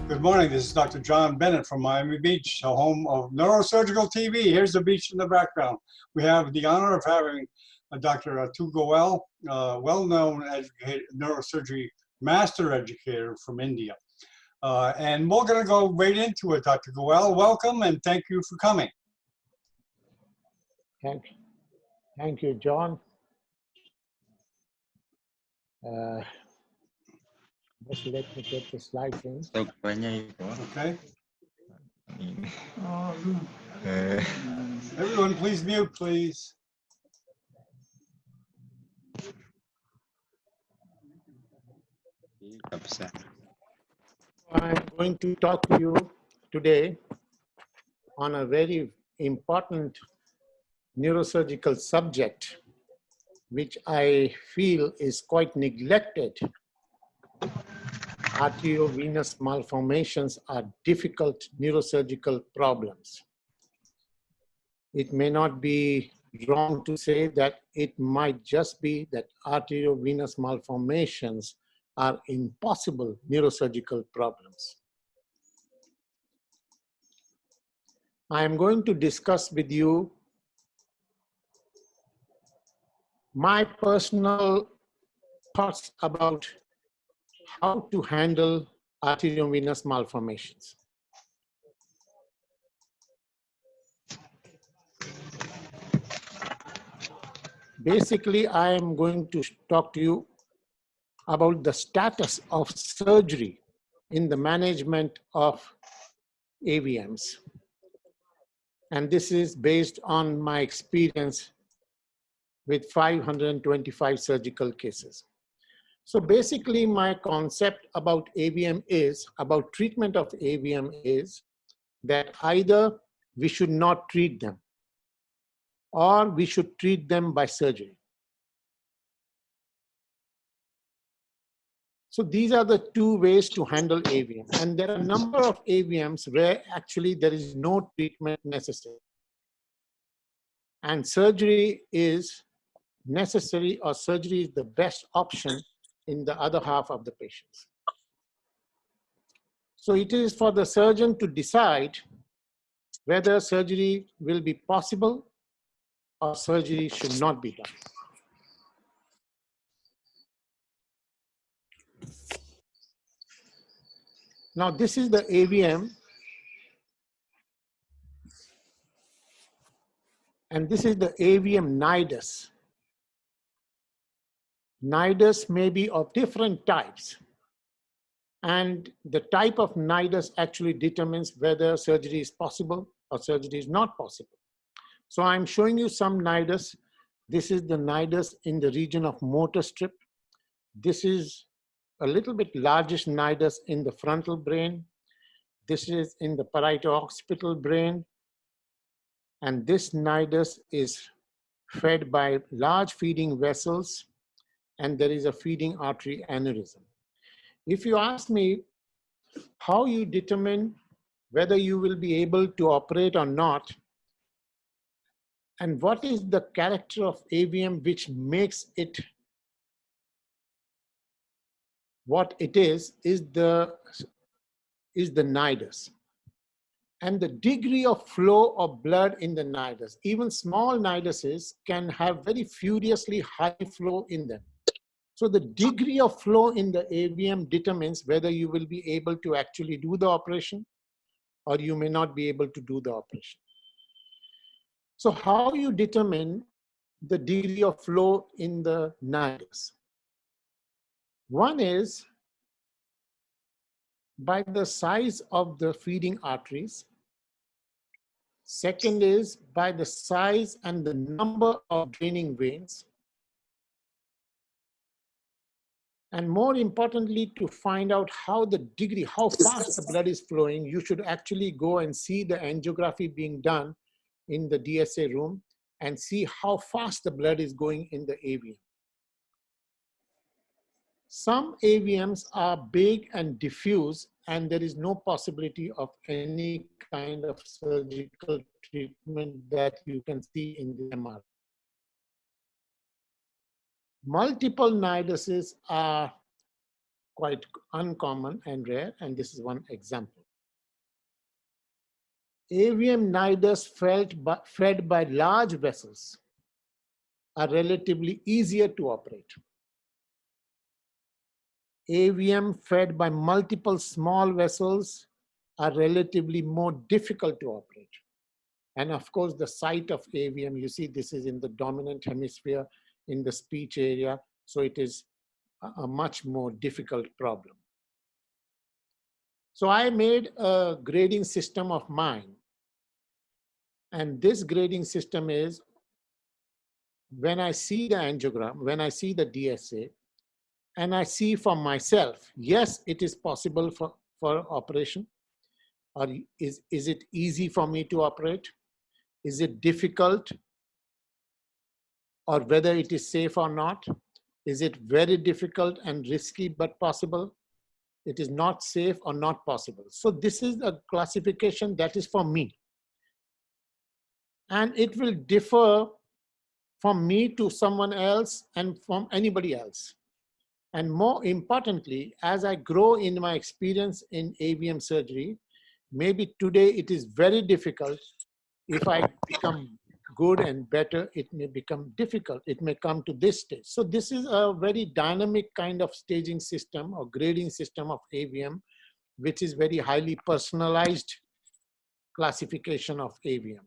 Good morning, this is Dr. John Bennett from Miami Beach, the home of Neurosurgical TV. Here's the beach in the background. We have the honor of having Dr. Atul Goel, well-known neurosurgery master educator from India. And we're going to go right into it, Dr. Goel. Welcome and thank you for coming. Thank you, John. Just let me get the slides in. Okay. Everyone, please mute, please. I'm going to talk to you today on a very important neurosurgical subject, which I feel is quite neglected. Arteriovenous malformations are difficult neurosurgical problems. It may not be wrong to say that it might just be that arteriovenous malformations are impossible neurosurgical problems. I am going to discuss with you my personal thoughts about how to handle arteriovenous malformations. Basically, I am going to talk to you about the status of surgery in the management of AVMs. And this is based on my experience with 525 surgical cases. So basically, my concept about AVM is, about treatment of AVM is that either we should not treat them or we should treat them by surgery. So these are the two ways to handle AVM. And there are a number of AVMs where actually there is no treatment necessary. And surgery is necessary, or surgery is the best option in the other half of the patients. So it is for the surgeon to decide whether surgery will be possible or surgery should not be done. Now this is the AVM, and this is the AVM nidus. Nidus may be of different types, and the type of nidus actually determines whether surgery is possible or surgery is not possible. So I'm showing you some nidus. This is the nidus in the region of motor strip. This is a little bit largish nidus in the frontal brain. This is in the parieto-occipital brain. And this nidus is fed by large feeding vessels, and there is a feeding artery aneurysm. If you ask me how you determine whether you will be able to operate or not, and what is the character of AVM which makes it what it is the nidus. And the degree of flow of blood in the nidus. Even small niduses can have very furiously high flow in them. So the degree of flow in the AVM determines whether you will be able to actually do the operation or you may not be able to do the operation. So how you determine the degree of flow in the nidus? One is by the size of the feeding arteries. Second is by the size and the number of draining veins. And more importantly, to find out how the degree, how fast the blood is flowing, you should actually go and see the angiography being done in the DSA room and see how fast the blood is going in the AVM. Some AVMs are big and diffuse, and there is no possibility of any kind of surgical treatment that you can see in the MR. Multiple niduses are quite uncommon and rare, and this is one example. AVM nidus fed by large vessels are relatively easier to operate. AVM fed by multiple small vessels are relatively more difficult to operate. And of course, the site of AVM, you see this is in the dominant hemisphere in the speech area, so it is a much more difficult problem. So I made a grading system of mine. And this grading system is, when I see the angiogram, when I see the DSA, and I see for myself, yes, it is possible for operation, or is it easy for me to operate? Is it difficult, or whether it is safe or not? Is it very difficult and risky but possible? It is not safe or not possible. So this is a classification that is for me. And it will differ from me to someone else and from anybody else. And more importantly, as I grow in my experience in AVM surgery, maybe today it is very difficult. If I become good and better, it may become difficult. It may come to this stage. So this is a very dynamic kind of staging system or grading system of AVM, which is very highly personalized classification of AVM.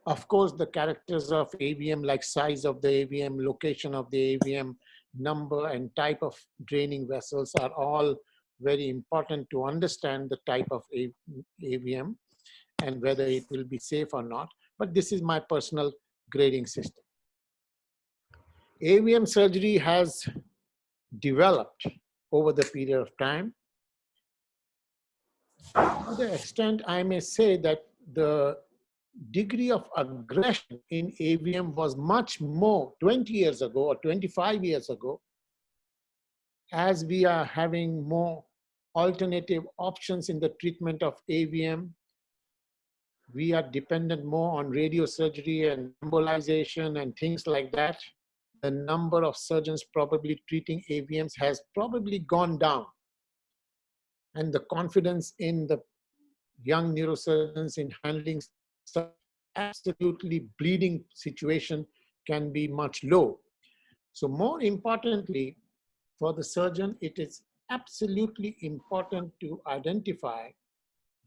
Of course, the characters of AVM, like size of the AVM, location of the AVM, number and type of draining vessels, are all very important to understand the type of AVM and whether it will be safe or not. But this is my personal grading system. AVM surgery has developed over the period of time. To the extent I may say that the degree of aggression in AVM was much more 20 years ago or 25 years ago. As we are having more alternative options in the treatment of AVM, we are dependent more on radiosurgery and embolization and things like that. The number of surgeons probably treating AVMs has probably gone down. And the confidence in the young neurosurgeons in handling such absolutely bleeding situation can be much low. So more importantly, for the surgeon, it is absolutely important to identify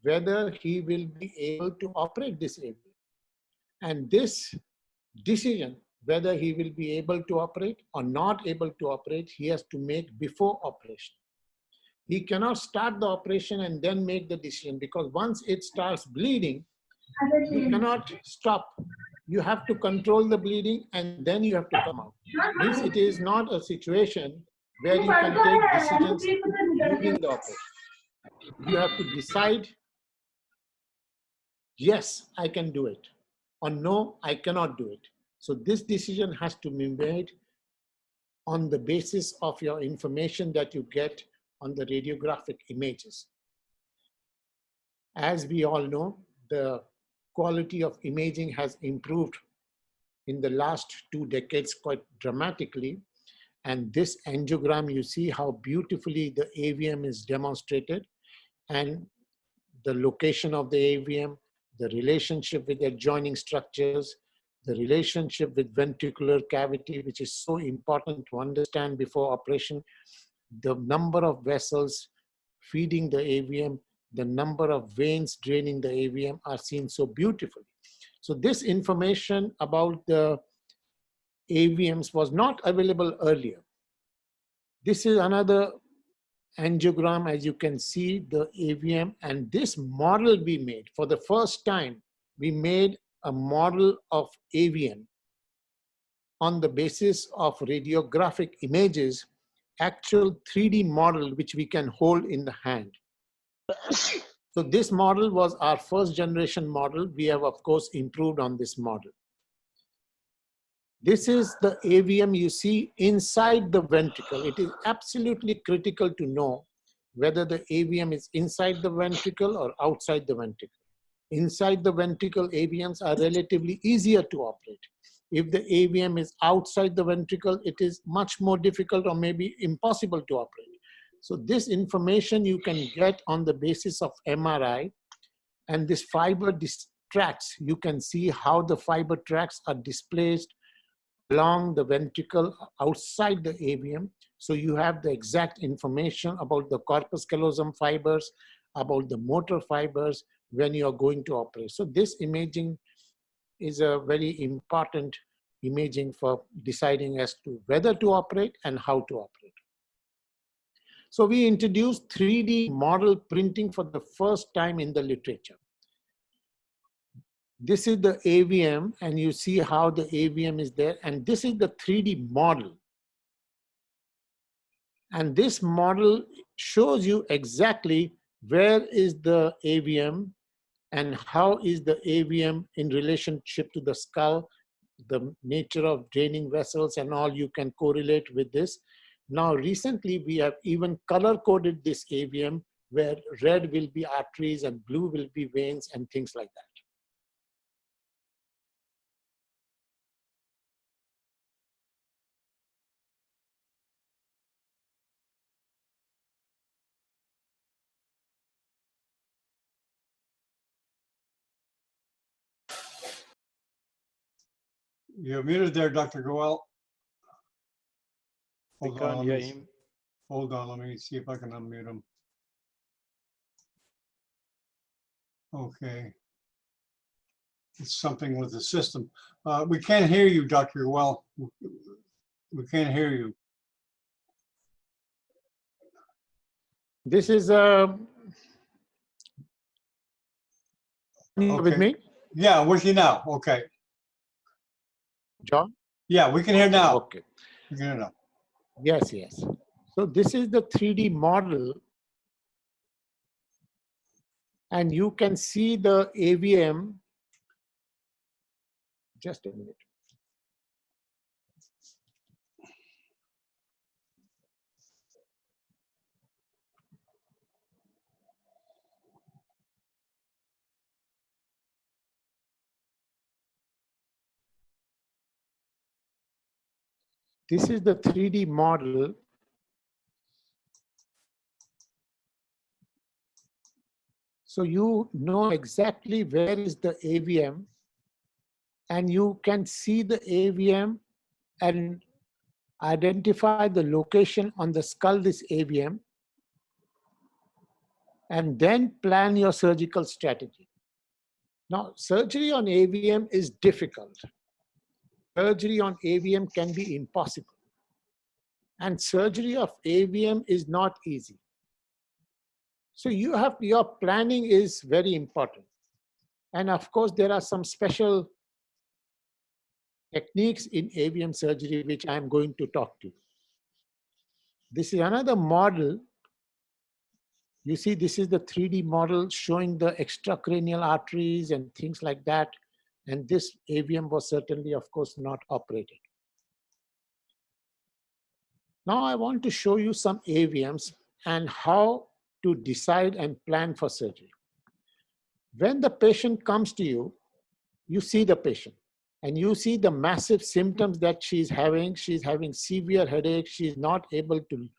whether he will be able to operate this AVM. And this decision, whether he will be able to operate or not able to operate, he has to make before operation. He cannot start the operation and then make the decision, because once it starts bleeding, you cannot stop. You have to control the bleeding and then you have to come out. Means it is not a situation where you can take decisions during the operation. You have to decide, yes, I can do it, or no, I cannot do it. So this decision has to be made on the basis of your information that you get on the radiographic images. As we all know, the quality of imaging has improved in the last 2 decades quite dramatically. And this angiogram, you see how beautifully the AVM is demonstrated, and the location of the AVM, the relationship with adjoining structures, the relationship with ventricular cavity, which is so important to understand before operation, the number of vessels feeding the AVM, the number of veins draining the AVM are seen so beautifully. So this information about the AVMs was not available earlier. This is another angiogram, as you can see, the AVM, and this model we made for the first time. We made a model of AVM on the basis of radiographic images, actual 3D model which we can hold in the hand. So this model was our first generation model. We have, of course, improved on this model. This is the AVM you see inside the ventricle. It is absolutely critical to know whether the AVM is inside the ventricle or outside the ventricle. Inside the ventricle, AVMs are relatively easier to operate. If the AVM is outside the ventricle, it is much more difficult or maybe impossible to operate. So this information you can get on the basis of MRI, and this fiber tracks. You can see how the fiber tracks are displaced along the ventricle outside the AVM. So you have the exact information about the corpus callosum fibers, about the motor fibers when you are going to operate. So this imaging is a very important imaging for deciding as to whether to operate and how to operate. So we introduced 3D model printing for the first time in the literature. This is the AVM, and you see how the AVM is there, and this is the 3D model. And this model shows you exactly where is the AVM and how is the AVM in relationship to the skull, the nature of draining vessels and all. You can correlate with this. Now, recently, we have even color-coded this AVM, where red will be arteries and blue will be veins and things like that. You're muted there, Dr. Goel. We can't hear him. Hold on, let me see if I can unmute him. Okay. It's something with the system. We can't hear you, Dr. Goel. We can't hear you. This is with me? Yeah, with you now. Okay. John? Yeah, we can hear now. Okay. We can hear now. Yes, yes. So this is the 3D model, and you can see the AVM. Just a minute. This is the 3D model. So you know exactly where is the AVM, and you can see the AVM and identify the location on the skull, this AVM, and then plan your surgical strategy. Now, surgery on AVM is difficult. Surgery on AVM can be impossible. And surgery of AVM is not easy. So your planning is very important. And of course, there are some special techniques in AVM surgery, which I'm going to talk to you. This is another model. You see, this is the 3D model showing the extracranial arteries and things like that. And this AVM was certainly, of course, not operated. Now I want to show you some AVMs and how to decide and plan for surgery. When the patient comes to you, you see the patient and you see the massive symptoms that she's having. She's having severe headache. She's not able to,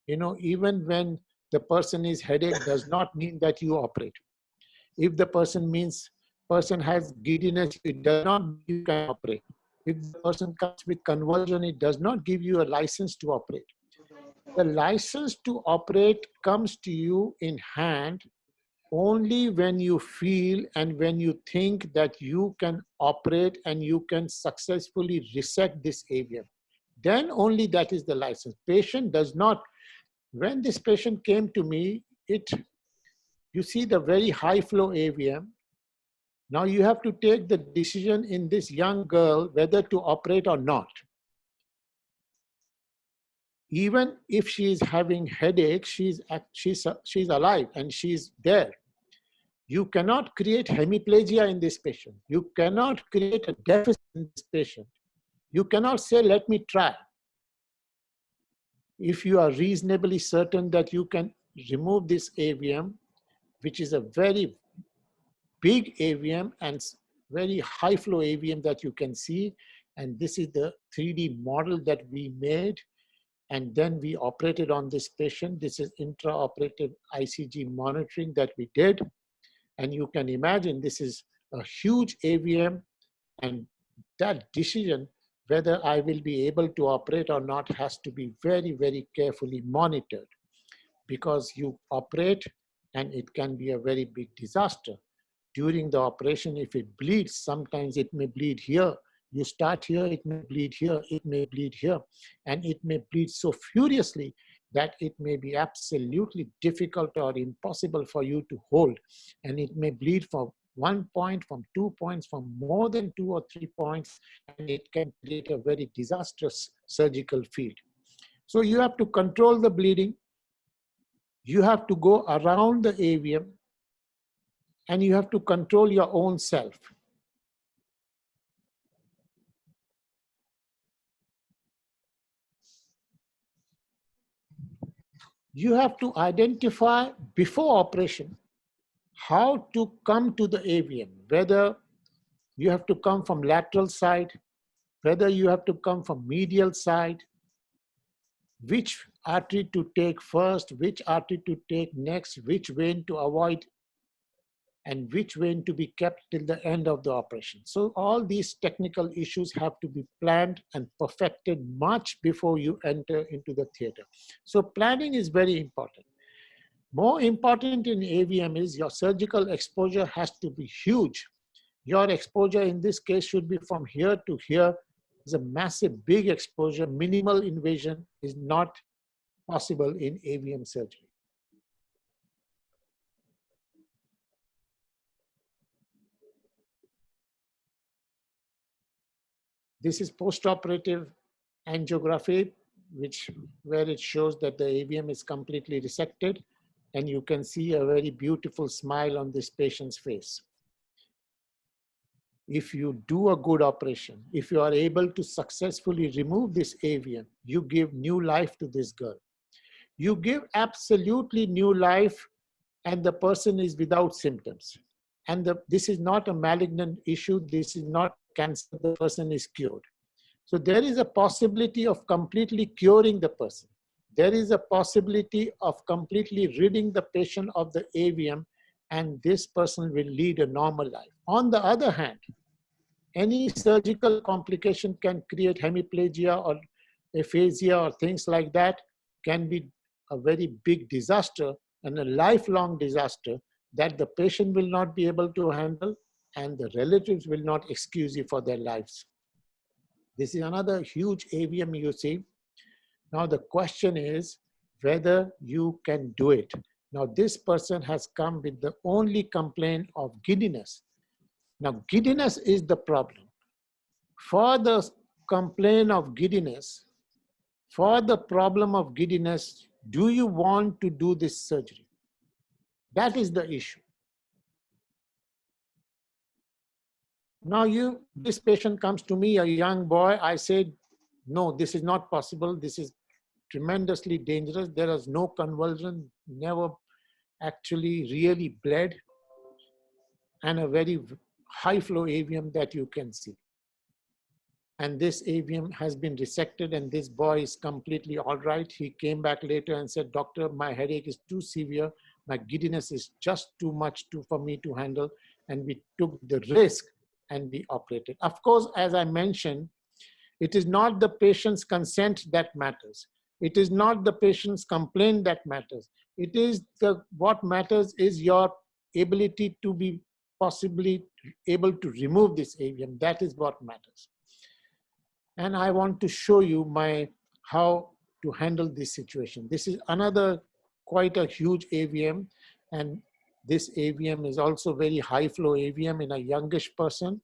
even when the person is headache does not mean that you operate. If the person has giddiness, it does not mean you can operate. If the person comes with convulsion, it does not give you a license to operate. The license to operate comes to you in hand only when you feel and when you think that you can operate and you can successfully resect this AVM. Then only that is the license. Patient does not. When this patient came to me, you see the very high flow AVM. Now you have to take the decision in this young girl whether to operate or not. Even if she is having headache, she's alive and she's there. You cannot create hemiplegia in this patient. You cannot create a deficit in this patient. You cannot say, let me try. If you are reasonably certain that you can remove this AVM, which is a very big AVM and very high flow AVM that you can see, and this is the 3D model that we made, And then we operated on this patient. This is intraoperative ICG monitoring that we did. And you can imagine this is a huge AVM, and that decision whether I will be able to operate or not has to be very, very carefully monitored, because you operate and it can be a very big disaster. During the operation, if it bleeds, sometimes it may bleed here. You start here, it may bleed here, it may bleed here, and it may bleed so furiously that it may be absolutely difficult or impossible for you to hold. And it may bleed from 1 point, from 2 points, from more than 2 or 3 points, and it can create a very disastrous surgical field. So you have to control the bleeding. You have to go around the AVM, and you have to control your own self. You have to identify before operation how to come to the AVM, whether you have to come from lateral side, whether you have to come from medial side, which artery to take first, which artery to take next, which vein to avoid, and which vein to be kept till the end of the operation. So all these technical issues have to be planned and perfected much before you enter into the theater. So planning is very important. More important in AVM is your surgical exposure has to be huge. Your exposure in this case should be from here to here. It's a massive, big exposure. Minimal invasion is not possible in AVM surgery. This is postoperative angiography, where it shows that the AVM is completely resected, and you can see a very beautiful smile on this patient's face. If you do a good operation, if you are able to successfully remove this AVM, you give new life to this girl. You give absolutely new life, and the person is without symptoms. And this is not a malignant issue. This is not cancer. The person is cured. So there is a possibility of completely curing the person. There is a possibility of completely ridding the patient of the AVM, and this person will lead a normal life. On the other hand, any surgical complication can create hemiplegia or aphasia or things like that, can be a very big disaster and a lifelong disaster that the patient will not be able to handle, and the relatives will not excuse you for their lives. This is another huge AVM you see. Now the question is whether you can do it. Now this person has come with the only complaint of giddiness. Now giddiness is the problem. For the complaint of giddiness, for the problem of giddiness, do you want to do this surgery? That is the issue. Now this patient comes to me, a young boy. I said, no, this is not possible. This is tremendously dangerous. There is no convulsion, never actually really bled, and a very high flow AVM that you can see. And this AVM has been resected, and this boy is completely all right. He came back later and said, doctor, my headache is too severe. My giddiness is just too much for me to handle. And we took the risk and we operated. Of course, as I mentioned, it is not the patient's consent that matters. It is not the patient's complaint that matters. It is what matters is your ability to be possibly able to remove this AVM. That is what matters. And I want to show you how to handle this situation. This is another quite a huge AVM, and this AVM is also very high flow AVM in a youngish person.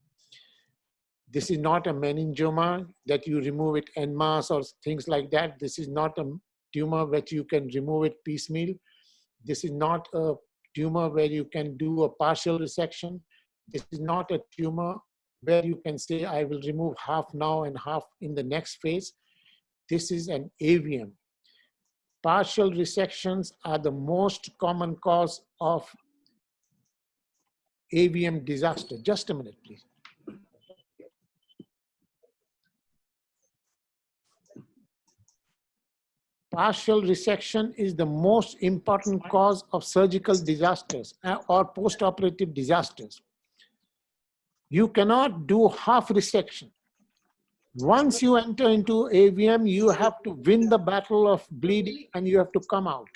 This is not a meningioma that you remove it en masse or things like that. This is not a tumor that you can remove it piecemeal. This is not a tumor where you can do a partial resection. This is not a tumor where you can say, I will remove half now and half in the next phase. This is an AVM. Partial resections are the most common cause of AVM disaster. Just a minute, please. partial resection is the most important cause of surgical disasters or post-operative disasters. You cannot do half resection. Once you enter into AVM, you have to win the battle of bleeding and you have to come out.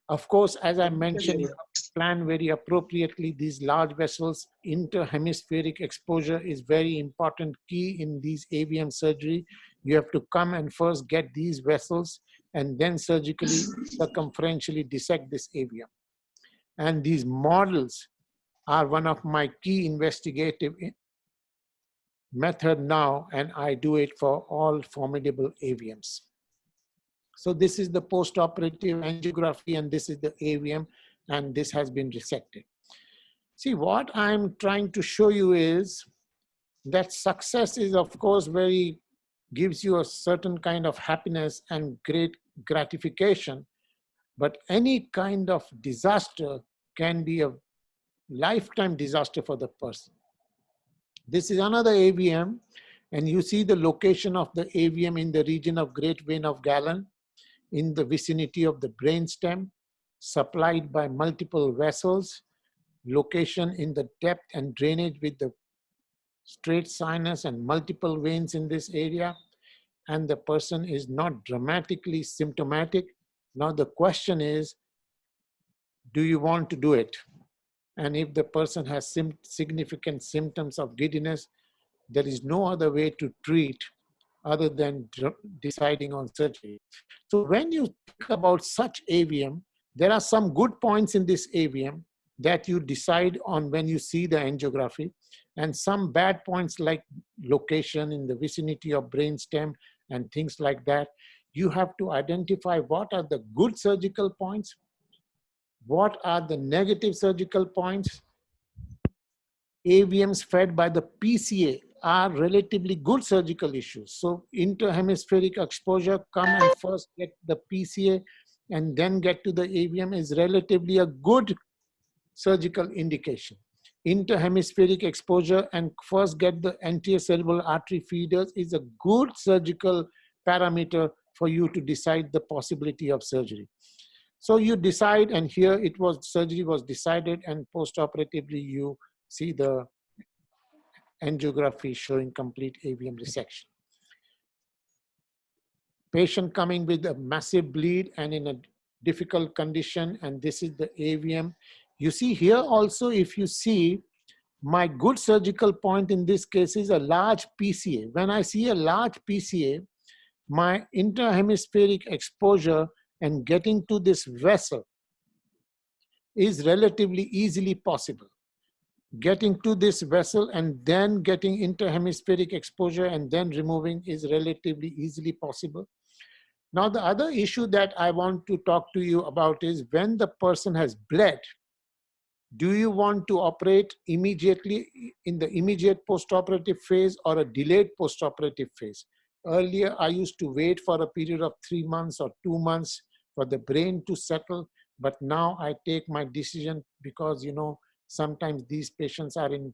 Of course, as I mentioned, you have to plan very appropriately these large vessels. Interhemispheric exposure is very important key in these AVM surgery. You have to come and first get these vessels and then surgically circumferentially dissect this AVM. And these models are one of my key investigative method now, and I do it for all formidable AVMs. So this is the post-operative angiography, and this is the AVM, and this has been resected. See, what I'm trying to show you is that success is, of course, gives you a certain kind of happiness and great gratification, but any kind of disaster can be a lifetime disaster for the person. This is another AVM, and you see the location of the AVM in the region of great vein of Galen, in the vicinity of the brainstem, supplied by multiple vessels, location in the depth and drainage with the straight sinus and multiple veins in this area, and the person is not dramatically symptomatic. Now the question is, do you want to do it? And if the person has significant symptoms of giddiness, there is no other way to treat other than deciding on surgery. So when you think about such AVM, there are some good points in this AVM that you decide on when you see the angiography, and some bad points like location in the vicinity of brainstem and things like that. You have to identify what are the good surgical points, what are the negative surgical points. AVMs fed by the PCA are relatively good surgical issues. So interhemispheric exposure, come and first get the PCA and then get to the AVM is relatively a good surgical indication. Interhemispheric exposure and first get the anterior cerebral artery feeders is a good surgical parameter for you to decide the possibility of surgery. So you decide, and here surgery was decided, and post-operatively you see the angiography showing complete AVM resection. Patient coming with a massive bleed and in a difficult condition, and this is the AVM. You see here also, if you see, my good surgical point in this case is a large PCA. When I see a large PCA, my interhemispheric exposure and getting to this vessel is relatively easily possible. Getting to this vessel and then getting interhemispheric exposure and then removing is relatively easily possible. Now, the other issue that I want to talk to you about is when the person has bled, do you want to operate immediately in the immediate postoperative phase or a delayed postoperative phase? Earlier, I used to wait for a period of 3 months or 2 months for the brain to settle, but now I take my decision because, you know, sometimes these patients are in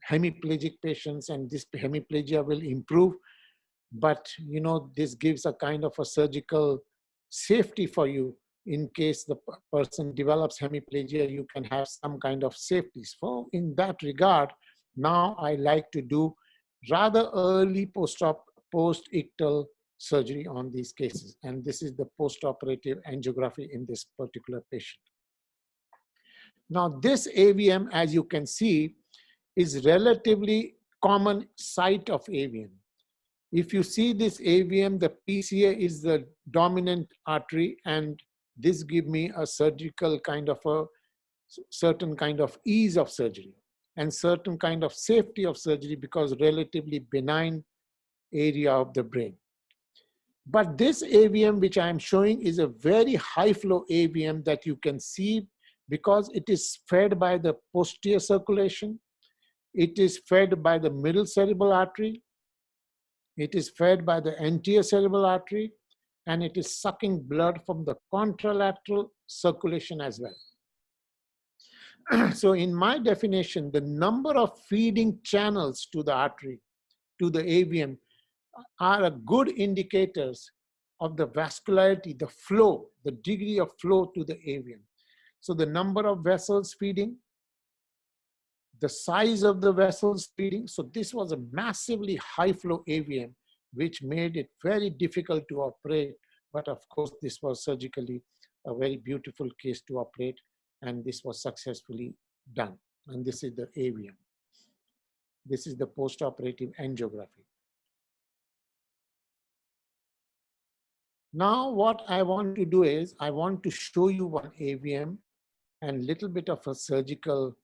hemiplegic patients and this hemiplegia will improve. But, you know, this gives a kind of a surgical safety for you. In case the person develops hemiplegia, you can have some kind of safety. So in that regard, now I like to do rather early post-ictal surgery on these cases. And this is the post-operative angiography in this particular patient. Now this AVM, as you can see, is relatively common site of AVM. If you see this AVM, the PCA is the dominant artery, and this gives me a surgical kind of a certain kind of ease of surgery and certain kind of safety of surgery because relatively benign area of the brain. But this AVM, which I am showing, is a very high flow AVM that you can see because it is fed by the posterior circulation. It is fed by the middle cerebral artery. It is fed by the anterior cerebral artery, and it is sucking blood from the contralateral circulation as well. So in my definition, the number of feeding channels to the artery, to the AVM, are a good indicators of the vascularity, the flow, the degree of flow to the AVM. So the number of vessels feeding, the size of the vessels feeding. So this was a massively high flow AVM, which made it very difficult to operate. But of course, this was surgically a very beautiful case to operate, and this was successfully done. And this is the AVM. This is the post-operative angiography. Now what I want to do is, I want to show you one AVM and little bit of a surgical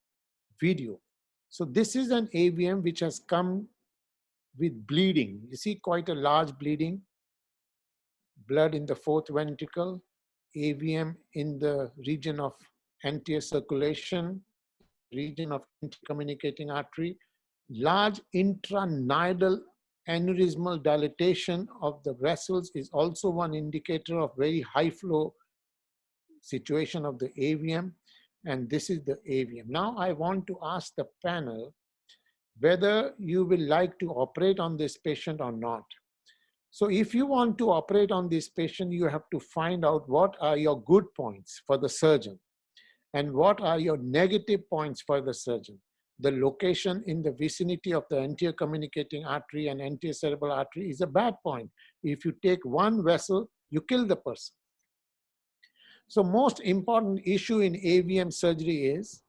video. So this is an AVM which has come with bleeding. You see quite a large bleeding, blood in the fourth ventricle, AVM in the region of anterior circulation, region of intercommunicating artery, large intranidal aneurysmal dilatation of the vessels is also one indicator of very high flow situation of the AVM, and this is the AVM. Now I want to ask the panel whether you will like to operate on this patient or not. So if you want to operate on this patient, you have to find out what are your good points for the surgeon and what are your negative points for the surgeon. The location in the vicinity of the anterior communicating artery and anterior cerebral artery is a bad point. If you take one vessel, you kill the person. So most important issue in AVM surgery is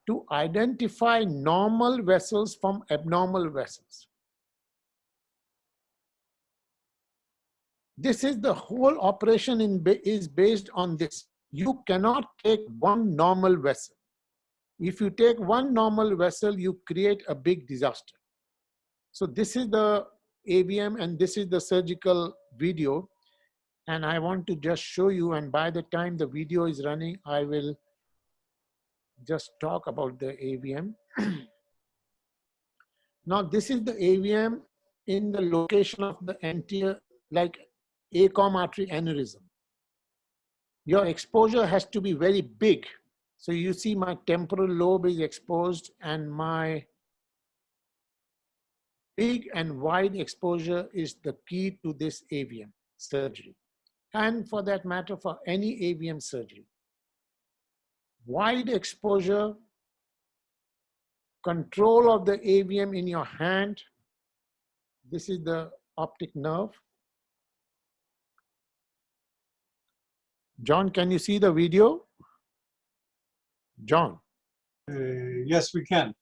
to identify normal vessels from abnormal vessels. This is the whole operation is based on this. You cannot take one normal vessel. If you take one normal vessel, you create a big disaster. So this is the AVM and this is the surgical video. And I want to just show you, and by the time the video is running, I will just talk about the AVM. Now this is the AVM in the location of the anterior, like ACOM artery aneurysm. Your exposure has to be very big. So you see my temporal lobe is exposed and my big and wide exposure is the key to this AVM surgery. And for that matter, for any AVM surgery. Wide exposure, control of the AVM in your hand. This is the optic nerve. John, can you see the video? John. Yes, we can.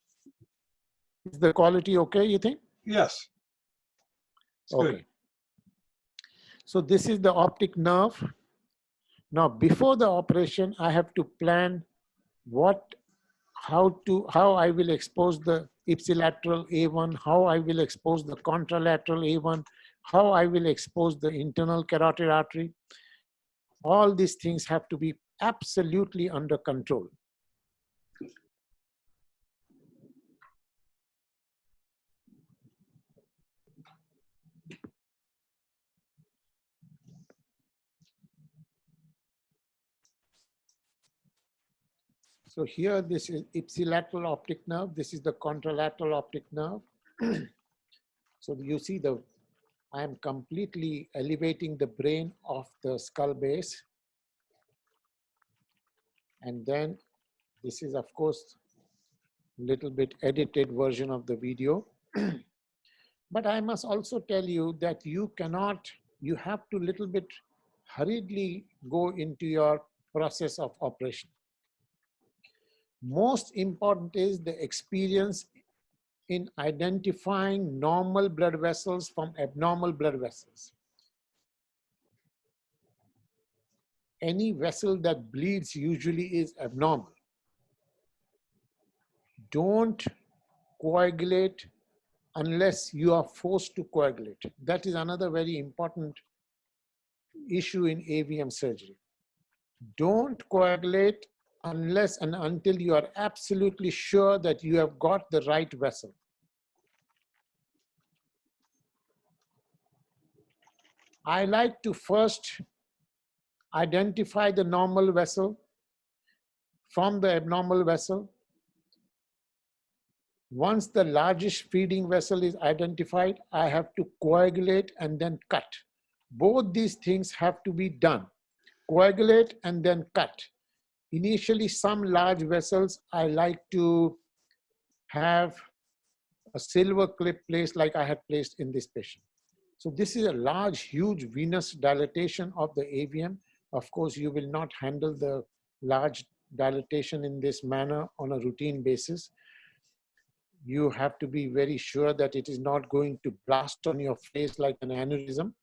Is the quality okay, you think? Yes. It's okay. Good. So this is the optic nerve. Now, before the operation, I have to plan how I will expose the ipsilateral A1, how I will expose the contralateral A1, how I will expose the internal carotid artery. All these things have to be absolutely under control. So here, this is ipsilateral optic nerve. This is the contralateral optic nerve. So you see I am completely elevating the brain off the skull base. And then this is, of course, a little bit edited version of the video. But I must also tell you that you have to little bit hurriedly go into your process of operation. Most important is the experience in identifying normal blood vessels from abnormal blood vessels. Any vessel that bleeds usually is abnormal. Don't coagulate unless you are forced to coagulate. That is another very important issue in AVM surgery. Don't coagulate unless and until you are absolutely sure that you have got the right vessel. I like to first identify the normal vessel from the abnormal vessel. Once the largest feeding vessel is identified, I have to coagulate and then cut. Both these things have to be done. Coagulate and then cut. Initially, some large vessels, I like to have a silver clip placed like I had placed in this patient. So this is a large, huge venous dilatation of the AVM. Of course, you will not handle the large dilatation in this manner on a routine basis. You have to be very sure that it is not going to blast on your face like an aneurysm.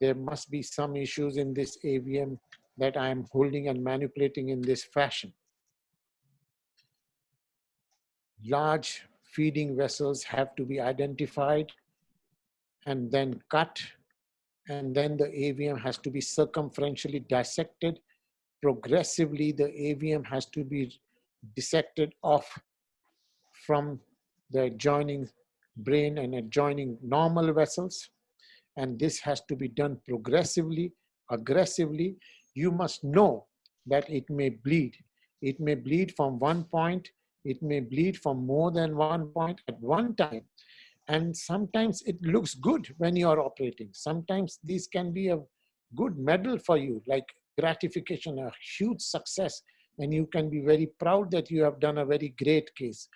There must be some issues in this AVM that I am holding and manipulating in this fashion. Large feeding vessels have to be identified and then cut, and then the AVM has to be circumferentially dissected. Progressively, the AVM has to be dissected off from the adjoining brain and adjoining normal vessels. And this has to be done progressively, aggressively. You must know that it may bleed. It may bleed from one point. It may bleed from more than one point at one time. And sometimes it looks good when you are operating. Sometimes these can be a good medal for you, like gratification, a huge success. And you can be very proud that you have done a very great case.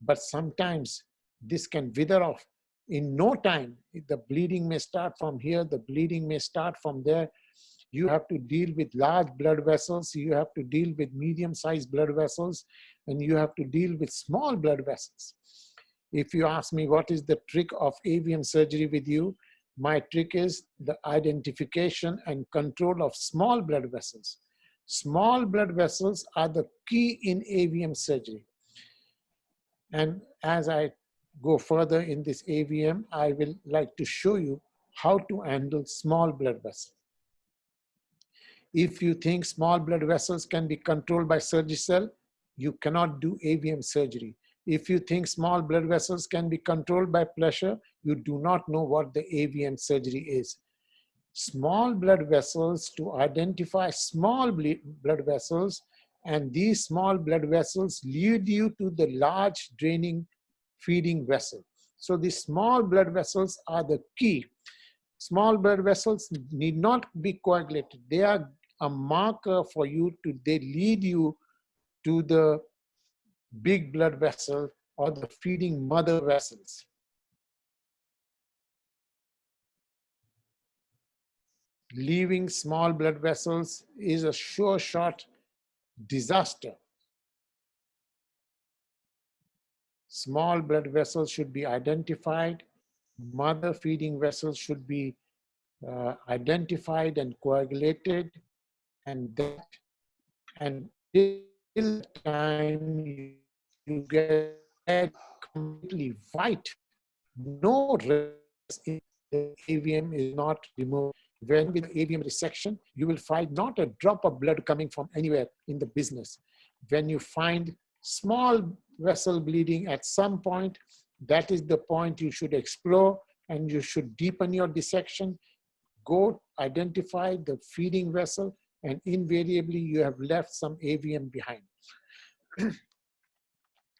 But sometimes this can wither off. In no time, the bleeding may start from here, the bleeding may start from there. You have to deal with large blood vessels, you have to deal with medium-sized blood vessels, and you have to deal with small blood vessels. If you ask me what is the trick of AVM surgery with you, my trick is the identification and control of small blood vessels. Small blood vessels are the key in AVM surgery. And as I go further in this AVM, I will like to show you how to handle small blood vessels. If you think small blood vessels can be controlled by Surgicel, you cannot do AVM surgery. If you think small blood vessels can be controlled by pressure, you do not know what the AVM surgery is. Small blood vessels, to identify small blood vessels, and these small blood vessels lead you to the large draining feeding vessel. So the small blood vessels are the key. Small blood vessels need not be coagulated. They are a marker for you to, they lead you to the big blood vessel or the feeding mother vessels. Leaving small blood vessels is a sure shot disaster. Small blood vessels should be identified. Mother feeding vessels should be identified and coagulated, and that, and till the time you get completely white, no rest in the AVM is not removed. When with AVM resection, you will find not a drop of blood coming from anywhere in the business. When you find small vessel bleeding at some point, that is the point you should explore, and you should deepen your dissection. Go identify the feeding vessel, and invariably you have left some AVM behind.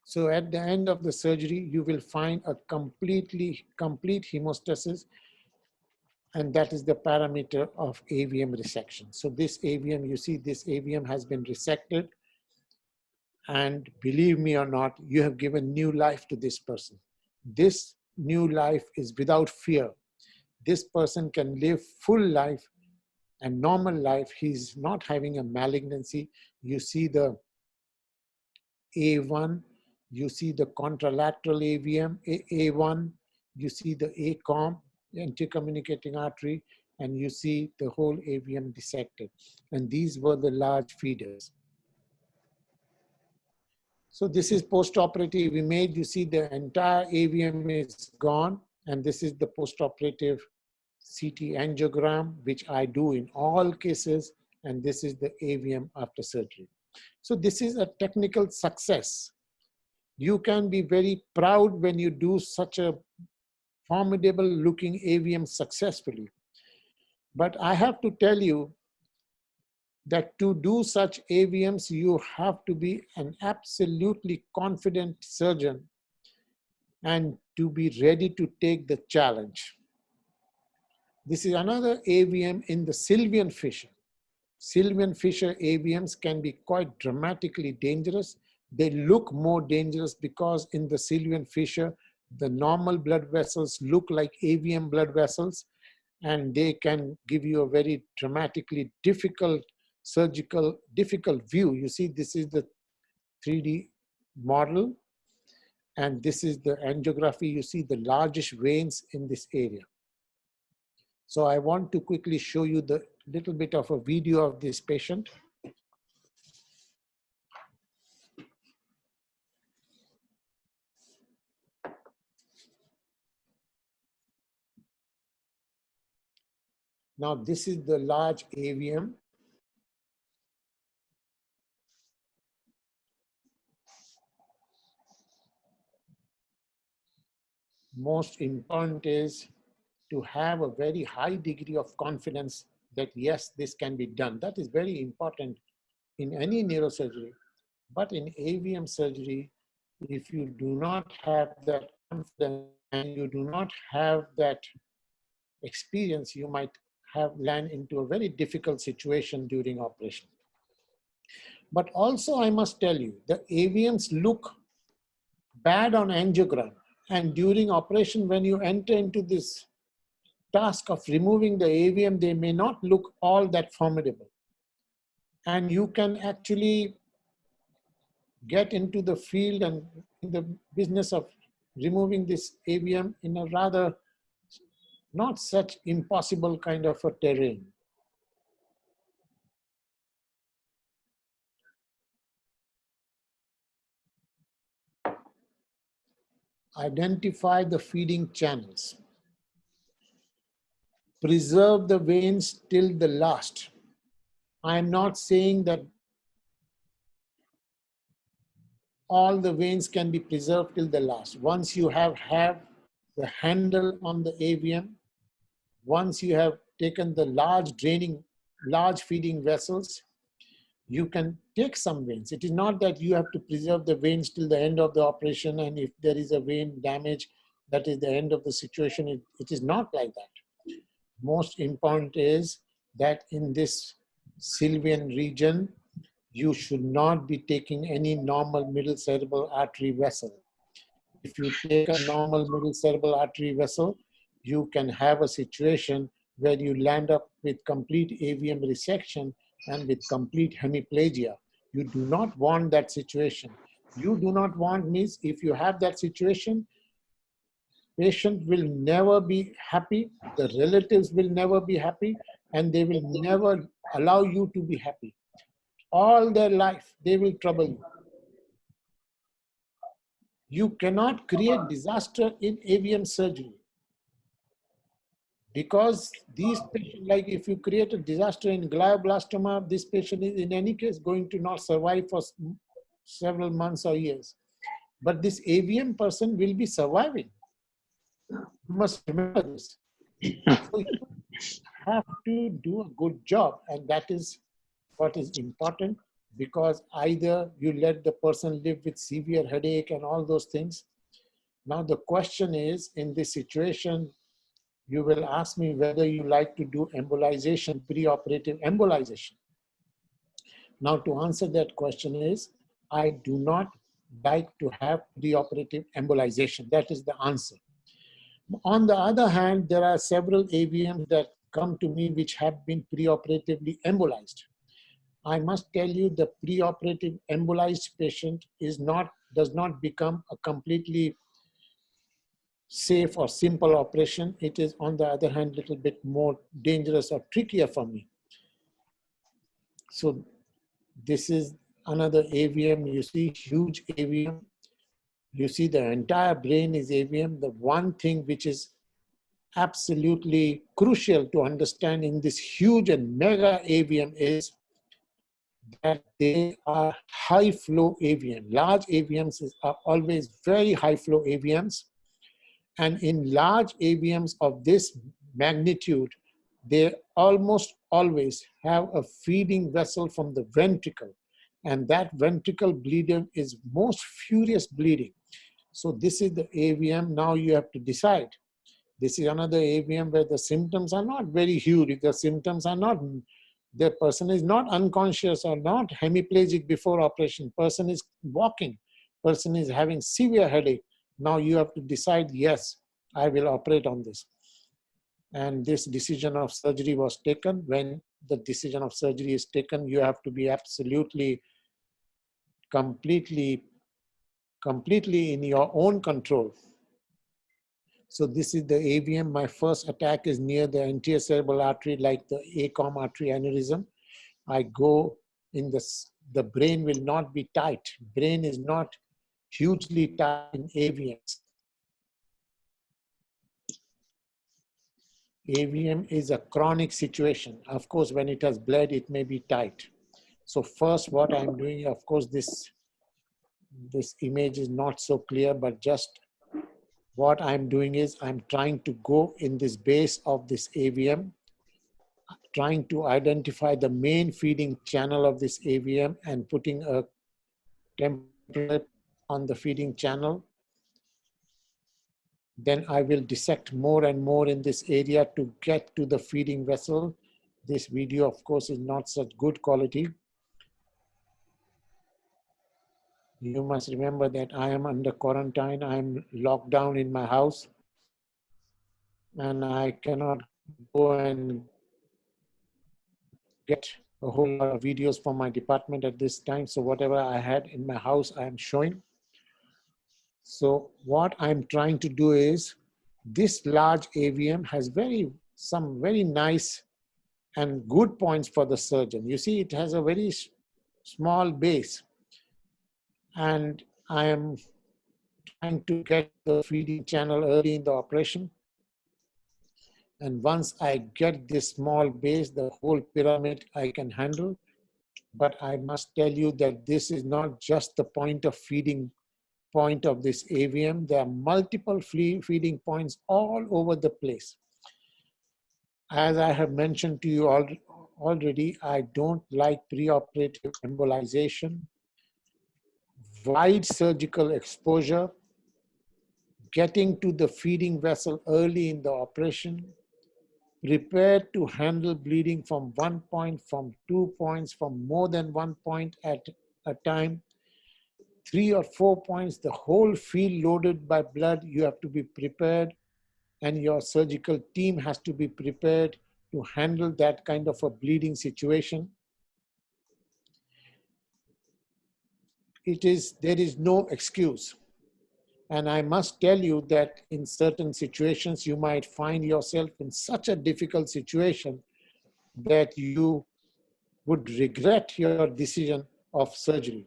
So at the end of the surgery, you will find a complete hemostasis, and that is the parameter of AVM resection. So this AVM, you see this AVM has been resected, and believe me or not, you have given new life to this person. This new life is without fear. This person can live full life and normal life. He's not having a malignancy. You see the A1, you see the contralateral AVM, A1, you see the ACOM, anti-communicating artery, and you see the whole AVM dissected. And these were the large feeders. So this is post-operative image. You see the entire AVM is gone, and this is the post-operative CT angiogram, which I do in all cases, and this is the AVM after surgery. So this is a technical success. You can be very proud when you do such a formidable looking AVM successfully. But I have to tell you that to do such AVMs, you have to be an absolutely confident surgeon and to be ready to take the challenge. This is another AVM in the Sylvian fissure. Sylvian fissure AVMs can be quite dramatically dangerous. They look more dangerous because in the Sylvian fissure, the normal blood vessels look like AVM blood vessels, and they can give you a very dramatically difficult difficult view. You see, this is the 3D model, and this is the angiography. You see the largest veins in this area. So I want to quickly show you the little bit of a video of this patient. Now this is the large AVM. Most important is to have a very high degree of confidence that yes, this can be done. That is very important in any neurosurgery. But in AVM surgery, if you do not have that confidence and you do not have that experience, you might land into a very difficult situation during operation. But also I must tell you, the AVMs look bad on angiogram. And during operation, when you enter into this task of removing the AVM, they may not look all that formidable. And you can actually get into the field and in the business of removing this AVM in a rather not such impossible kind of a terrain. Identify the feeding channels. Preserve the veins till the last. I'm not saying that all the veins can be preserved till the last. Once you have the handle on the AVM, once you have taken the large feeding vessels, you can take some veins. It is not that you have to preserve the veins till the end of the operation, and if there is a vein damage, that is the end of the situation. It is not like that. Most important is that in this Sylvian region, you should not be taking any normal middle cerebral artery vessel. If you take a normal middle cerebral artery vessel, you can have a situation where you land up with complete AVM resection and with complete hemiplegia. You do not want that situation. You do not want means if you have that situation, patient will never be happy, the relatives will never be happy, and they will never allow you to be happy. All their life, they will trouble you. You cannot create disaster in AVM surgery. Because these patients, like if you create a disaster in glioblastoma, this patient is in any case going to not survive for several months or years. But this AVM person will be surviving. You must remember this. So you have to do a good job, and that is what is important, because either you let the person live with severe headache and all those things. Now the question is, in this situation, you will ask me whether you like to do embolization, preoperative embolization. Now to answer that question is, I do not like to have preoperative embolization. That is the answer. On the other hand, there are several AVMs that come to me which have been preoperatively embolized. I must tell you, the preoperative embolized patient does not become a completely safe or simple operation. It is, on the other hand, a little bit more dangerous or trickier for me. So this is another AVM. You see huge AVM. You see the entire brain is AVM. The one thing which is absolutely crucial to understand in this huge and mega AVM is that they are high flow AVM. Large AVMs are always very high flow AVMs. And in large AVMs of this magnitude, they almost always have a feeding vessel from the ventricle. And that ventricle bleeding is most furious bleeding. So this is the AVM. Now you have to decide. This is another AVM where the symptoms are not very huge. The symptoms are not, the person is not unconscious or not hemiplegic before operation. Person is walking. Person is having severe headache. Now you have to decide, yes, I will operate on this. And this decision of surgery was taken. When the decision of surgery is taken, you have to be absolutely, completely in your own control. So this is the AVM. My first attack is near the anterior cerebral artery, like the ACOM artery aneurysm. I go in the brain will not be tight. Brain is not hugely tight in AVMs. AVM is a chronic situation. Of course, when it has bled, it may be tight. So first what I'm doing, of course, this image is not so clear, but just what I'm doing is I'm trying to go in this base of this AVM, trying to identify the main feeding channel of this AVM and putting a template on the feeding channel. Then I will dissect more and more in this area to get to the feeding vessel. This video, of course, is not such good quality. You must remember that I am under quarantine. I'm locked down in my house and I cannot go and get a whole lot of videos from my department at this time. So whatever I had in my house, I am showing. So what I'm trying to do is, this large AVM has some very nice and good points for the surgeon. You see, it has a very small base. And I am trying to get the feeding channel early in the operation. And once I get this small base, the whole pyramid I can handle. But I must tell you that this is not just the point of feeding point of this AVM. There are multiple feeding points all over the place. As I have mentioned to you already, I don't like preoperative embolization, wide surgical exposure, getting to the feeding vessel early in the operation, prepared to handle bleeding from 1 point, from 2 points, from more than 1 point at a time, 3 or 4 points, the whole field loaded by blood. You have to be prepared, and your surgical team has to be prepared to handle that kind of a bleeding situation. There is no excuse. And I must tell you that in certain situations, you might find yourself in such a difficult situation that you would regret your decision of surgery.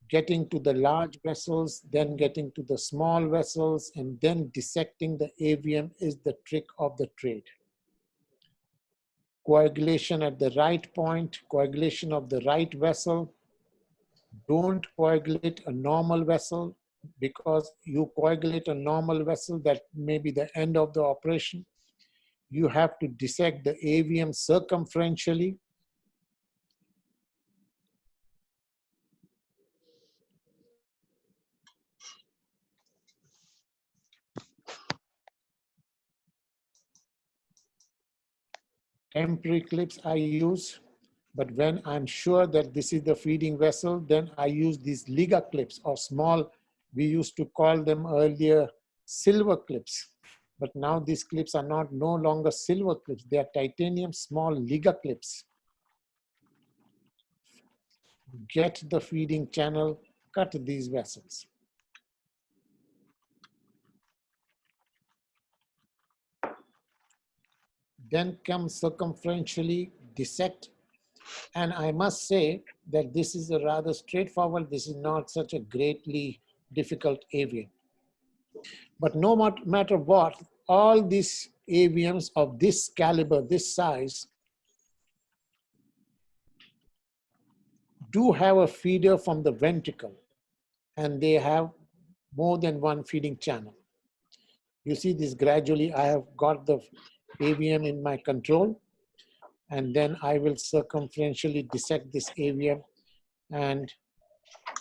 Getting to the large vessels, then getting to the small vessels, and then dissecting the AVM is the trick of the trade. Coagulation at the right point, coagulation of the right vessel. Don't coagulate a normal vessel, because you coagulate a normal vessel, that may be the end of the operation. You have to dissect the AVM circumferentially. Temporary clips I use, but when I'm sure that this is the feeding vessel, then I use these Liga clips, or small, we used to call them earlier silver clips. But now these clips are no longer silver clips. They are titanium small Liga clips. Get the feeding channel, cut these vessels. Then come circumferentially, dissect. And I must say that this is a rather straightforward, this is not such a greatly difficult AVM. But no matter what, all these AVMs of this caliber, this size, do have a feeder from the ventricle, and they have more than one feeding channel. You see this gradually, I have got the AVM in my control, and then I will circumferentially dissect this AVM and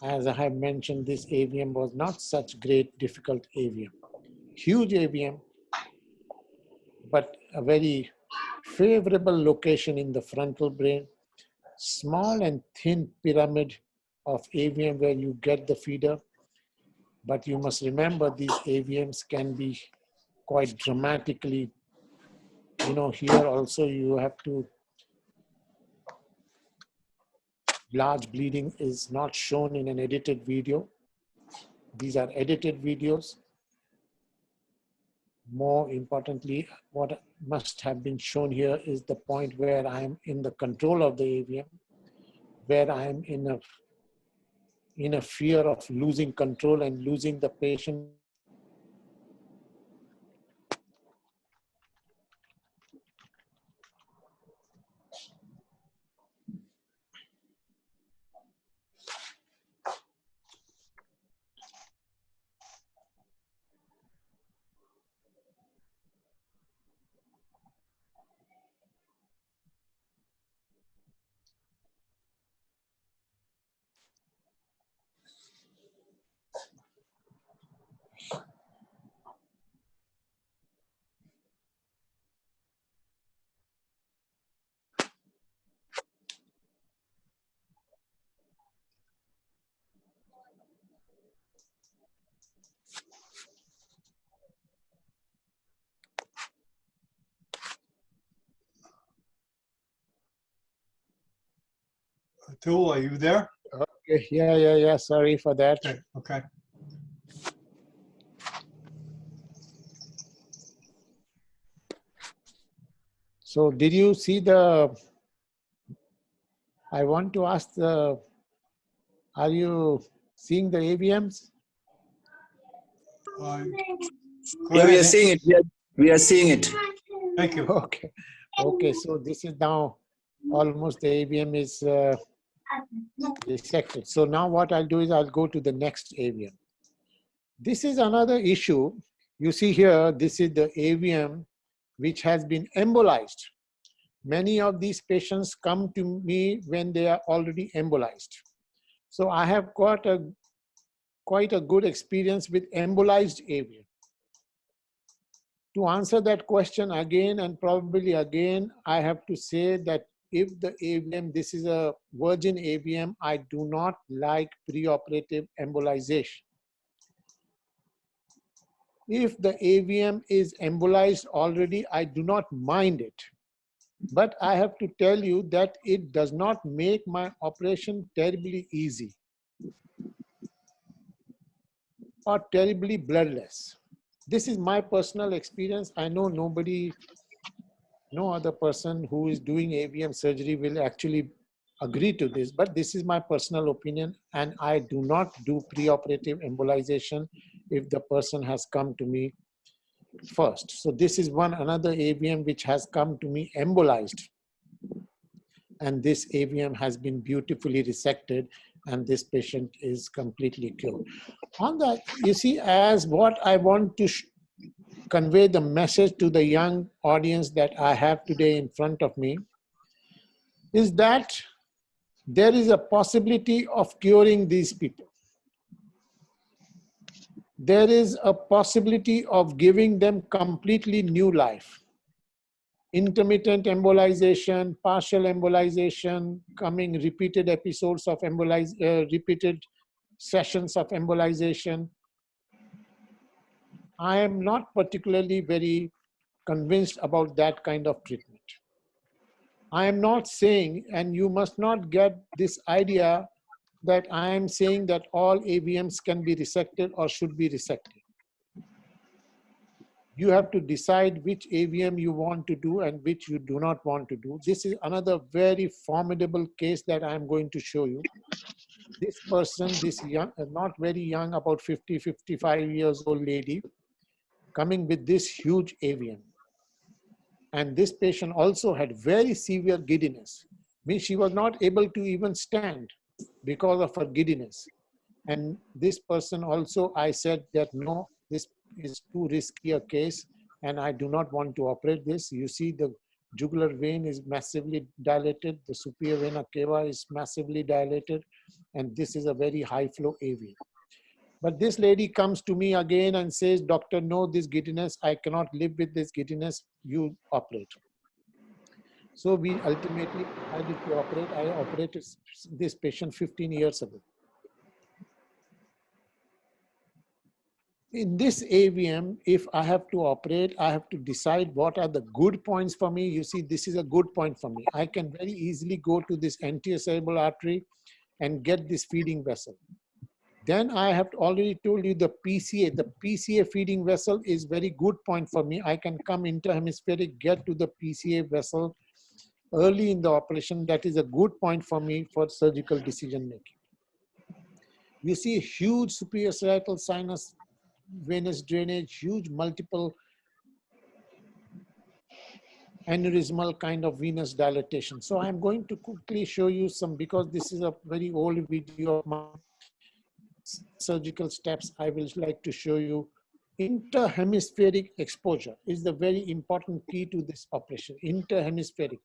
As I have mentioned, this AVM was not such great, difficult AVM. Huge AVM, but a very favorable location in the frontal brain. Small and thin pyramid of AVM where you get the feeder. But you must remember these AVMs can be quite dramatically, here also you have to, large bleeding is not shown in an edited video. These are edited videos. More importantly, what must have been shown here is the point where I am in the control of the AVM, where I am in a fear of losing control and losing the patient. Atul, are you there? Okay, yeah, sorry for that. Okay. So did you see I want to ask are you seeing the AVMs? Yeah, we are seeing it. We are seeing it. Thank you. Okay, so this is now almost the AVM is dissected. So now what I'll do is I'll go to the next AVM. This is another issue. You see here, this is the AVM which has been embolized. Many of these patients come to me when they are already embolized. So I have got quite a good experience with embolized AVM. To answer that question again and probably again, I have to say that if the AVM, this is a virgin AVM, I do not like preoperative embolization. If the AVM is embolized already, I do not mind it. But I have to tell you that it does not make my operation terribly easy or terribly bloodless. This is my personal experience. I know no other person who is doing AVM surgery will actually agree to this, but this is my personal opinion, and I do not do preoperative embolization if the person has come to me first. So this is another AVM which has come to me embolized, and this AVM has been beautifully resected, and this patient is completely cured. On that, you see, as what I want to convey the message to the young audience that I have today in front of me is that there is a possibility of curing these people. There is a possibility of giving them completely new life. Intermittent embolization, partial embolization, coming repeated episodes of repeated sessions of embolization. I am not particularly very convinced about that kind of treatment. I am not saying, and you must not get this idea that I am saying that all AVMs can be resected or should be resected. You have to decide which AVM you want to do and which you do not want to do. This is another very formidable case that I am going to show you. This person, this young, not very young, about 50, 55 years old lady, coming with this huge AVM. And this patient also had very severe giddiness. Means she was not able to even stand because of her giddiness. And this person also, I said that no, this is too risky a case and I do not want to operate this. You see the jugular vein is massively dilated. The superior vena cava is massively dilated. and this is a very high flow AV. But this lady comes to me again and says, doctor, no, this giddiness, I cannot live with this giddiness, you operate. So we ultimately decided to operate. I operated this patient 15 years ago. In this AVM, if I have to operate, I have to decide what are the good points for me. You see, this is a good point for me. I can very easily go to this anterior cerebral artery and get this feeding vessel. Then I have already told you the PCA. The PCA feeding vessel is very good point for me. I can come interhemispheric, get to the PCA vessel early in the operation. That is a good point for me for surgical decision making. You see a huge superior parietal sinus venous drainage, huge multiple aneurysmal kind of venous dilatation. So I'm going to quickly show you some, because this is a very old video of my surgical steps. I will like to show you interhemispheric exposure is the very important key to this operation. Interhemispheric.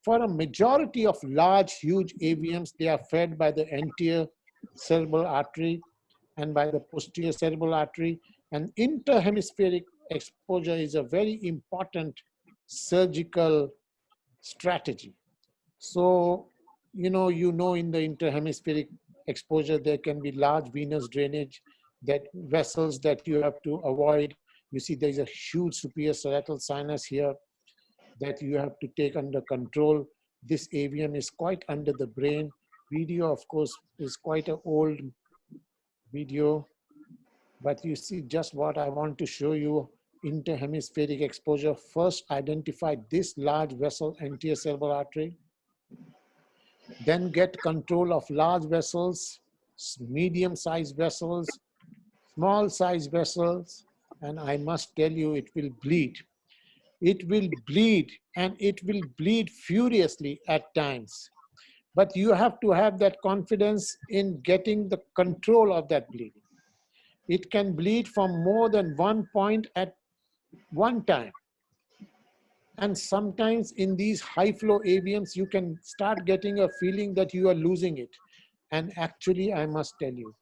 For a majority of large, huge AVMs, they are fed by the anterior cerebral artery and by the posterior cerebral artery. And interhemispheric exposure is a very important surgical strategy. So, you know in the interhemispheric exposure, there can be large venous drainage, that vessels that you have to avoid. You see there's a huge superior parietal sinus here that you have to take under control. This AVM is quite under the brain. Video, of course, is quite an old video, but you see just what I want to show you. Interhemispheric exposure. First identify this large vessel, anterior cerebral artery, then get control of large vessels, medium-sized vessels, small-sized vessels, and I must tell you, it will bleed. It will bleed, and it will bleed furiously at times. But you have to have that confidence in getting the control of that bleeding. It can bleed from more than one point at one time. And sometimes in these high flow AVMs, you can start getting a feeling that you are losing it. And actually, I must tell you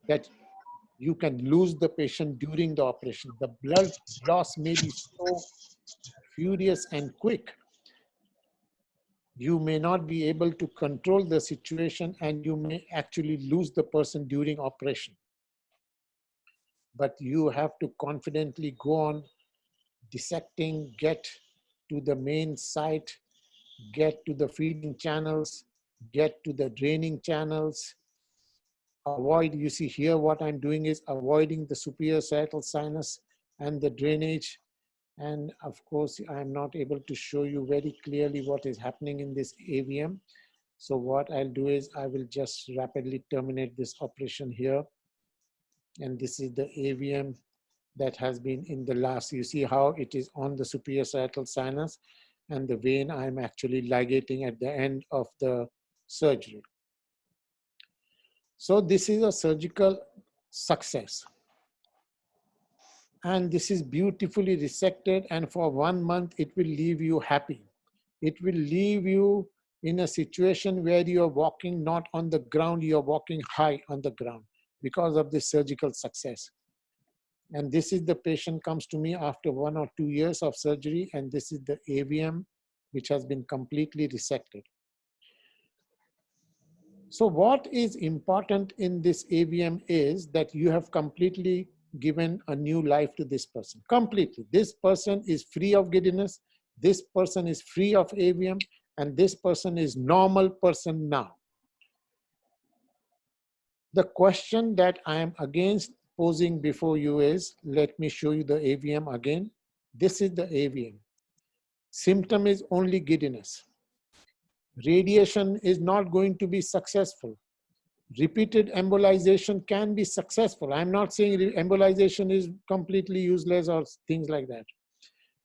that you can lose the patient during the operation. The blood loss may be so furious and quick. You may not be able to control the situation, and you may actually lose the person during operation. But you have to confidently go on dissecting, get to the main site, get to the feeding channels, get to the draining channels, avoid, you see here what I'm doing is avoiding the superior parietal sinus and the drainage. And of course, I'm not able to show you very clearly what is happening in this AVM. So what I'll do is I will just rapidly terminate this operation here. And this is the AVM that has been in the last, you see how it is on the superior parietal sinus, and the vein I'm actually ligating at the end of the surgery. So this is a surgical success. And this is beautifully resected, and for 1 month, it will leave you happy. It will leave you in a situation where you are walking not on the ground, you are walking high on the ground because of this surgical success. And this is the patient comes to me after 1 or 2 years of surgery, and this is the AVM, which has been completely resected. So what is important in this AVM is that you have completely given a new life to this person, completely. This person is free of giddiness, this person is free of AVM, and this person is normal person now. The question that I am against posing before you is, let me show you the AVM again. This is the AVM. Symptom is only giddiness. Radiation is not going to be successful. Repeated embolization can be successful. I'm not saying embolization is completely useless or things like that.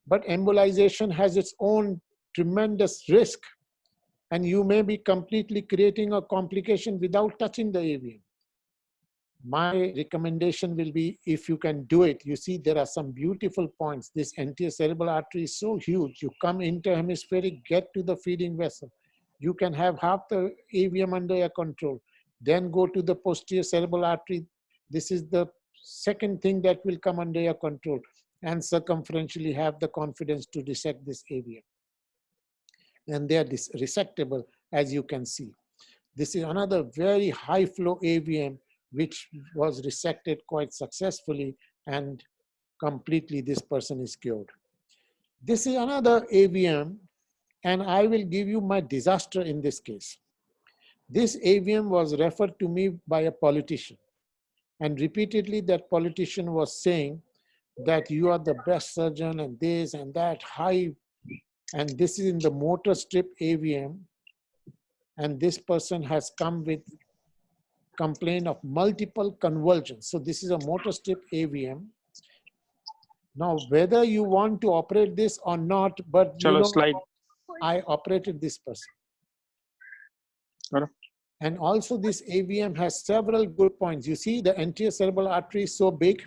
But embolization has its own tremendous risk, and you may be completely creating a complication without touching the AVM. My recommendation will be, if you can do it, you see there are some beautiful points. This anterior cerebral artery is so huge. You come interhemispheric, get to the feeding vessel. you can have half the AVM under your control. Then go to the posterior cerebral artery. This is the second thing that will come under your control, and circumferentially have the confidence to dissect this AVM. And they are resectable, as you can see. This is another very high flow AVM, which was resected quite successfully, and completely this person is cured. This is another AVM, and I will give you my disaster in this case. This AVM was referred to me by a politician, and repeatedly that politician was saying that you are the best surgeon and this and that high, and this is in the motor strip AVM, and this person has come with complaint of multiple convulsions. So this is a motor strip AVM. Now, whether you want to operate this or not, but you know, slide. I operated this person. And also this AVM has several good points. You see the anterior cerebral artery is so big.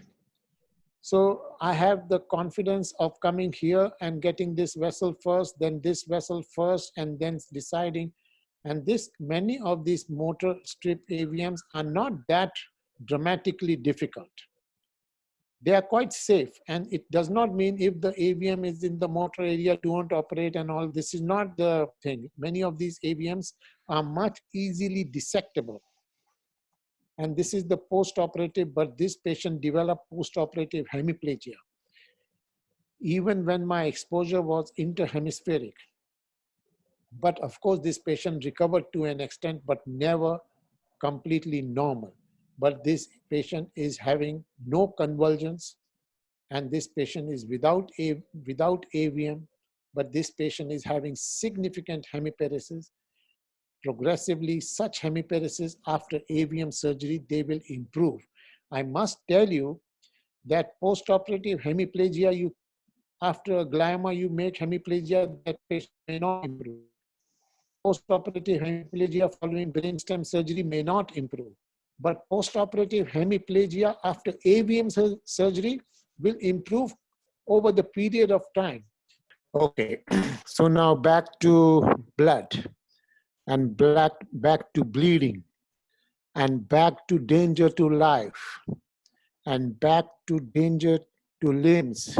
So I have the confidence of coming here and getting this vessel first, then this vessel first, and then deciding. And this, many of these motor strip AVMs are not that dramatically difficult. They are quite safe, and it does not mean if the AVM is in the motor area, don't operate and all. This is not the thing. Many of these AVMs are much easily dissectable. And this is the post-operative, but this patient developed post-operative hemiplegia, even when my exposure was interhemispheric. But of course, this patient recovered to an extent, but never completely normal. But this patient is having no convulsions, and this patient is without AVM, but this patient is having significant hemiparesis. Progressively, such hemiparesis after AVM surgery, they will improve. I must tell you that post-operative hemiplegia, after a glioma, you make hemiplegia, that patient may not improve. Post-operative hemiplegia following brainstem surgery may not improve. But post-operative hemiplegia after AVM surgery will improve over the period of time. Okay, so now back to blood, and back to bleeding, and back to danger to life, and back to danger to limbs.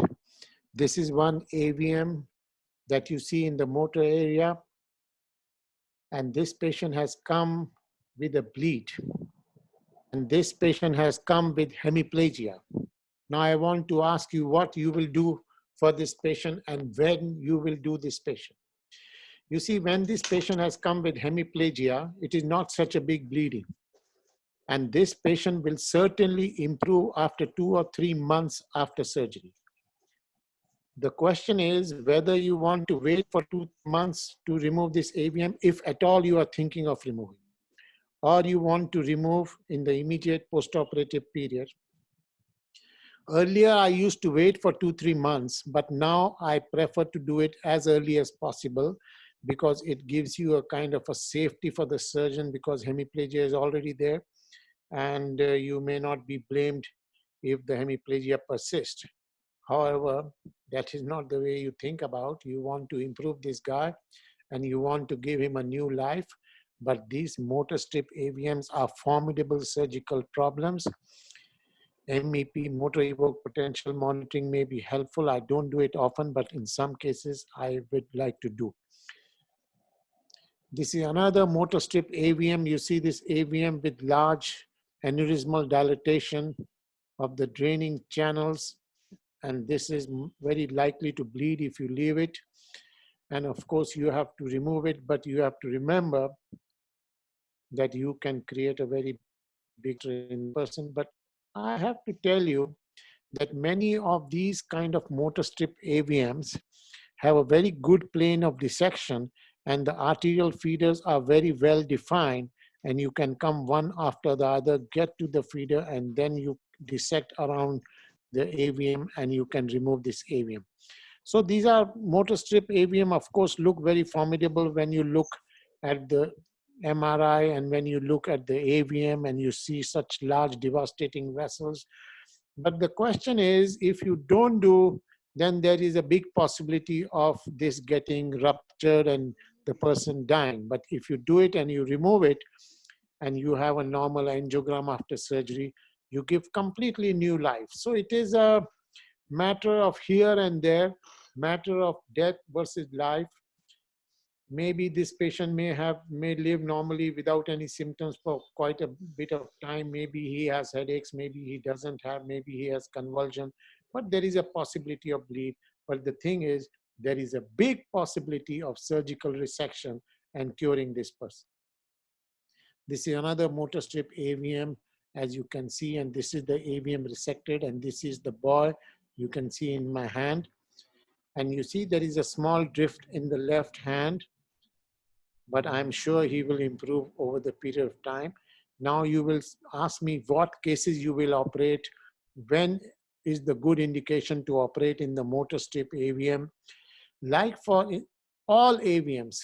This is one AVM that you see in the motor area, and this patient has come with a bleed. And this patient has come with hemiplegia. Now I want to ask you what you will do for this patient and when you will do this patient. You see, when this patient has come with hemiplegia, it is not such a big bleeding. And this patient will certainly improve after 2 or 3 months after surgery. The question is whether you want to wait for 2 months to remove this AVM, if at all you are thinking of removing, or you want to remove in the immediate postoperative period. Earlier, I used to wait for 2-3 months, but now I prefer to do it as early as possible because it gives you a kind of a safety for the surgeon, because hemiplegia is already there, and you may not be blamed if the hemiplegia persists. However, that is not the way you think about. You want to improve this guy and you want to give him a new life. But these motor strip AVMs are formidable surgical problems. MEP, motor evoked potential monitoring, may be helpful. I don't do it often, but in some cases I would like to do. This is another motor strip AVM. You see this AVM with large aneurysmal dilatation of the draining channels, and this is very likely to bleed if you leave it. And of course you have to remove it, but you have to remember that you can create a very big person. But I have to tell you that many of these kind of motor strip AVMs have a very good plane of dissection, and the arterial feeders are very well defined, and you can come one after the other, get to the feeder, and then you dissect around the AVM and you can remove this AVM. So these are motor strip AVM, of course, look very formidable when you look at the MRI and when you look at the AVM and you see such large devastating vessels. But the question is, if you don't do, then there is a big possibility of this getting ruptured and the person dying. But if you do it and you remove it and you have a normal angiogram after surgery, you give completely new life. So it is a matter of here and there, matter of death versus life. Maybe this patient may live normally without any symptoms for quite a bit of time. Maybe he has headaches, maybe he doesn't have, maybe he has convulsion, but there is a possibility of bleed. But the thing is, there is a big possibility of surgical resection and curing this person. This is another motor strip AVM, as you can see, and this is the AVM resected, and this is the boy you can see in my hand. And you see there is a small drift in the left hand, but I'm sure he will improve over the period of time. Now you will ask me what cases you will operate, when is the good indication to operate in the motor strip AVM. Like for all AVMs,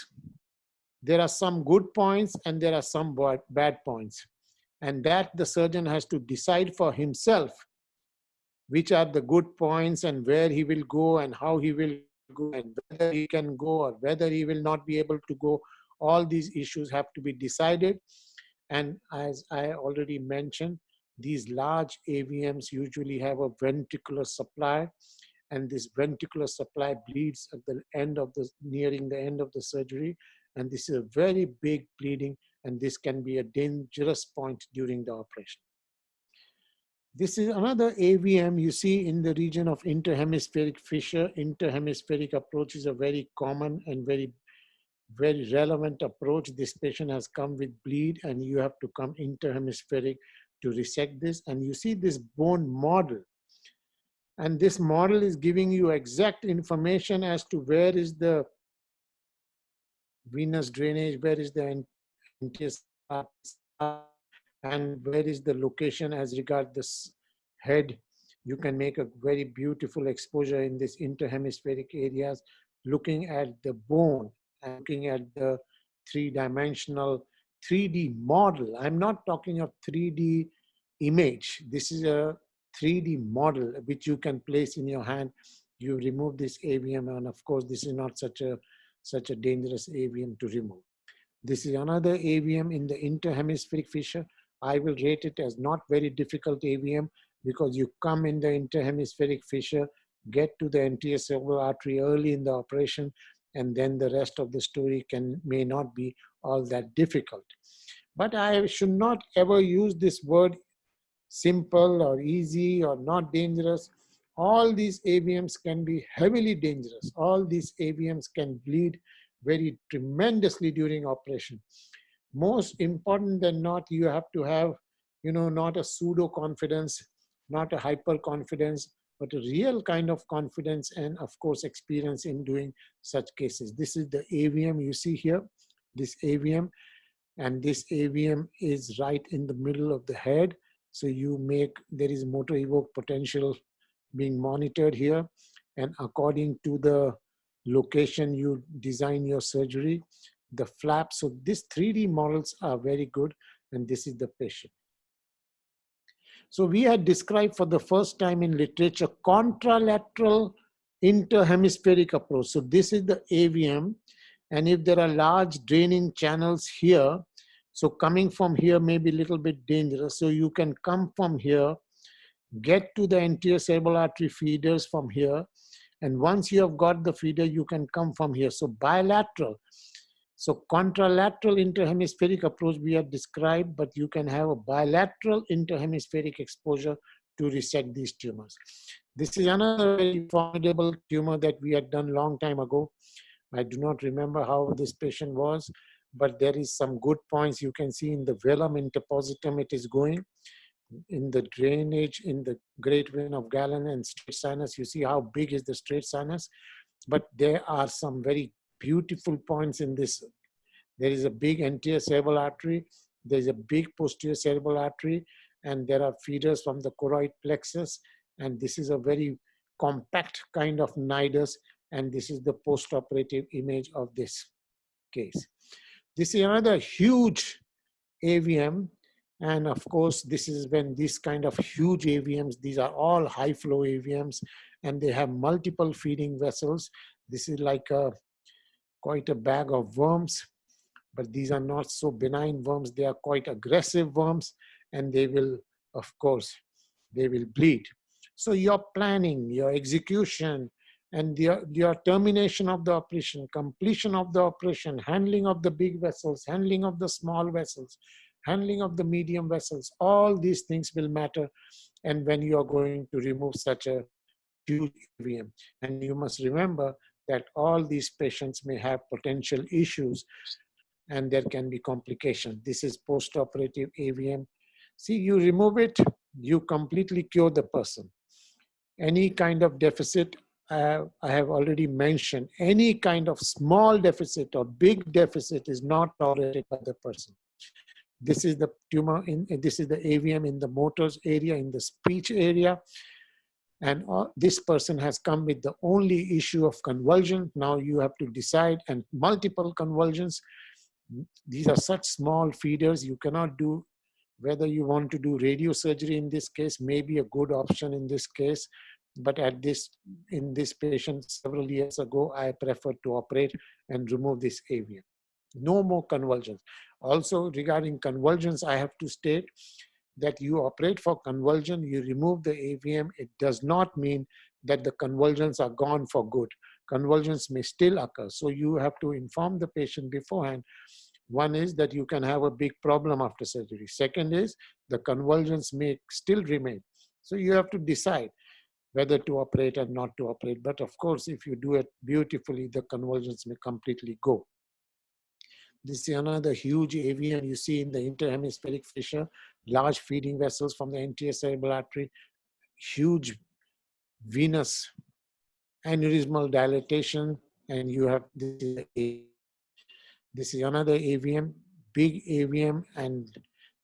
there are some good points and there are some bad points. And that the surgeon has to decide for himself which are the good points and where he will go and how he will go and whether he can go or whether he will not be able to go. All these issues have to be decided. And as I already mentioned, these large AVMs usually have a ventricular supply, and this ventricular supply bleeds at the end of nearing the end of the surgery. And this is a very big bleeding, and this can be a dangerous point during the operation. This is another AVM you see in the region of interhemispheric fissure. Interhemispheric approach is a very common and very relevant approach. This patient has come with bleed, and you have to come interhemispheric to resect this. And you see this bone model. And this model is giving you exact information as to where is the venous drainage, where is the anterior, and where is the location as regards this head. You can make a very beautiful exposure in this interhemispheric areas, looking at the bone and looking at the three-dimensional 3D model. I'm not talking of 3D image. This is a 3D model which you can place in your hand. You remove this AVM, and of course, this is not such a dangerous AVM to remove. This is another AVM in the interhemispheric fissure. I will rate it as not very difficult AVM because you come in the interhemispheric fissure, get to the anterior cerebral artery early in the operation, and then the rest of the story may not be all that difficult. But I should not ever use this word simple or easy or not dangerous. All these AVMs can be heavily dangerous. All these AVMs can bleed very tremendously during operation. Most important than not, you have to have, not a pseudo confidence, not a hyper confidence, but a real kind of confidence and of course experience in doing such cases. This is the AVM you see here, this AVM, and this AVM is right in the middle of the head. So there is motor evoked potential being monitored here, and according to the location you design your surgery, the flaps. So these 3D models are very good, and this is the patient. So we had described for the first time in literature contralateral interhemispheric approach. So this is the AVM, and if there are large draining channels here, so coming from here may be a little bit dangerous. So you can come from here, get to the anterior cerebral artery feeders from here, and once you have got the feeder, you can come from here. So bilateral. So contralateral interhemispheric approach we have described, but you can have a bilateral interhemispheric exposure to resect these tumors. This is another very formidable tumor that we had done long time ago. I do not remember how this patient was, but there is some good points. You can see in the velum interpositum it is going. In the drainage, in the great vein of Galen and straight sinus, you see how big is the straight sinus. But there are some very beautiful points in this. There is a big anterior cerebral artery, there is a big posterior cerebral artery, and there are feeders from the choroid plexus, and this is a very compact kind of nidus, and this is the postoperative image of this case. This is another huge AVM, and of course this is when these kind of huge AVMs, these are all high flow AVMs, and they have multiple feeding vessels. This is like a quite a bag of worms, but these are not so benign worms. They are quite aggressive worms, and they will, of course, they will bleed. So your planning, your execution, and your termination of the operation, completion of the operation, handling of the big vessels, handling of the small vessels, handling of the medium vessels, all these things will matter. And when you are going to remove such a huge AVM, and you must remember that all these patients may have potential issues and there can be complications. This is post-operative AVM. See, you remove it, you completely cure the person. Any kind of deficit, I have already mentioned, any kind of small deficit or big deficit is not tolerated by the person. This is the tumor, this is the AVM in the motors area, in the speech area. And this person has come with the only issue of convulsion. Now you have to decide, and multiple convulsions. These are such small feeders, you cannot do. Whether you want to do radiosurgery in this case may be a good option in this case. But in this patient several years ago, I preferred to operate and remove this AVM. No more convulsions. Also, regarding convulsions, I have to state that you operate for convulsion, you remove the AVM, it does not mean that the convulsions are gone for good. Convulsions may still occur. So you have to inform the patient beforehand. One is that you can have a big problem after surgery. Second is the convulsions may still remain. So you have to decide whether to operate or not to operate. But of course, if you do it beautifully, the convulsions may completely go. This is another huge AVM you see in the interhemispheric fissure, large feeding vessels from the anterior cerebral artery, huge venous aneurysmal dilatation, and you have this is another AVM, big AVM, and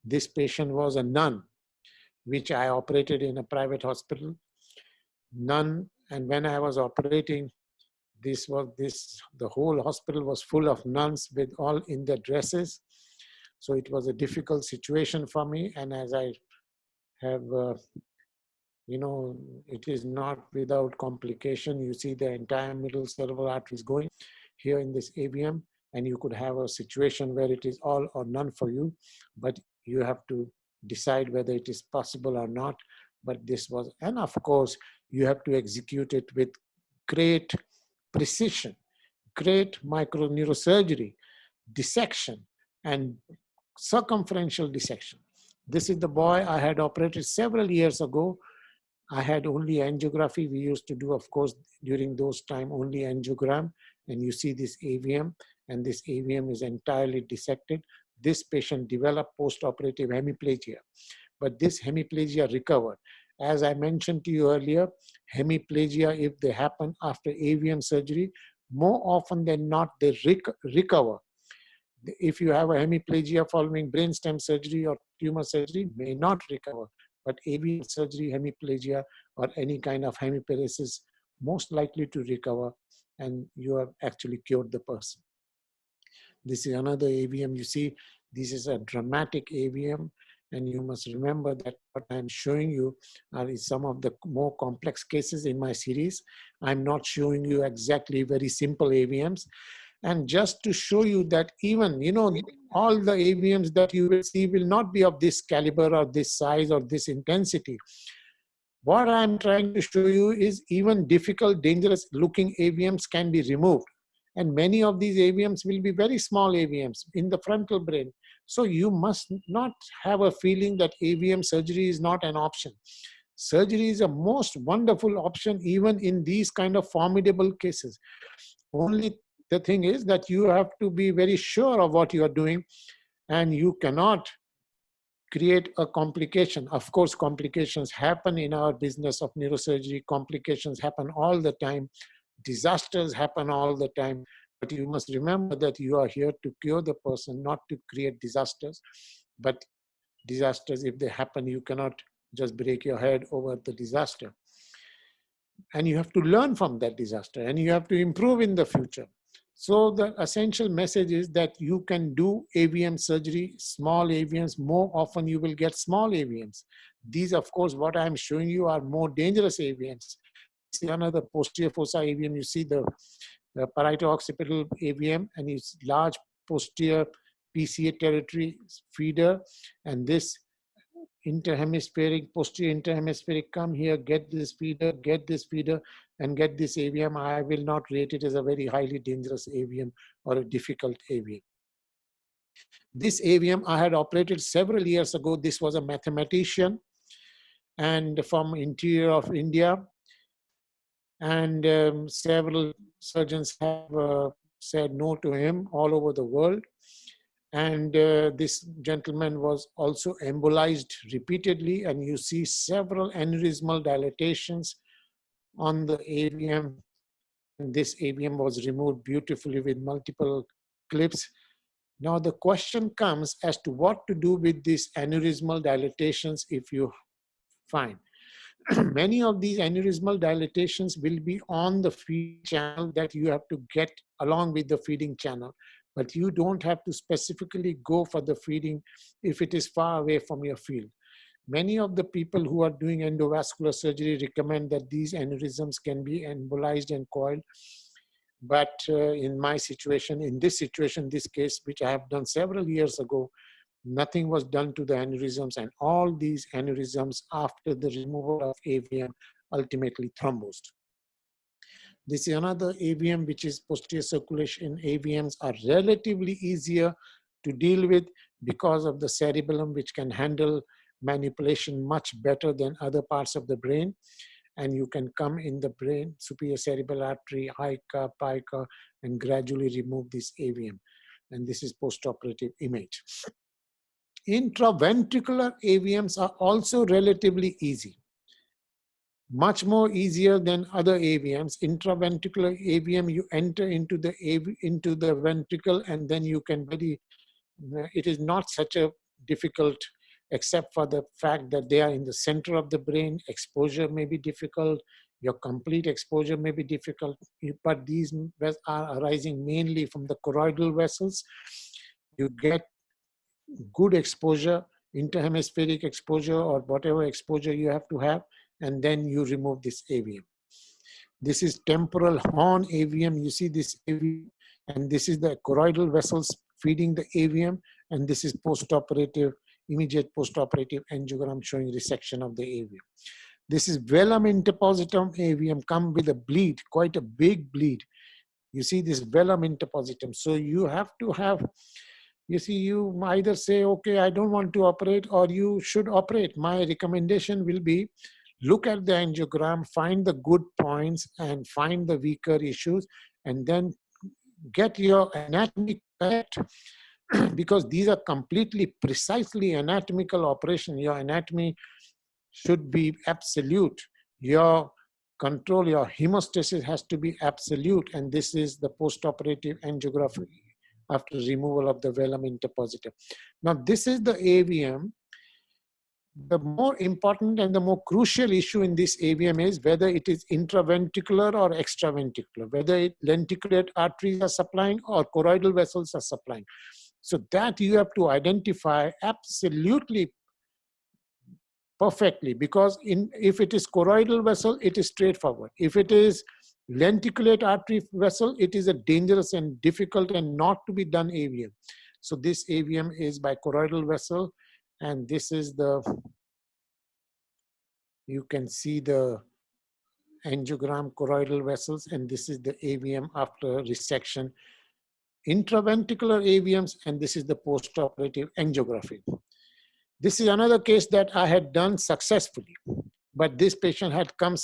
this patient was a nun, which I operated in a private hospital. Nun, and when I was operating, the whole hospital was full of nuns with all in their dresses. So it was a difficult situation for me. And as I have, it is not without complication. You see the entire middle cerebral arteries going here in this AVM, and you could have a situation where it is all or none for you, but you have to decide whether it is possible or not. But this was, and of course, you have to execute it with great precision, great microneurosurgery, dissection, and circumferential dissection. This is the boy I had operated several years ago. I had only angiography. We used to do, of course, during those time, only angiogram. And you see this AVM, and this AVM is entirely dissected. This patient developed post-operative hemiplegia, but this hemiplegia recovered. As I mentioned to you earlier, hemiplegia, if they happen after AVM surgery, more often than not, they recover. If you have a hemiplegia following brainstem surgery or tumor surgery, may not recover. But AVM surgery, hemiplegia, or any kind of hemiparesis, most likely to recover, and you have actually cured the person. This is another AVM. You see, this is a dramatic AVM. And you must remember that what I'm showing you are some of the more complex cases in my series. I'm not showing you exactly very simple AVMs. And just to show you that even, all the AVMs that you will see will not be of this caliber or this size or this intensity. What I'm trying to show you is even difficult, dangerous looking AVMs can be removed. And many of these AVMs will be very small AVMs in the frontal brain. So you must not have a feeling that AVM surgery is not an option. Surgery is a most wonderful option even in these kind of formidable cases. Only the thing is that you have to be very sure of what you are doing, and you cannot create a complication. Of course, complications happen in our business of neurosurgery. Complications happen all the time. Disasters happen all the time. But you must remember that you are here to cure the person, not to create disasters. But disasters, if they happen, you cannot just break your head over the disaster. And you have to learn from that disaster, and you have to improve in the future. So the essential message is that you can do AVM surgery, small AVMs. More often you will get small AVMs. These, of course, what I'm showing you are more dangerous AVMs. See another posterior fossa AVM. You see the parieto-occipital AVM, and it's large posterior PCA territory feeder, and this interhemispheric, posterior interhemispheric, come here, get this feeder, and get this AVM. I will not rate it as a very highly dangerous AVM or a difficult AVM. This AVM I had operated several years ago. This was a mathematician and from interior of India, and several surgeons have said no to him all over the world. And this gentleman was also embolized repeatedly, and you see several aneurysmal dilatations on the AVM. And this AVM was removed beautifully with multiple clips. Now the question comes as to what to do with these aneurysmal dilatations if you find. Many of these aneurysmal dilatations will be on the feed channel that you have to get along with the feeding channel, but you don't have to specifically go for the feeding if it is far away from your field. Many of the people who are doing endovascular surgery recommend that these aneurysms can be embolized and coiled. But in my situation, in this situation, this case, which I have done several years ago, nothing was done to the aneurysms, and all these aneurysms after the removal of AVM ultimately thrombosed. This is another AVM, which is posterior circulation. AVMs are relatively easier to deal with because of the cerebellum, which can handle manipulation much better than other parts of the brain. And you can come in the brain, superior cerebral artery, HICA, PICA, and gradually remove this AVM. And this is postoperative image. Intraventricular AVMs are also relatively easy, much more easier than other AVMs. Intraventricular AVM, you enter into the ventricle, and then you can it is not such a difficult, except for the fact that they are in the center of the brain. Exposure may be difficult, your complete exposure may be difficult, but these are arising mainly from the choroidal vessels. You get good exposure, interhemispheric exposure, or whatever exposure you have to have, and then you remove this AVM. This is temporal horn AVM. You see this AVM, and this is the choroidal vessels feeding the AVM, and this is postoperative, immediate postoperative angiogram showing resection of the AVM. This is velum interpositum AVM, come with a bleed, quite a big bleed. You see this velum interpositum. So you have to have, you see, you either say, okay, I don't want to operate, or you should operate. My recommendation will be, look at the angiogram, find the good points and find the weaker issues, and then get your anatomy correct, because these are completely precisely anatomical operation. Your anatomy should be absolute. Your control, your hemostasis has to be absolute, and this is the postoperative angiography after removal of the velum interpositum. Now, this is the AVM. The more important and the more crucial issue in this AVM is whether it is intraventricular or extraventricular, whether lenticulate arteries are supplying or choroidal vessels are supplying. So that you have to identify absolutely perfectly, because if it is choroidal vessel, it is straightforward. If it is lenticulate artery vessel, it is a dangerous and difficult and not to be done AVM. So this AVM is by choroidal vessel, and this is the, you can see the angiogram choroidal vessels, and this is the AVM after resection. Intraventricular AVMs, and this is the postoperative angiography. This is another case that I had done successfully, but this patient had come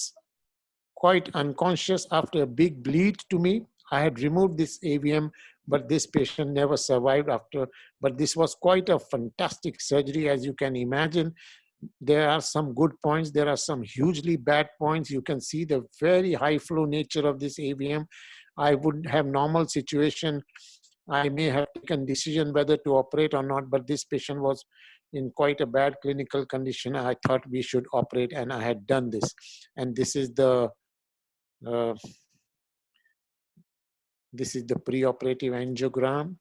quite unconscious after a big bleed to me. I had removed this AVM, but this patient never survived after. But this was quite a fantastic surgery, as you can imagine. There are some good points. There are some hugely bad points. You can see the very high flow nature of this AVM. I would have normal situation. I may have taken decision whether to operate or not, but this patient was in quite a bad clinical condition. I thought we should operate, and I had done this. And this is the preoperative angiogram.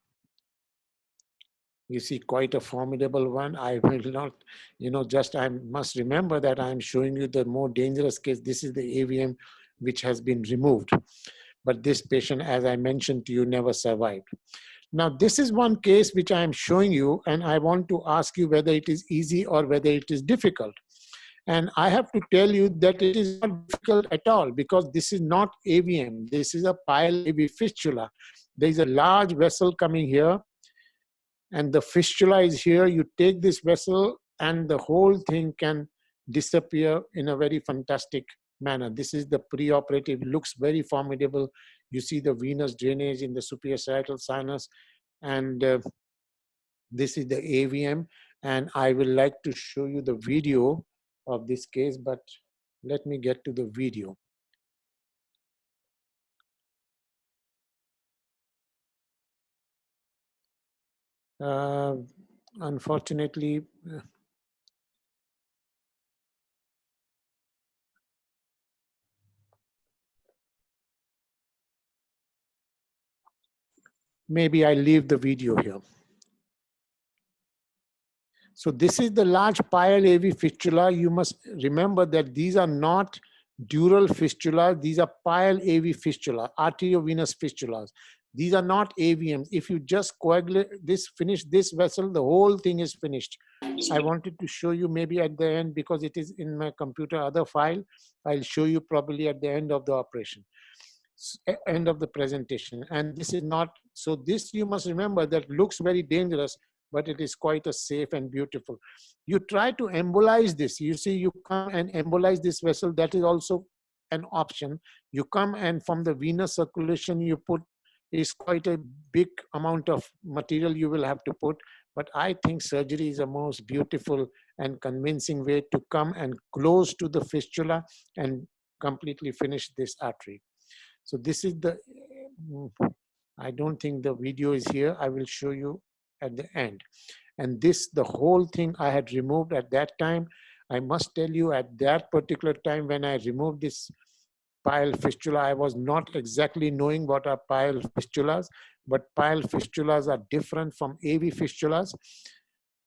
You see quite a formidable one. I will not, I must remember that I'm showing you the more dangerous case. This is the AVM which has been removed. But this patient, as I mentioned to you, never survived. Now, this is one case which I am showing you, and I want to ask you whether it is easy or whether it is difficult. And I have to tell you that it is not difficult at all, because this is not AVM. This is a pile AV fistula. There is a large vessel coming here, and the fistula is here. You take this vessel, and the whole thing can disappear in a very fantastic manner. This is the preoperative, looks very formidable. You see the venous drainage in the superior parietal sinus, and this is the AVM. And I will like to show you the video of this case, but let me get to the video. Unfortunately, maybe I leave the video here. So this is the large pile AV fistula. You must remember that these are not dural fistula. These are pile AV fistula, arteriovenous fistulas. These are not AVMs. If you just coagulate this, finish this vessel, the whole thing is finished. I wanted to show you maybe at the end, because it is in my computer other file. I'll show you probably at the end of the operation, end of the presentation. And this is not, so this you must remember that looks very dangerous, but it is quite a safe and beautiful. You try to embolize this. You see, you come and embolize this vessel. That is also an option. You come and from the venous circulation you put is quite a big amount of material you will have to put. But I think surgery is the most beautiful and convincing way to come and close to the fistula and completely finish this artery. So this is the, I don't think the video is here. I will show you at the end. And this, the whole thing I had removed at that time. I must tell you, at that particular time when I removed this pile fistula, I was not exactly knowing what are pile fistulas, but pile fistulas are different from AV fistulas.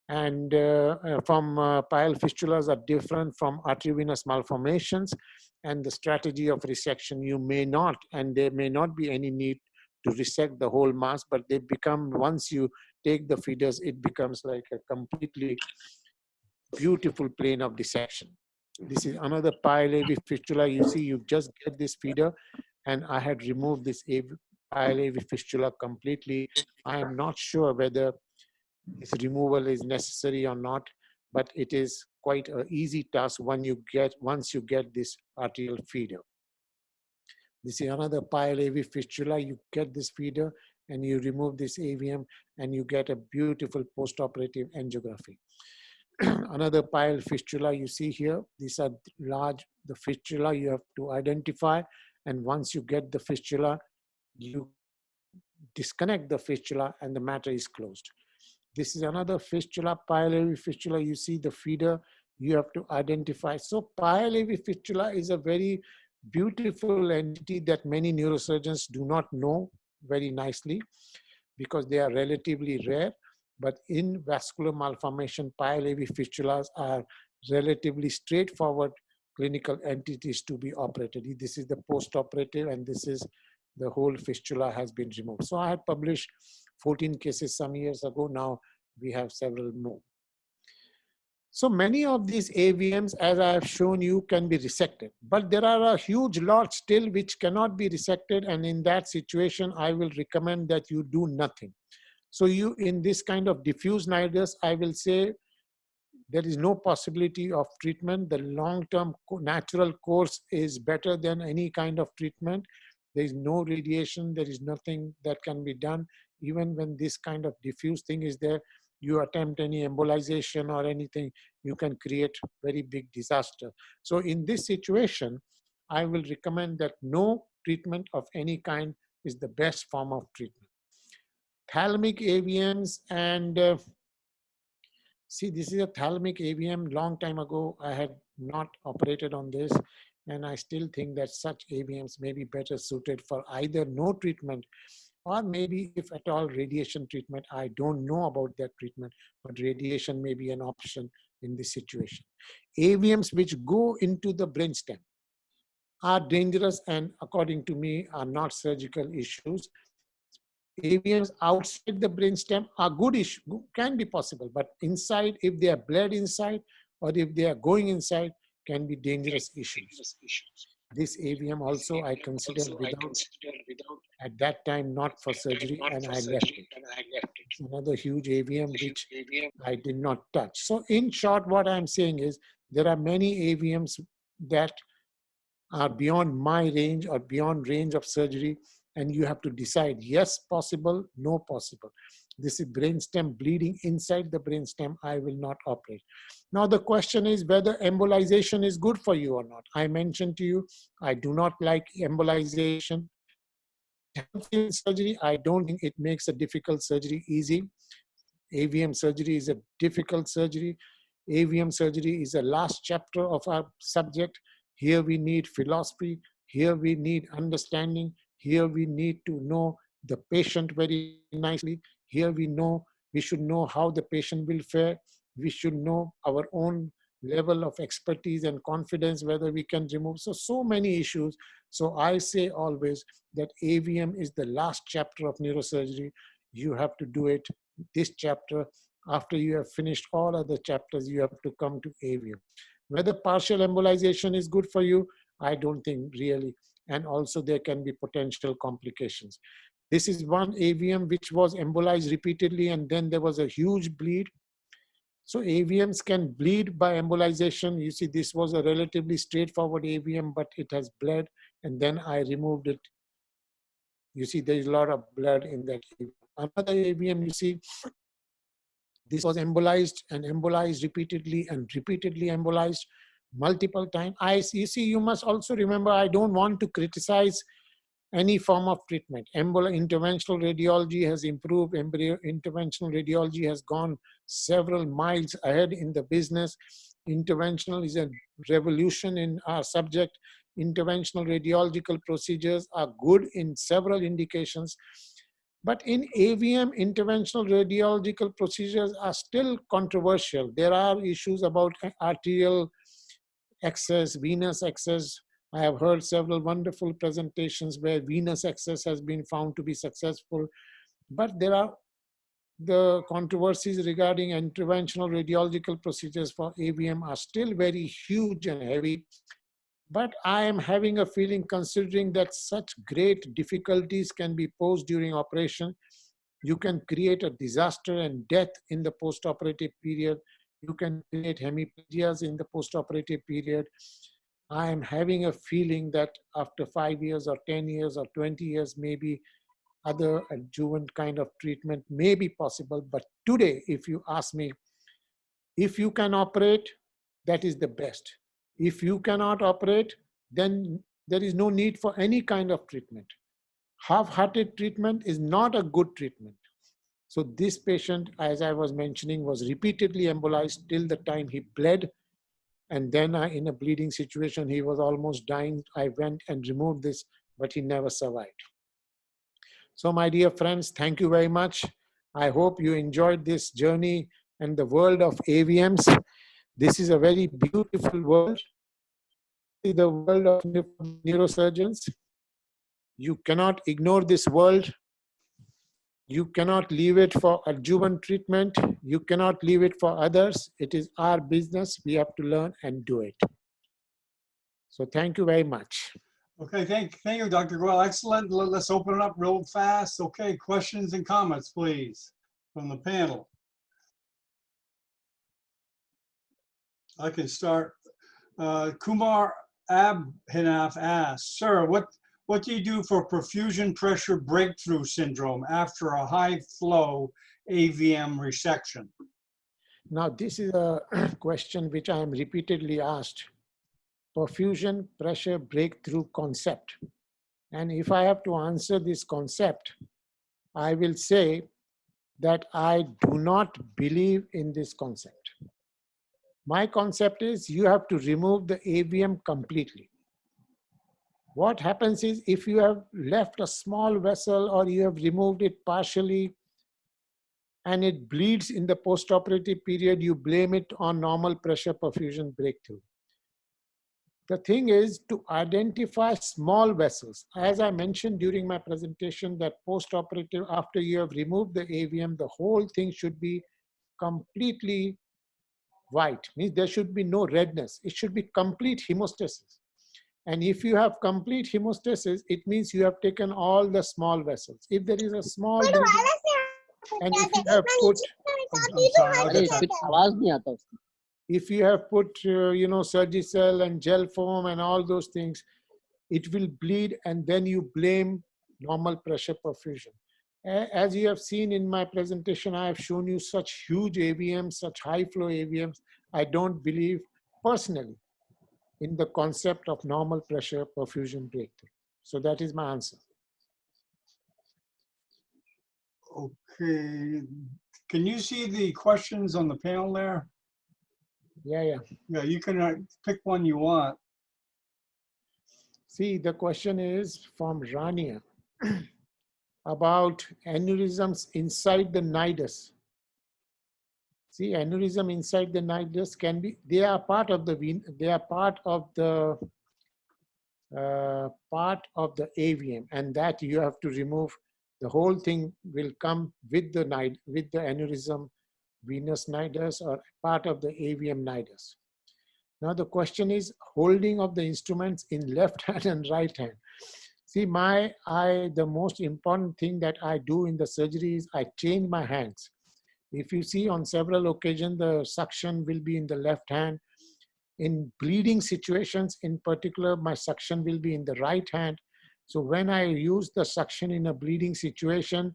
And pile fistulas are different from arteriovenous malformations. And the strategy of resection, you may not, and there may not be any need to resect the whole mass, but they become, once you take the feeders, it becomes like a completely beautiful plane of dissection. This is another pile AV fistula. You see, you just get this feeder, and I had removed this pile AV fistula completely. I am not sure whether this removal is necessary or not, but it is quite an easy task once you get this arterial feeder. This is another pile AV fistula. You get this feeder and you remove this AVM and you get a beautiful postoperative angiography. Another pile fistula you see here. These are large, the fistula you have to identify. And once you get the fistula, you disconnect the fistula and the matter is closed. This is another fistula, pile AV fistula. You see the feeder you have to identify. So pile AV fistula is a very beautiful entity that many neurosurgeons do not know very nicely because they are relatively rare. But in vascular malformation, pile AV fistulas are relatively straightforward clinical entities to be operated. This is the post-operative, and this is the whole fistula has been removed. So I had published 14 cases some years ago. Now we have several more. So many of these AVMs, as I have shown you, can be resected, but there are a huge lot still which cannot be resected. And in that situation, I will recommend that you do nothing. So you, in this kind of diffuse nidus, I will say there is no possibility of treatment. The long-term natural course is better than any kind of treatment. There is no radiation. There is nothing that can be done. Even when this kind of diffuse thing is there, you attempt any embolization or anything, you can create very big disaster. So in this situation, I will recommend that no treatment of any kind is the best form of treatment. Thalamic AVMs, and see, this is a thalamic AVM. Long time ago, I had not operated on this, and I still think that such AVMs may be better suited for either no treatment or maybe if at all radiation treatment. I don't know about that treatment, but radiation may be an option in this situation. AVMs which go into the brainstem. are dangerous and, according to me, are not surgical issues. AVMs outside the brainstem are good issue, can be possible, but inside, if they are bled inside or if they are going inside, can be dangerous issues. This AVM also I considered without, at that time, not for surgery, and I left it. It's another huge AVM which I did not touch. So in short, what I'm saying is there are many AVMs that are beyond my range or beyond range of surgery, and you have to decide, yes, possible, no possible. This is brainstem bleeding inside the brainstem, I will not operate. Now the question is whether embolization is good for you or not. I mentioned to you, I do not like embolization. Surgery, I don't think it makes a difficult surgery easy. AVM surgery is a difficult surgery. AVM surgery is the last chapter of our subject. Here we need philosophy. Here we need understanding. Here we need to know the patient very nicely. Here we should know how the patient will fare. We should know our own level of expertise and confidence, whether we can remove. So many issues. So I say always that AVM is the last chapter of neurosurgery. You have to do it, this chapter. After you have finished all other chapters, you have to come to AVM. Whether partial embolization is good for you, I don't think really. And also there can be potential complications. This is one AVM which was embolized repeatedly, and then there was a huge bleed. So AVMs can bleed by embolization. You see, this was a relatively straightforward AVM, but it has bled, and then I removed it. You see, there is a lot of blood in that AVM. Another AVM, you see, this was embolized and embolized repeatedly and repeatedly embolized multiple times. You see, you must also remember, I don't want to criticize any form of treatment. Interventional radiology has improved. Interventional radiology has gone several miles ahead in the business. Interventional is a revolution in our subject. Interventional radiological procedures are good in several indications. But in AVM, interventional radiological procedures are still controversial. There are issues about arterial access, venous access. I have heard several wonderful presentations where venous access has been found to be successful. But there are the controversies regarding interventional radiological procedures for AVM are still very huge and heavy. But I am having a feeling, considering that such great difficulties can be posed during operation, you can create a disaster and death in the postoperative period. You can create hemiplegias in the postoperative period. I am having a feeling that after 5 years or 10 years or 20 years, maybe other adjuvant kind of treatment may be possible. But today, if you ask me, if you can operate, that is the best. If you cannot operate, then there is no need for any kind of treatment. Half-hearted treatment is not a good treatment. So this patient, as I was mentioning, was repeatedly embolized till the time he bled. And then in a bleeding situation, he was almost dying. I went and removed this, but he never survived. So my dear friends, thank you very much. I hope you enjoyed this journey and the world of AVMs. This is a very beautiful world. This is the world of neurosurgeons. You cannot ignore this world. You cannot leave it for adjuvant treatment. You cannot leave it for others. It is our business. We have to learn and do it. So thank you very much. Okay, thank you, Dr. Goel. Excellent. Let's open it up real fast. Okay, questions and comments, please, from the panel. I can start. Kumar Abhinav asks, sir, what do you do for perfusion pressure breakthrough syndrome after a high flow AVM resection? Now, this is a question which I am repeatedly asked. Perfusion pressure breakthrough concept. And if I have to answer this concept, I will say that I do not believe in this concept. My concept is you have to remove the AVM completely. What happens is if you have left a small vessel or you have removed it partially and it bleeds in the postoperative period, you blame it on normal pressure perfusion breakthrough. The thing is to identify small vessels. As I mentioned during my presentation, that post-operative, after you have removed the AVM, the whole thing should be completely white. Means there should be no redness. It should be complete hemostasis. And if you have complete hemostasis, it means you have taken all the small vessels. If there is a small bleeding, and if you have put, I'm sorry, I'll get that. if you have put, you know, Surgicel and gel foam and all those things, it will bleed, and then you blame normal pressure perfusion. As you have seen in my presentation, I have shown you such huge AVMs, such high flow AVMs. I don't believe personally in the concept of normal pressure perfusion breakthrough. So that is my answer. Okay. Can you see the questions on the panel there? Yeah. Yeah, you can pick one you want. See, the question is from Rania about aneurysms inside the nidus. See, aneurysm inside the nidus can be, they are part of the AVM, and that you have to remove. The whole thing will come with the aneurysm venous nidus or part of the AVM nidus. Now the question is holding of the instruments in left hand and right hand. See, the most important thing that I do in the surgery is I change my hands. If you see on several occasions, the suction will be in the left hand. In bleeding situations, in particular, my suction will be in the right hand. So when I use the suction in a bleeding situation,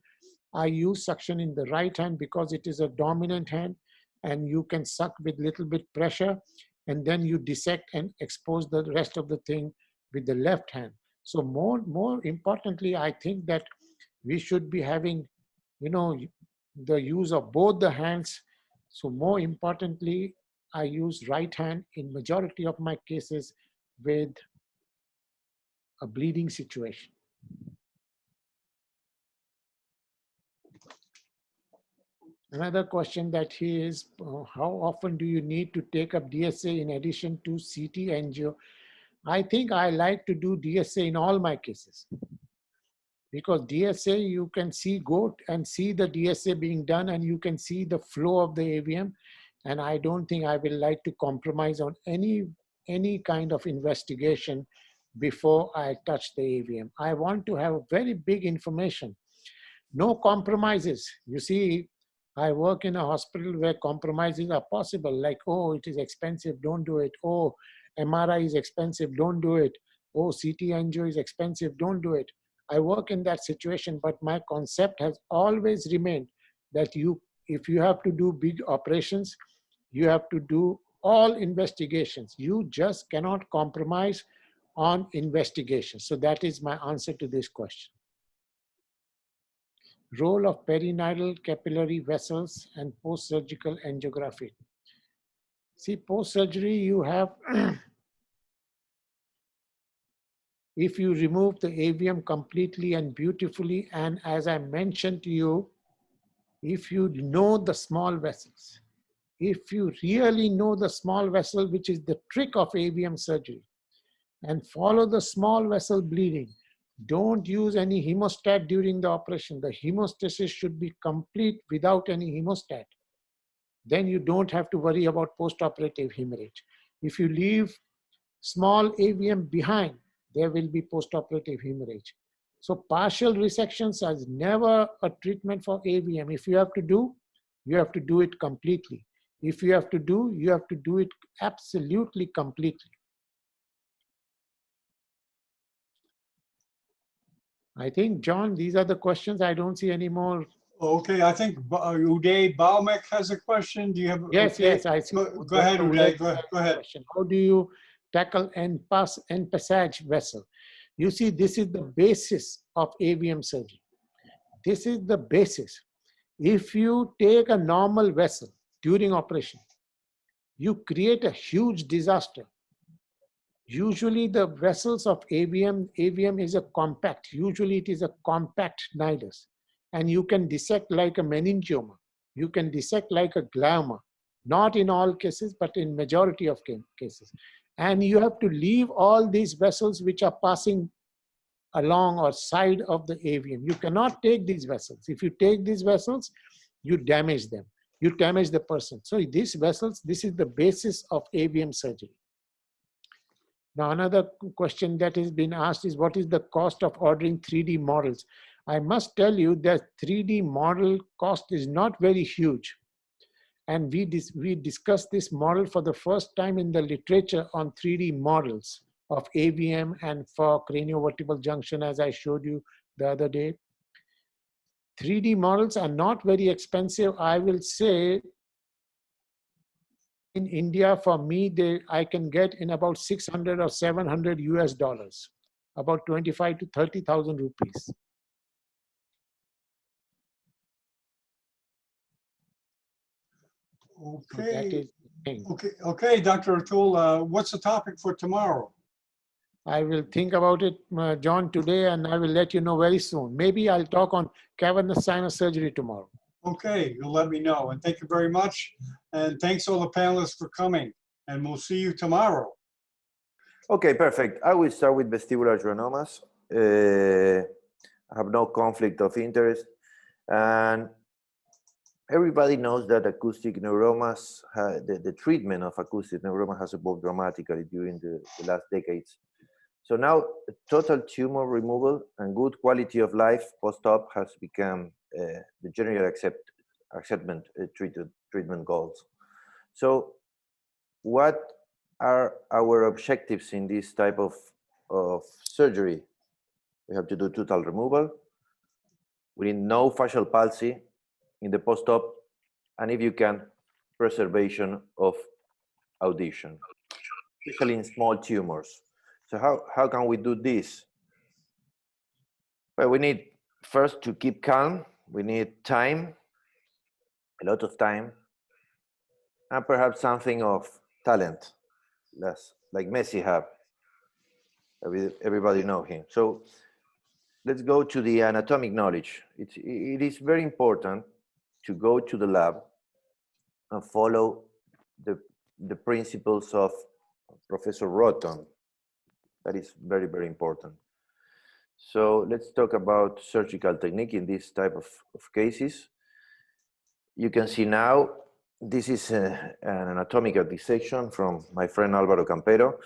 I use suction in the right hand because it is a dominant hand, and you can suck with little bit pressure, and then you dissect and expose the rest of the thing with the left hand. So more importantly, I think that we should be having, you know, the use of both the hands. So more importantly, I use right hand in majority of my cases with a bleeding situation. Another question that here is, how often do you need to take up DSA in addition to CT angio? I think I like to do DSA in all my cases, because DSA, you can go and see the DSA being done, and you can see the flow of the AVM. And I don't think I will like to compromise on any kind of investigation before I touch the AVM. I want to have very big information, no compromises. You see, I work in a hospital where compromises are possible, like, oh, it is expensive, don't do it. Oh, MRI is expensive, don't do it. Oh, CT angio is expensive, don't do it. I work in that situation, but my concept has always remained that if you have to do big operations, you have to do all investigations. You just cannot compromise on investigations. So that is my answer to this question. Role of perineidal capillary vessels and post-surgical angiography. See, post-surgery, you have, if you remove the AVM completely and beautifully, and as I mentioned to you, if you know the small vessels, if you really know the small vessel, which is the trick of AVM surgery, and follow the small vessel bleeding, don't use any hemostat during the operation. The hemostasis should be complete without any hemostat. Then you don't have to worry about post-operative hemorrhage. If you leave small AVM behind, there will be post-operative hemorrhage. So partial resections is never a treatment for AVM. If you have to do, you have to do it completely. If you have to do, you have to do it absolutely completely. I think, John, these are the questions. I don't see any more. Okay, I think Uday Baumek has a question. Do you have? Yes, okay. yes, I see. Go ahead, Uday. Go ahead. How do you tackle end passage vessel? You see, this is the basis of AVM surgery. This is the basis. If you take a normal vessel during operation, you create a huge disaster. Usually the vessels of AVM is a compact. Usually it is a compact nidus. And you can dissect like a meningioma. You can dissect like a glioma. Not in all cases, but in majority of cases. And you have to leave all these vessels which are passing along or side of the AVM. You cannot take these vessels. If you take these vessels, you damage them. You damage the person. So these vessels, this is the basis of AVM surgery. Now, another question that has been asked is, what is the cost of ordering 3D models? I must tell you that 3D model cost is not very huge. And we discussed this model for the first time in the literature on 3D models of AVM and for craniovertebral junction, as I showed you the other day. 3D models are not very expensive. I will say in India, for me, I can get in about 600 or 700 US dollars, about 25 to 30,000 rupees. Okay. So Okay, Dr. Atul, what's the topic for tomorrow? I will think about it, John, today, and I will let you know very soon. Maybe I'll talk on cavernous sinus surgery tomorrow. Okay, you'll let me know. And thank you very much. And thanks all the panelists for coming. And we'll see you tomorrow. Okay, perfect. I will start with vestibular adenomas. I have no conflict of interest. And everybody knows that acoustic neuromas, the treatment of acoustic neuroma has evolved dramatically during the last decades. So now total tumor removal and good quality of life post-op has become the general acceptance treatment goals. So what are our objectives in this type of surgery? We have to do total removal. We need no fascial palsy in the post-op, and if you can, preservation of audition, especially in small tumors. So how can we do this? Well, we need first to keep calm. We need time, a lot of time, and perhaps something of talent, less like Messi have. Everybody know him. So let's go to the anatomic knowledge. It is very important to go to the lab and follow the principles of Professor Rotten. That is very, very important. So let's talk about surgical technique in this type of cases. You can see now, this is an anatomical dissection from my friend Alvaro Campero.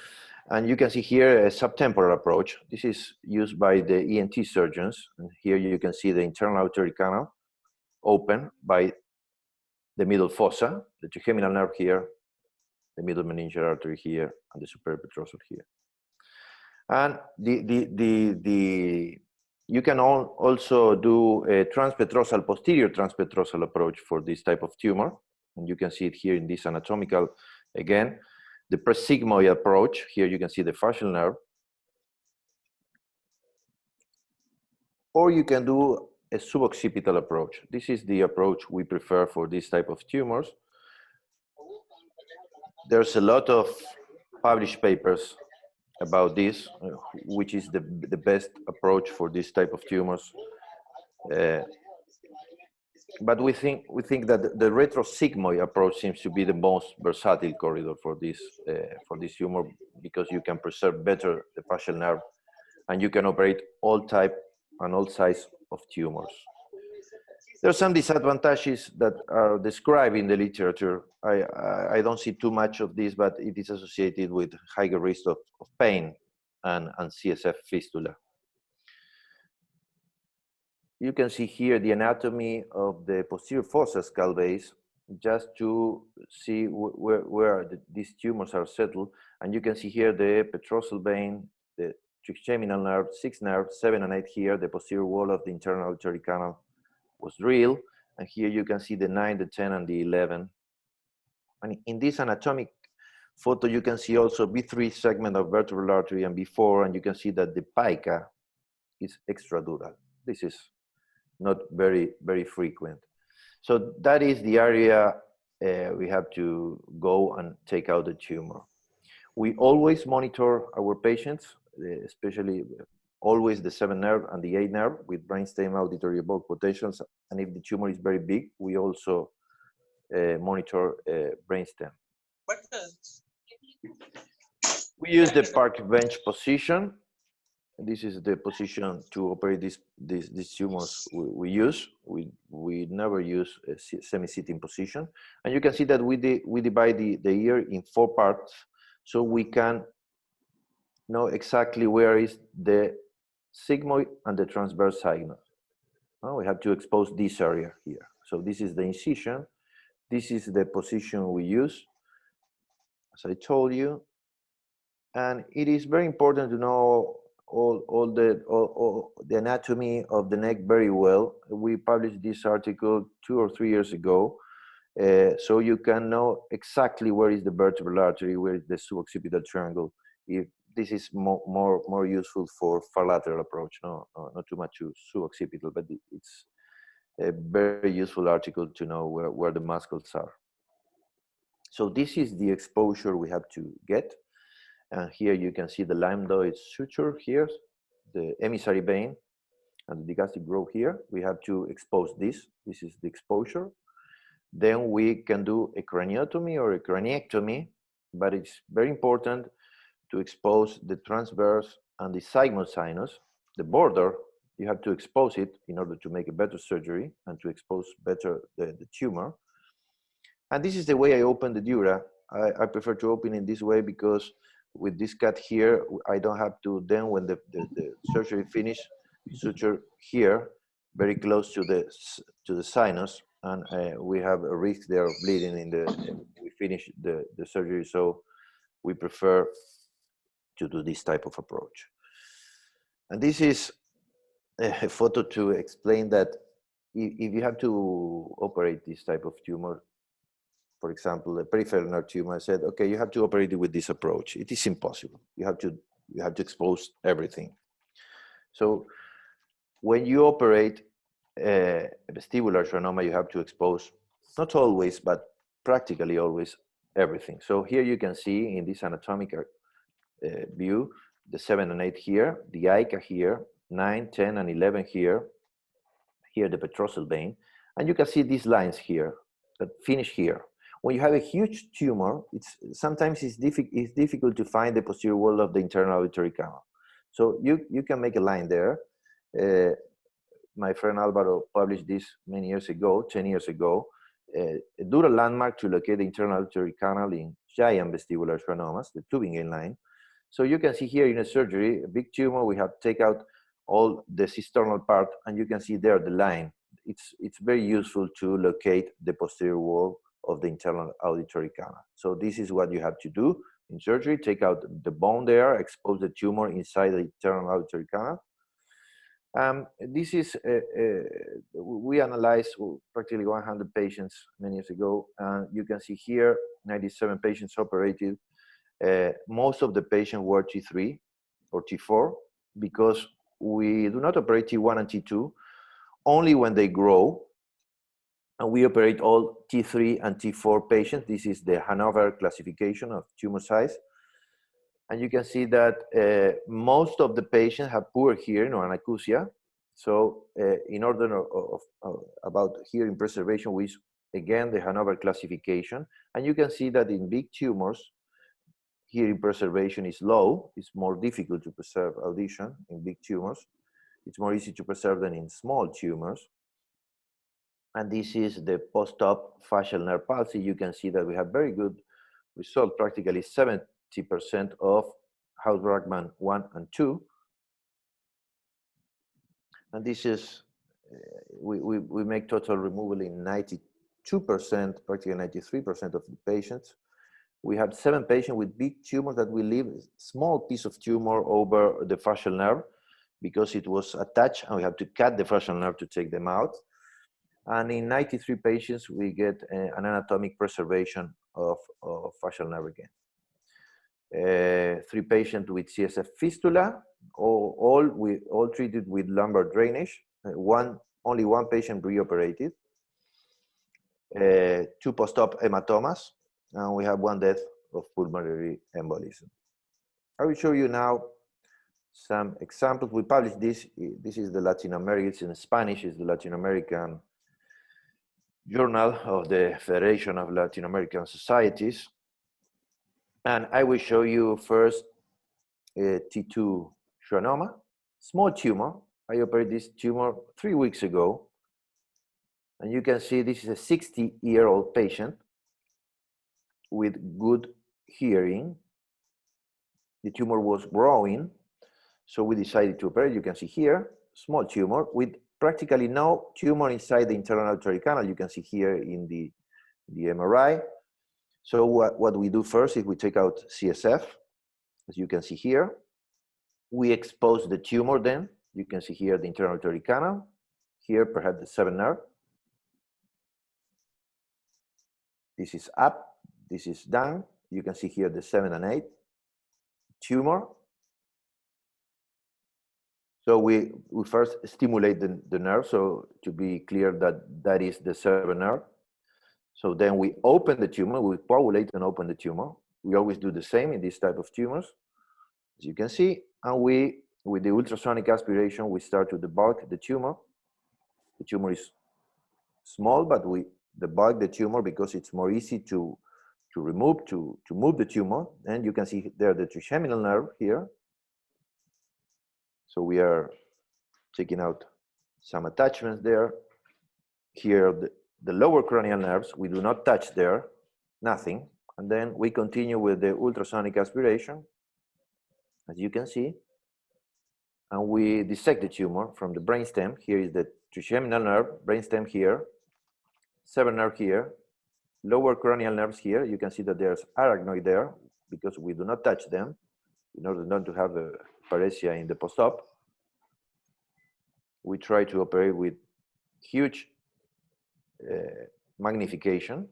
And you can see here a subtemporal approach. This is used by the ENT surgeons. And here you can see the internal auditory canal open by the middle fossa, the trigeminal nerve here, the middle meningeal artery here, and the superior petrosal here. And you can also do a transpetrosal, posterior transpetrosal approach for this type of tumor. And you can see it here in this anatomical, again, the presigmoid approach. Here you can see the fascial nerve. Or you can do a suboccipital approach. This is the approach we prefer for this type of tumors. There's a lot of published papers about this, which is the best approach for this type of tumors. But we think that the retrosigmoid approach seems to be the most versatile corridor for this tumor, because you can preserve better the fascial nerve, and you can operate all type and all size of tumors. There are some disadvantages that are described in the literature. I don't see too much of this, but it is associated with higher risk of pain and CSF fistula. You can see here the anatomy of the posterior fossa skull base, just to see where these tumors are settled. And you can see here the petrosal vein, the trigeminal nerve, 6 nerves, 7 and 8 here, the posterior wall of the internal auditory canal was drilled. And here you can see the 9, the 10, and the 11. And in this anatomic photo, you can see also B3 segment of vertebral artery and B4, and you can see that the pica is extradural. This is not very, very frequent. So that is the area we have to go and take out the tumor. We always monitor our patients, especially always the 7th nerve and the 8th nerve with brainstem auditory bulk potentials. And if the tumor is very big, we also monitor brainstem. We use the park bench position. This is the position to operate these tumors we use. We never use a semi-sitting position. And you can see that we divide the ear in 4 parts, so we can know exactly where is the sigmoid and the transverse sigmoid. Now we have to expose this area here. So this is the incision. This is the position we use, as I told you. And it is very important to know all the anatomy of the neck very well. We published this article 2 or 3 years ago, so you can know exactly where is the vertebral artery, where is the suboccipital triangle. If this is more useful for far lateral approach, not too much to suboccipital, but it's a very useful article to know where the muscles are. So this is the exposure we have to get. And here you can see the lambdoid suture here, the emissary vein, and the digastric growth here. We have to expose this. This is the exposure. Then we can do a craniotomy or a craniectomy, but it's very important to expose the transverse and the sigmoid sinus. The border, you have to expose it in order to make a better surgery and to expose better the tumor. And this is the way I open the dura. I prefer to open in this way because with this cut here, I don't have to then, when the surgery finish, suture here, very close to the sinus, and we have a risk there of bleeding we finish the surgery. So we prefer to do this type of approach. And this is a photo to explain that if you have to operate this type of tumor, for example, a peripheral nerve tumor, I said, okay, you have to operate it with this approach. It is impossible. You have to expose everything. So when you operate a vestibular schwannoma, you have to expose, not always, but practically always, everything. So here you can see in this anatomical view, the 7 and 8 here, the ICA here, 9, 10, and 11 here the petrosal vein, and you can see these lines here that finish here. When you have a huge tumor, sometimes it's difficult to find the posterior wall of the internal auditory canal. So you can make a line there. My friend Alvaro published this many years ago, 10 years ago, a dural landmark to locate the internal auditory canal in giant vestibular schwannomas, the Tübingen line. So you can see here in a surgery, a big tumor, we have to take out all the cisternal part, and you can see there the line. It's very useful to locate the posterior wall of the internal auditory canal. So this is what you have to do in surgery: take out the bone there, expose the tumor inside the internal auditory canal. This is, we analyzed practically 100 patients many years ago, and you can see here 97 patients operated. Most of the patients were T3 or T4, because we do not operate T1 and T2 only when they grow. And we operate all T3 and T4 patients. This is the Hanover classification of tumor size. And you can see that most of the patients have poor hearing or anacusia. So in order about hearing preservation, we use again the Hanover classification. And you can see that in big tumors, hearing preservation is low. It's more difficult to preserve audition in big tumors. It's more easy to preserve than in small tumors. And this is the post-op facial nerve palsy. You can see that we have very good result, practically 70% of House-Brackman 1 and 2. And this is, we make total removal in 92%, practically 93% of the patients. We have 7 patients with big tumors that we leave a small piece of tumor over the facial nerve because it was attached, and we have to cut the facial nerve to take them out. And in 93 patients, we get an anatomic preservation of facial nerve again. 3 patients with CSF fistula, all treated with lumbar drainage. Only one patient reoperated. 2 post-op hematomas, and we have 1 death of pulmonary embolism. I will show you now some examples. We published this. This is the Latin American, it's in Spanish, it's the Latin American Journal of the Federation of Latin American Societies. And I will show you first a T2 schwannoma, small tumor. I operated this tumor 3 weeks ago. And you can see this is a 60-year-old patient with good hearing. The tumor was growing, so we decided to operate. You can see here, small tumor with practically no tumor inside the internal auditory canal. You can see here in the MRI. So what we do first is we take out CSF, as you can see here. We expose the tumor then. You can see here the internal auditory canal. Here, perhaps the 7th nerve. This is up, this is down. You can see here the 7 and 8 tumor. So we first stimulate the nerve, so to be clear that that is the 7th nerve. So then we open the tumor, we coagulate and open the tumor. We always do the same in this type of tumors, as you can see. And we, with the ultrasonic aspiration, we start to debulk the tumor. The tumor is small, but we debulk the tumor because it's more easy to remove, to move the tumor. And you can see there the trigeminal nerve here. So we are taking out some attachments there. Here, the lower cranial nerves, we do not touch there, nothing. And then we continue with the ultrasonic aspiration, as you can see. And we dissect the tumor from the brainstem. Here is the trigeminal nerve, brainstem here, 7th nerve here, lower cranial nerves here. You can see that there's arachnoid there because we do not touch them in order not to have a paresia in the post-op. We try to operate with huge magnification.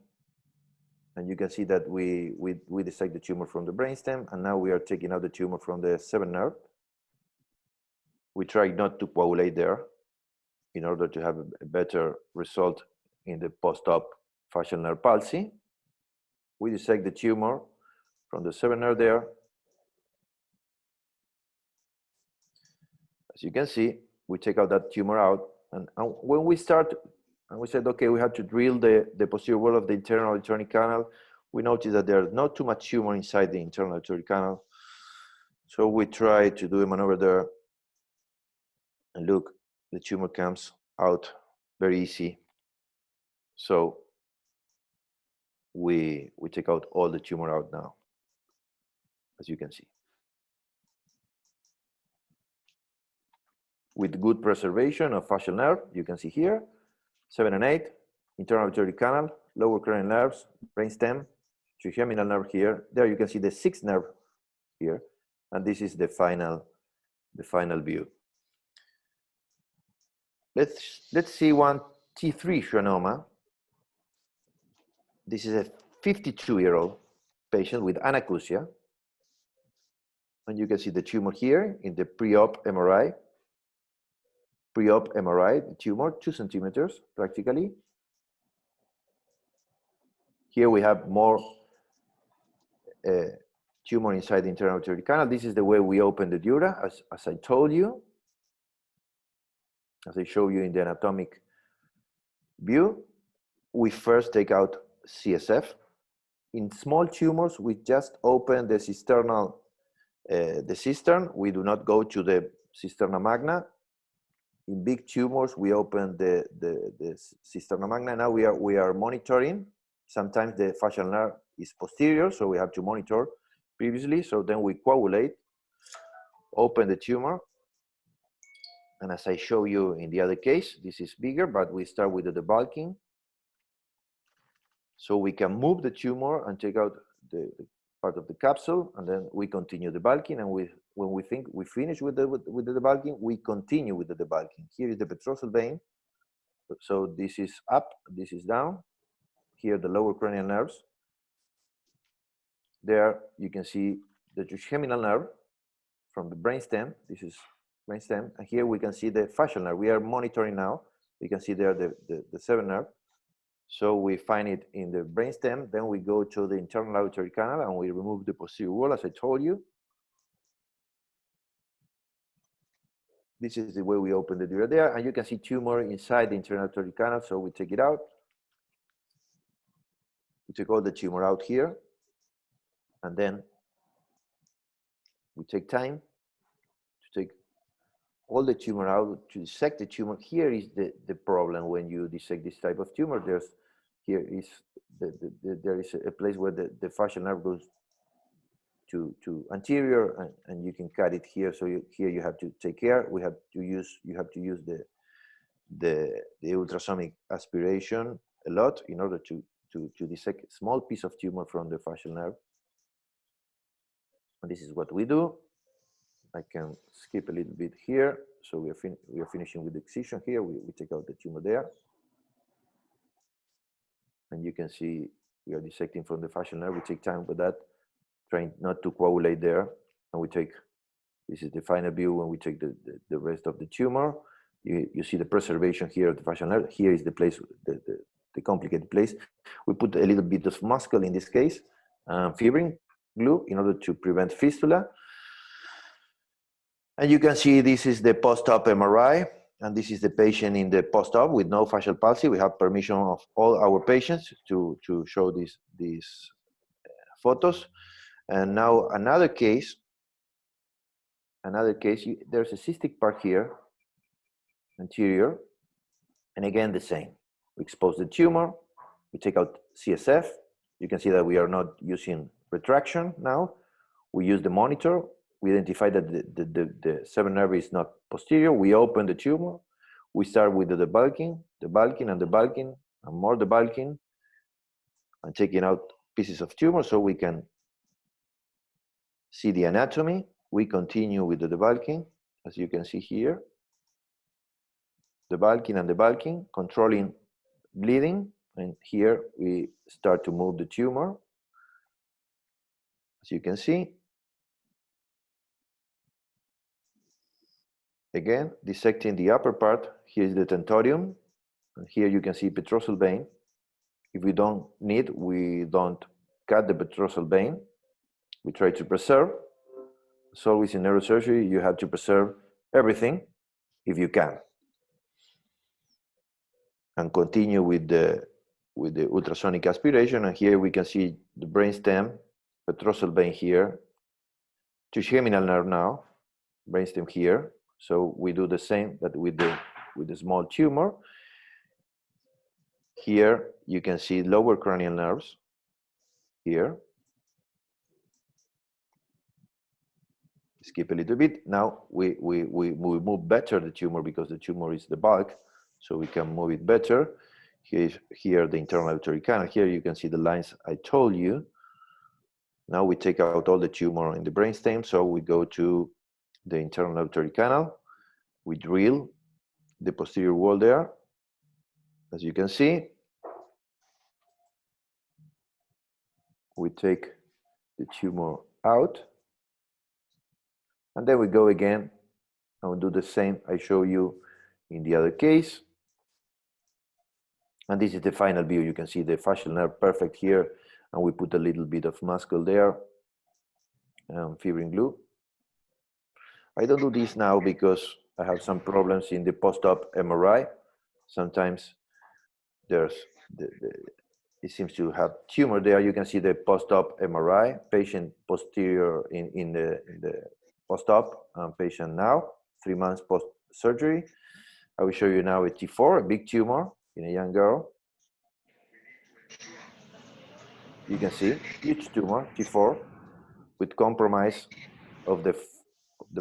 And you can see that we dissect the tumor from the brainstem, and now we are taking out the tumor from the 7th nerve. We try not to coagulate there in order to have a better result in the post-op facial nerve palsy. We dissect the tumor from the 7th nerve there. As you can see, we take out that tumor out. And when we start, and we said, okay, we have to drill the posterior wall of the internal auditory canal, we noticed that there's not too much tumor inside the internal auditory canal. So we try to do a maneuver there. And look, the tumor comes out very easy. So we take out all the tumor out now, as you can see. With good preservation of facial nerve, you can see here, 7 and 8, internal auditory canal, lower cranial nerves, brainstem, trigeminal nerve here. There you can see the 6th nerve here, and this is the final view. Let's see one T3 schwannoma. This is a 52-year-old patient with anacusia. And you can see the tumor here in the pre-op MRI. Pre-op MRI, the tumor, 2 centimeters practically. Here we have more tumor inside the internal auditory canal. This is the way we open the dura, as I told you, as I show you in the anatomic view. We first take out CSF. In small tumors, we just open the cisternal, the cistern. We do not go to the cisterna magna. In big tumors, we open the cisterna magna. Now we are monitoring. Sometimes the facial nerve is posterior, so we have to monitor previously. So then we coagulate, open the tumor. And as I show you in the other case, this is bigger, but we start with the debulking. So we can move the tumor and take out the part of the capsule, and then we continue debulking. And when we think we finish with the debulking, we continue with the debulking. Here is the petrosal vein. So this is up, this is down. Here the lower cranial nerves. There you can see the trigeminal nerve from the brainstem. This is brainstem, and here we can see the facial nerve. We are monitoring now. You can see there the 7th nerve. So we find it in the brainstem, then we go to the internal auditory canal and we remove the posterior wall, as I told you. This is the way we open the dura there, and you can see tumor inside the internal auditory canal, so we take it out. We take all the tumor out here, And then we take time to take all the tumor out, to dissect the tumor. Here is the problem when you dissect this type of tumor. There is a place where the fascial nerve goes to anterior, and you can cut it here. So here you have to take care. You have to use the ultrasonic aspiration a lot in order to dissect a small piece of tumor from the fascial nerve. And this is what we do. I can skip a little bit here. So we are finishing with the excision here. We take out the tumor there. And you can see we are dissecting from the fascial nerve. We take time with that, trying not to coagulate there. And this is the final view when we take the rest of the tumor. You see the preservation here of the fascial nerve. Here is the place, the complicated place. We put a little bit of muscle in this case, fibrin glue in order to prevent fistula. And you can see this is the post-op MRI, and this is the patient in the post-op with no fascial palsy. We have permission of all our patients to show these photos. And now another case, there's a cystic part here, anterior, and again the same. We expose the tumor, we take out CSF. You can see that we are not using retraction now. We use the monitor. We identify that the seventh nerve is not posterior. We open the tumor. We start with the debulking, and more debulking, and taking out pieces of tumor so we can see the anatomy. We continue with the debulking, as you can see here. Debulking, controlling bleeding. And here we start to move the tumor, as you can see. Again, dissecting the upper part. Here is the tentorium. And here you can see petrosal vein. If we don't need, we don't cut the petrosal vein. We try to preserve. As always in neurosurgery, you have to preserve everything if you can. And continue with the ultrasonic aspiration. And here we can see the brainstem, petrosal vein here, trigeminal nerve now, brainstem here. So we do the same that with the small tumor. Here you can see lower cranial nerves here. Skip a little bit. Now we move better the tumor because the tumor is the bulk, so we can move it better. Here the internal auditory canal. Here you can see the lines I told you. Now we take out all the tumor in the brainstem, so we go to the internal auditory canal. We drill the posterior wall there, as you can see. We take the tumor out. And then we go again and we do the same I show you in the other case. And this is the final view. You can see the fascial nerve perfect here. And we put a little bit of muscle there, fibrin glue. I don't do this now because I have some problems in the post-op MRI. Sometimes it seems to have tumor there. You can see the post-op MRI, patient posterior in the post-op, patient now, 3 months post-surgery. I will show you now a T4, a big tumor in a young girl. You can see huge tumor, T4, with compromise of the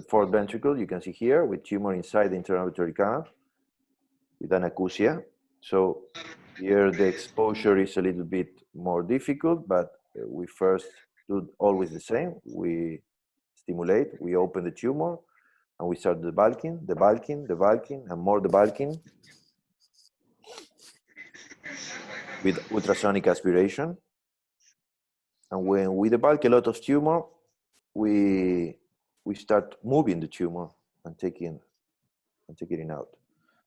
fourth ventricle. You can see here with tumor inside the internal auditory canal with anacusia. So here the exposure is a little bit more difficult, but we first do always the same. We stimulate, we open the tumor, and we start debulking, and more debulking with ultrasonic aspiration. And when we debulk a lot of tumor, we start moving the tumor and taking it out.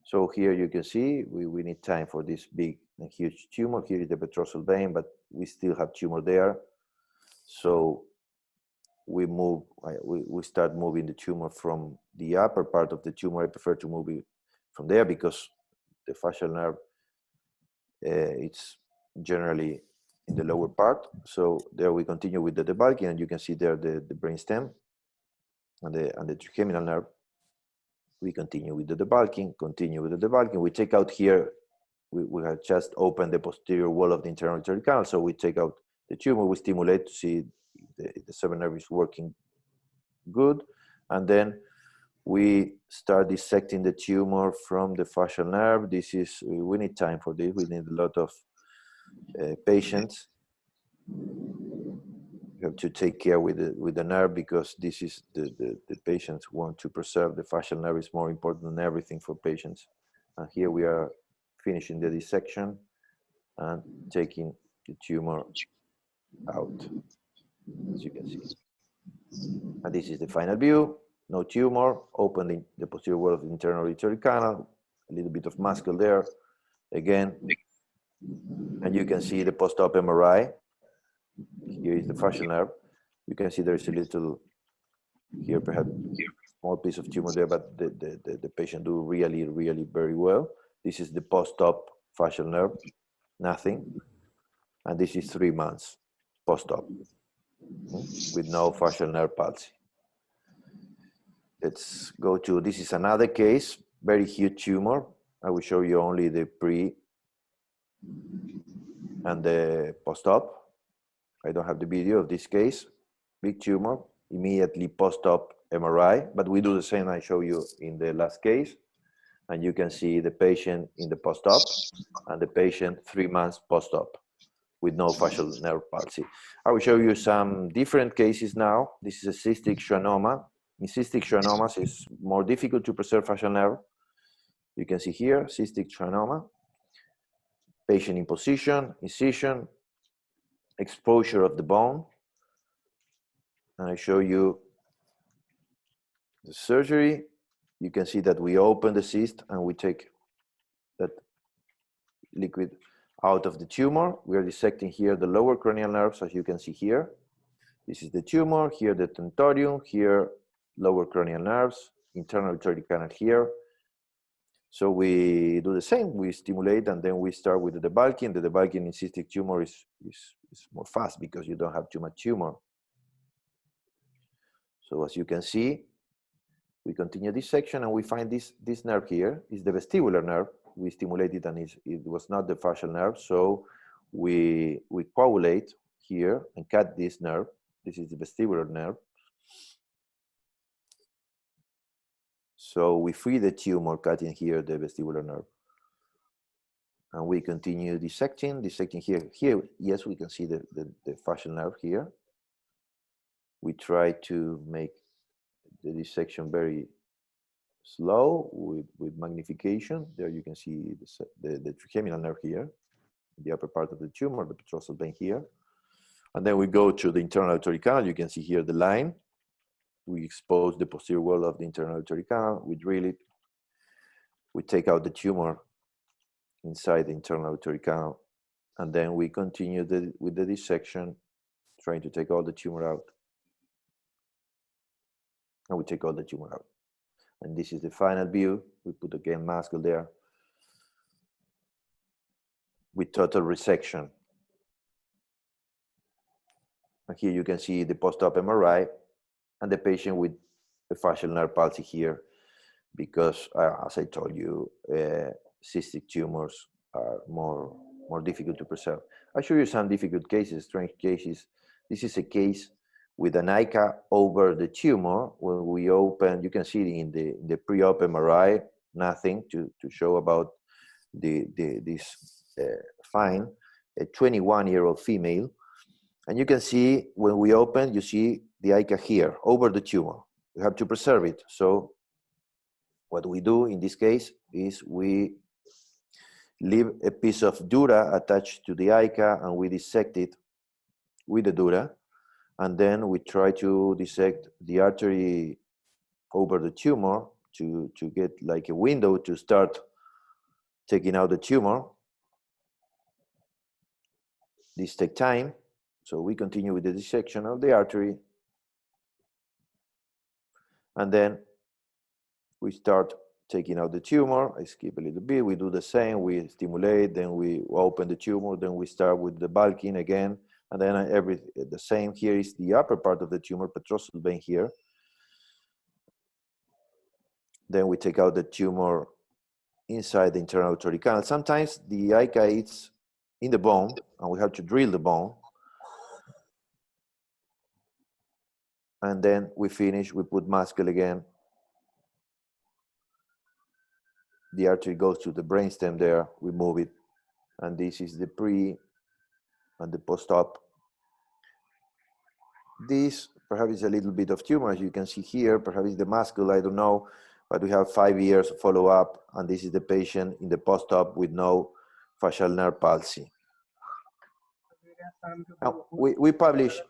So here you can see we need time for this big and huge tumor. Here is the petrosal vein, but we still have tumor there. So we start moving the tumor from the upper part of the tumor. I prefer to move it from there because the fascial nerve, it's generally in the lower part. So there we continue with the debulking, and you can see there the brainstem and the trigeminal nerve. We continue with the debulking, We take out here, we have just opened the posterior wall of the internal auditory canal, so we take out the tumor, we stimulate to see if the seventh nerve is working good, and then we start dissecting the tumor from the facial nerve. This is, we need time for this, we need a lot of patience. You have to take care with the nerve, because this is the patients want to preserve. The facial nerve is more important than everything for patients. And here we are finishing the dissection and taking the tumor out, as you can see. And this is the final view. No tumor, opening the posterior wall of the internal auditory canal, a little bit of muscle there again. And you can see the post-op MRI. Here is the facial nerve. You can see there's a little, here perhaps small piece of tumor there, but the patient do really, really very well. This is the post-op facial nerve, nothing. And this is 3 months post-op with no facial nerve palsy. Let's go to, this is another case, very huge tumor. I will show you only the pre and the post-op. I don't have the video of this case. Big tumor, immediately post-op MRI, but we do the same I show you in the last case. And you can see the patient in the post-op and the patient 3 months post-op with no facial nerve palsy. I will show you some different cases now. This is a cystic schwannoma. In cystic schwannomas, it's more difficult to preserve facial nerve. You can see here, cystic schwannoma. Patient in position, incision, exposure of the bone. And I show you the surgery. You can see that we open the cyst and we take that liquid out of the tumor. We are dissecting here the lower cranial nerves, as you can see here. This is the tumor, here the tentorium, here lower cranial nerves, internal auditory canal here. So we do the same, we stimulate, and then we start with the debulking. The debulking in cystic tumor is more fast because you don't have too much tumor. So as you can see, we continue this section and we find this nerve here is the vestibular nerve. We stimulate it and it was not the facial nerve. So we coagulate here and cut this nerve. This is the vestibular nerve. So we free the tumor, cutting here the vestibular nerve. And we continue dissecting here. Here, yes, we can see the facial nerve here. We try to make the dissection very slow with magnification. There you can see the trigeminal nerve here, the upper part of the tumor, the petrosal vein here. And then we go to the internal auditory canal. You can see here the line. We expose the posterior wall of the internal auditory canal. We drill it. We take out the tumor inside the internal auditory canal. And then we continue with the dissection, trying to take all the tumor out. And we take all the tumor out. And this is the final view. We put again muscle there with total resection. And here you can see the post-op MRI and the patient with a facial nerve palsy here, because as I told you, cystic tumors are more difficult to preserve. I'll show you some difficult cases, strange cases. This is a case with an ICA over the tumor. When we open, you can see in the pre-op MRI, nothing to show about this find, a 21-year-old female. And you can see when we open, you see the ICA here over the tumor. We have to preserve it. So what we do in this case is we leave a piece of dura attached to the ICA and we dissect it with the dura. And then we try to dissect the artery over the tumor to get like a window to start taking out the tumor. This takes time. So we continue with the dissection of the artery. And then we start taking out the tumor. I skip a little bit. We do the same. We stimulate, then we open the tumor, then we start with the bulking again, and then the same. Here is the upper part of the tumor, petrosal vein here. Then we take out the tumor inside the internal auditory canal. Sometimes the ICA is in the bone, and we have to drill the bone. And then we finish, we put muscle again. The artery goes to the brainstem there, we move it. And this is the pre and the post-op. This perhaps is a little bit of tumor, as you can see here, perhaps it's the muscle, I don't know, but we have 5 years of follow-up, and this is the patient in the post-op with no facial nerve palsy. Now, we publish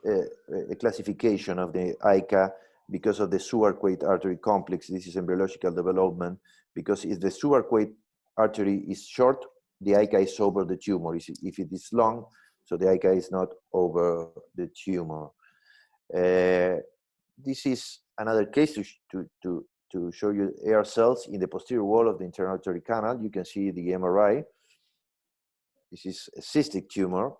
a classification of the ICA because of the subarachnoid artery complex. This is embryological development, because if the subarachnoid artery is short, the ICA is over the tumor. If it is long, so the ICA is not over the tumor. This is another case to show you air cells in the posterior wall of the internal auditory canal. You can see the MRI. This is a cystic tumor.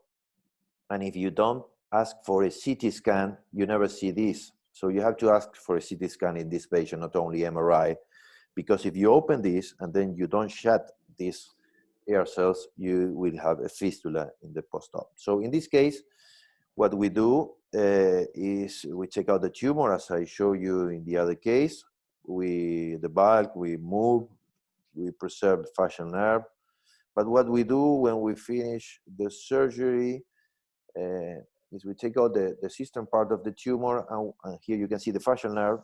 And if you don't ask for a CT scan, you never see this. So you have to ask for a CT scan in this patient, not only MRI. Because if you open this and then you don't shut these air cells, you will have a fistula in the post-op. So in this case, what we do is we take out the tumor, as I show you in the other case. The bulk, we move, we preserve the facial nerve. But what we do when we finish the surgery is we take out the cistern part of the tumor, and here you can see the facial nerve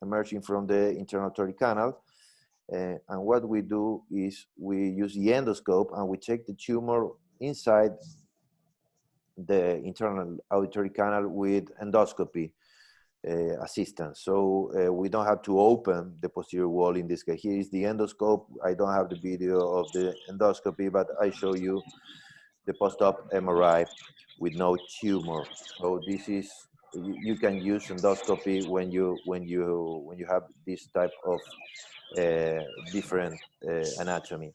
emerging from the internal auditory canal. And what we do is we use the endoscope and we check the tumor inside the internal auditory canal with endoscopy assistance. So we don't have to open the posterior wall in this case. Here is the endoscope. I don't have the video of the endoscopy, but I show you the post-op MRI with no tumor. So this is, you can use endoscopy when you have this type of different anatomy.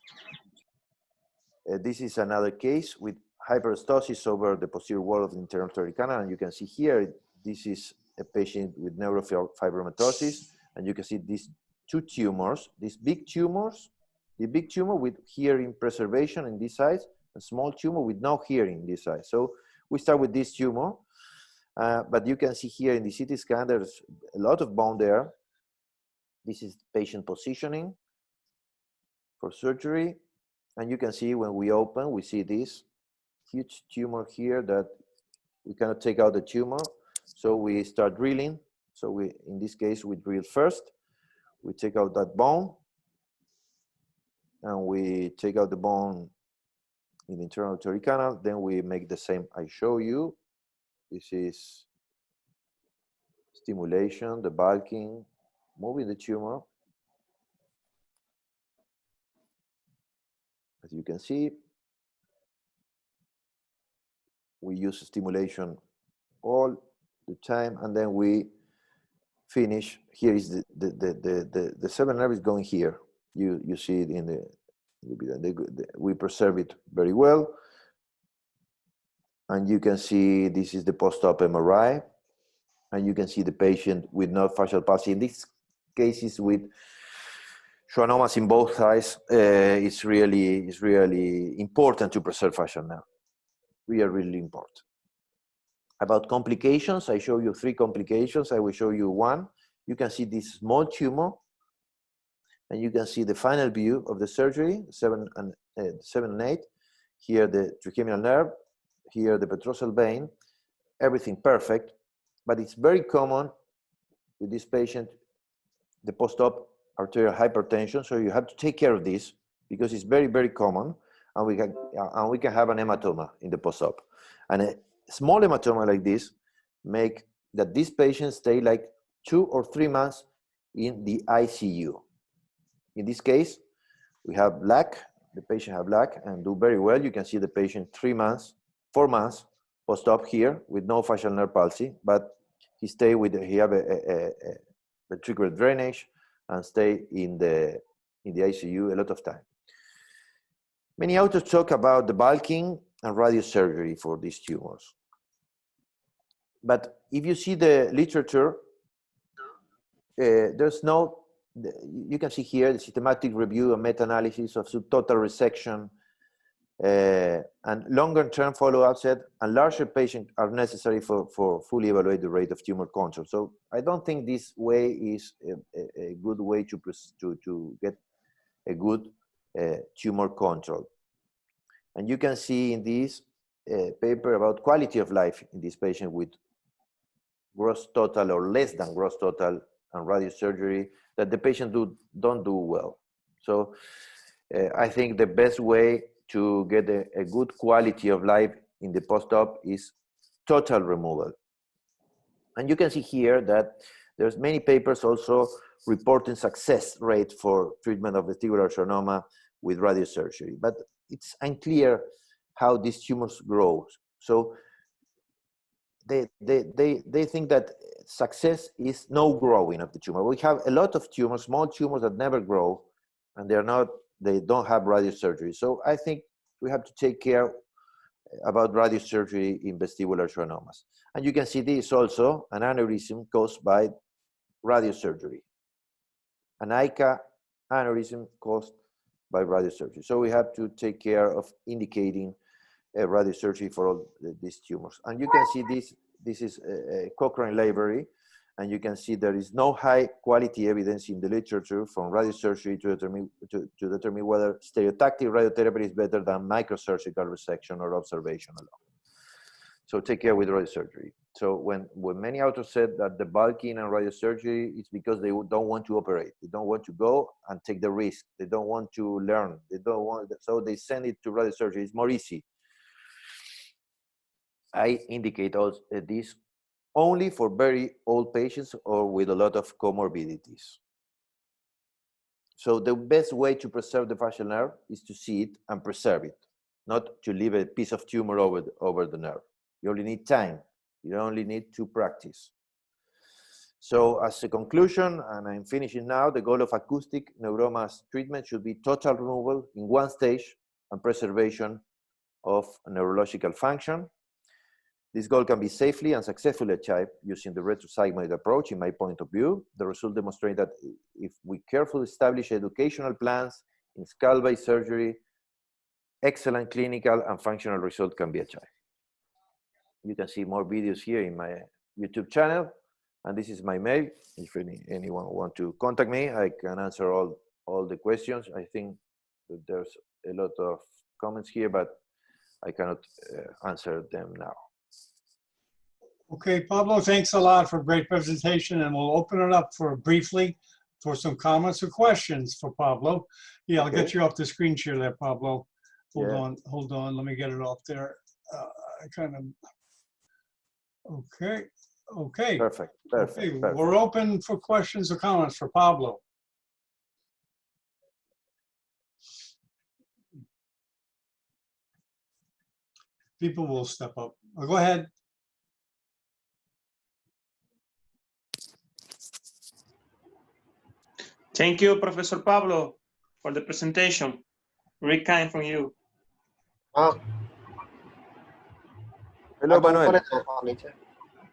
This is another case with hyperostosis over the posterior wall of the internal auditory canal, and you can see here, this is a patient with neurofibromatosis, and you can see these two tumors, these big tumors, the big tumor with hearing preservation in this side, a small tumor with no hearing in this side. So we start with this tumor, but you can see here in the CT scan, there's a lot of bone there. This is patient positioning for surgery. And you can see when we open, we see this huge tumor here that we cannot take out the tumor. So we start drilling. So in this case, we drill first. We take out that bone. And we take out the bone in the internal auditory canal. Then we make the same I show you. This is stimulation, the bulking, moving the tumor. As you can see, we use stimulation all the time, and then we finish. Here is the seventh nerve is going here. You see it in we preserve it very well. And you can see this is the post-op MRI, and you can see the patient with no facial palsy. In these cases with schwannomas in both sides, it's really important to preserve facial nerve. Really important. About complications, I show you 3 complications. I will show you one. You can see this small tumor, and you can see the final view of the surgery, 7 and 8. Here the trigeminal nerve, here the petrosal vein, everything perfect. But it's very common with this patient, the post-op arterial hypertension. So you have to take care of this because it's very, very common. And we can have an hematoma in the post-op. And a small hematoma like this make that this patient stay like 2 or 3 months in the ICU. In this case, we have black, the patient have black and do very well. You can see the patient 3 months, 4 months post-op here with no facial nerve palsy, but he have a ventricular drainage and stay in the in the ICU a lot of time. Many authors talk about the bulking and radiosurgery for these tumors. But if you see the literature, there's no, you can see here the systematic review and meta-analysis of subtotal resection, and longer-term follow-up said, and larger patients are necessary for fully evaluate the rate of tumor control. So I don't think this way is a good way to get a good tumor control. And you can see in this paper about quality of life in this patient with gross total or less than gross total and radiosurgery that the patient don't do well. So I think the best way to get a good quality of life in the post-op is total removal. And you can see here that there's many papers also reporting success rate for treatment of vestibular adrenoma with radiosurgery, but it's unclear how these tumors grow. So they think that success is no growing of the tumor. We have a lot of tumors, small tumors that never grow, and they don't have radiosurgery. So I think we have to take care about radiosurgery in vestibular adenomas. And you can see this also, an aneurysm caused by radiosurgery. An ICA aneurysm caused by radiosurgery. So we have to take care of indicating radiosurgery for all these tumors. And you can see this is a Cochrane library, and you can see there is no high quality evidence in the literature from radiosurgery to determine whether stereotactic radiotherapy is better than microsurgical resection or observation alone. So take care with radiosurgery. So when many authors said that the bulking and radiosurgery, it's because they don't want to operate. They don't want to go and take the risk. They don't want to learn. They don't want, so they send it to radiosurgery. It's more easy. I indicate also this only for very old patients or with a lot of comorbidities. So the best way to preserve the facial nerve is to see it and preserve it, not to leave a piece of tumor over the nerve. You only need time. You only need to practice. So as a conclusion, and I'm finishing now, the goal of acoustic neuromas treatment should be total removal in one stage and preservation of neurological function. This goal can be safely and successfully achieved using the retrosigmoid approach, in my point of view. The result demonstrates that if we carefully establish educational plans in skull-based surgery, excellent clinical and functional results can be achieved. You can see more videos here in my YouTube channel, and this is my mail. If anyone wants to contact me, I can answer all the questions. I think that there's a lot of comments here, but I cannot answer them now. Okay, Pablo, thanks a lot for a great presentation, and we'll open it up briefly for some comments or questions for Pablo. Yeah, I'll get you off the screen share there, Pablo. Hold on, let me get it off there. Okay. Perfect. We're open for questions or comments for Pablo. People will step up. Go ahead. Thank you, Professor Pablo, for the presentation. Very kind from you. Hello, Manuel.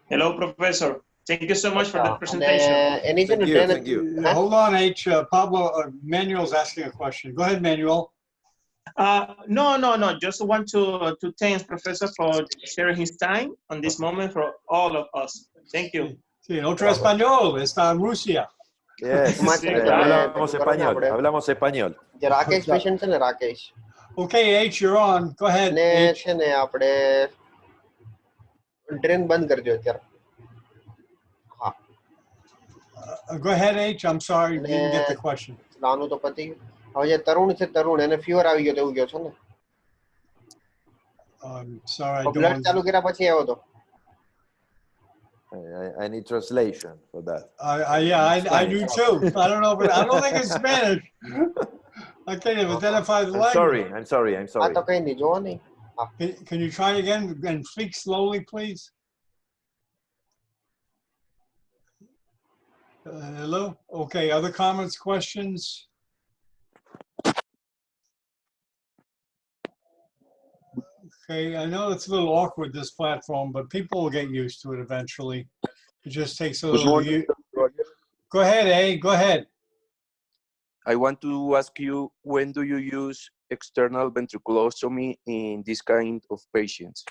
Hello, Professor. Thank you so much for the presentation. Thank you. Hold on, H. Pablo, Manuel's asking a question. Go ahead, Manuel. No. Just want to thank Professor for sharing his time on this moment for all of us. Thank you. Sí, otro español, está en Rusia. Yes, hablamos español. Rakesh patient છે ને Rakesh. Okay, H, you're on. Go ahead. ને છે ને આપણે drain બંધ કરજો અત્યારે. હા. Go ahead, H. I'm sorry, didn't get the question. નાનું તો પતી ગયું. હવે જે તરુણ છે તરુણ એને ફીવર આવી ગયો તેવું ગયો છે ને. I'm sorry, I blood don't. ચાલુ કર્યા પછી આવ્યો તો. I need translation for that. I do too. I don't know, but I don't think it's Spanish. I can't even identify the language. I'm sorry. આ તો કઈ નહીં જોવો નહીં. Can you try again and speak slowly, please? Hello? Okay, other comments, questions? Okay, I know it's a little awkward, this platform, but people will get used to it eventually. It just takes a Good little. morning, Dr. Roger. Go ahead, A. Go ahead. I want to ask you, when do you use external ventriculostomy in this kind of patients?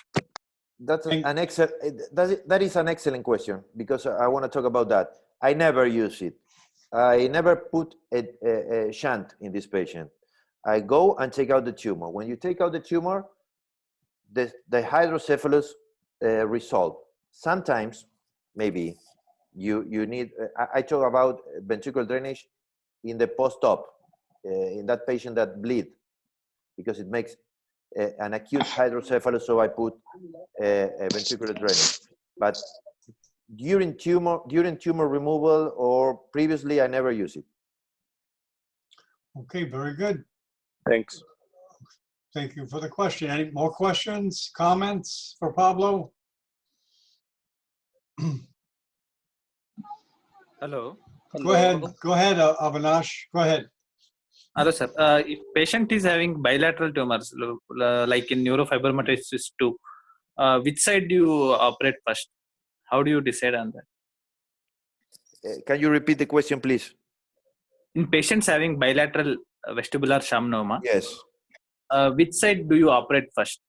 That's an excellent. That is an excellent question, because I want to talk about that. I never use it. I never put a shunt in this patient. I go and take out the tumor. When you take out the tumor, the hydrocephalus resolve. Sometimes, maybe you need. I talk about ventricular drainage in the post-op, in that patient that bleed, because it makes an acute hydrocephalus. So I put a ventricular drainage. But during tumor removal or previously, I never use it. Okay, very good. Thanks. Thank you for the question. Any more questions, comments for Pablo? Hello. Go ahead, Avinash, go ahead. Hello, sir. If patient is having bilateral tumors, like in neurofibromatosis 2, which side do you operate first? How do you decide on that? Can you repeat the question, please? In patients having bilateral vestibular schwannoma, Yes. which side do you operate first?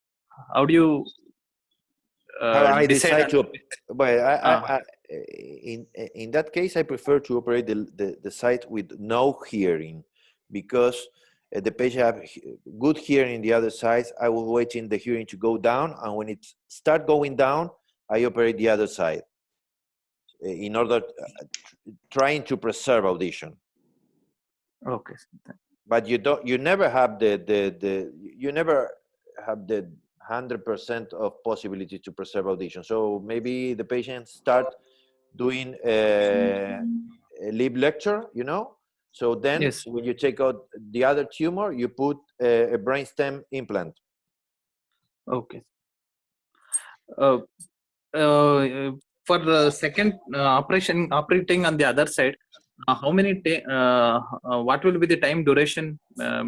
How do you I decide decide to, but in that case, I prefer to operate the site with no hearing, because the patient have good hearing in the other side. I will wait in the hearing to go down, and when it start going down, I operate the other side in order trying to preserve audition. Okay. But you never have you never have the 100% of possibility to preserve audition. So maybe the patient start doing a lip lecture, you know. So then Yes. when you take out the other tumor, you put a brainstem implant. Okay. For the second operating on the other side, how many what will be the time duration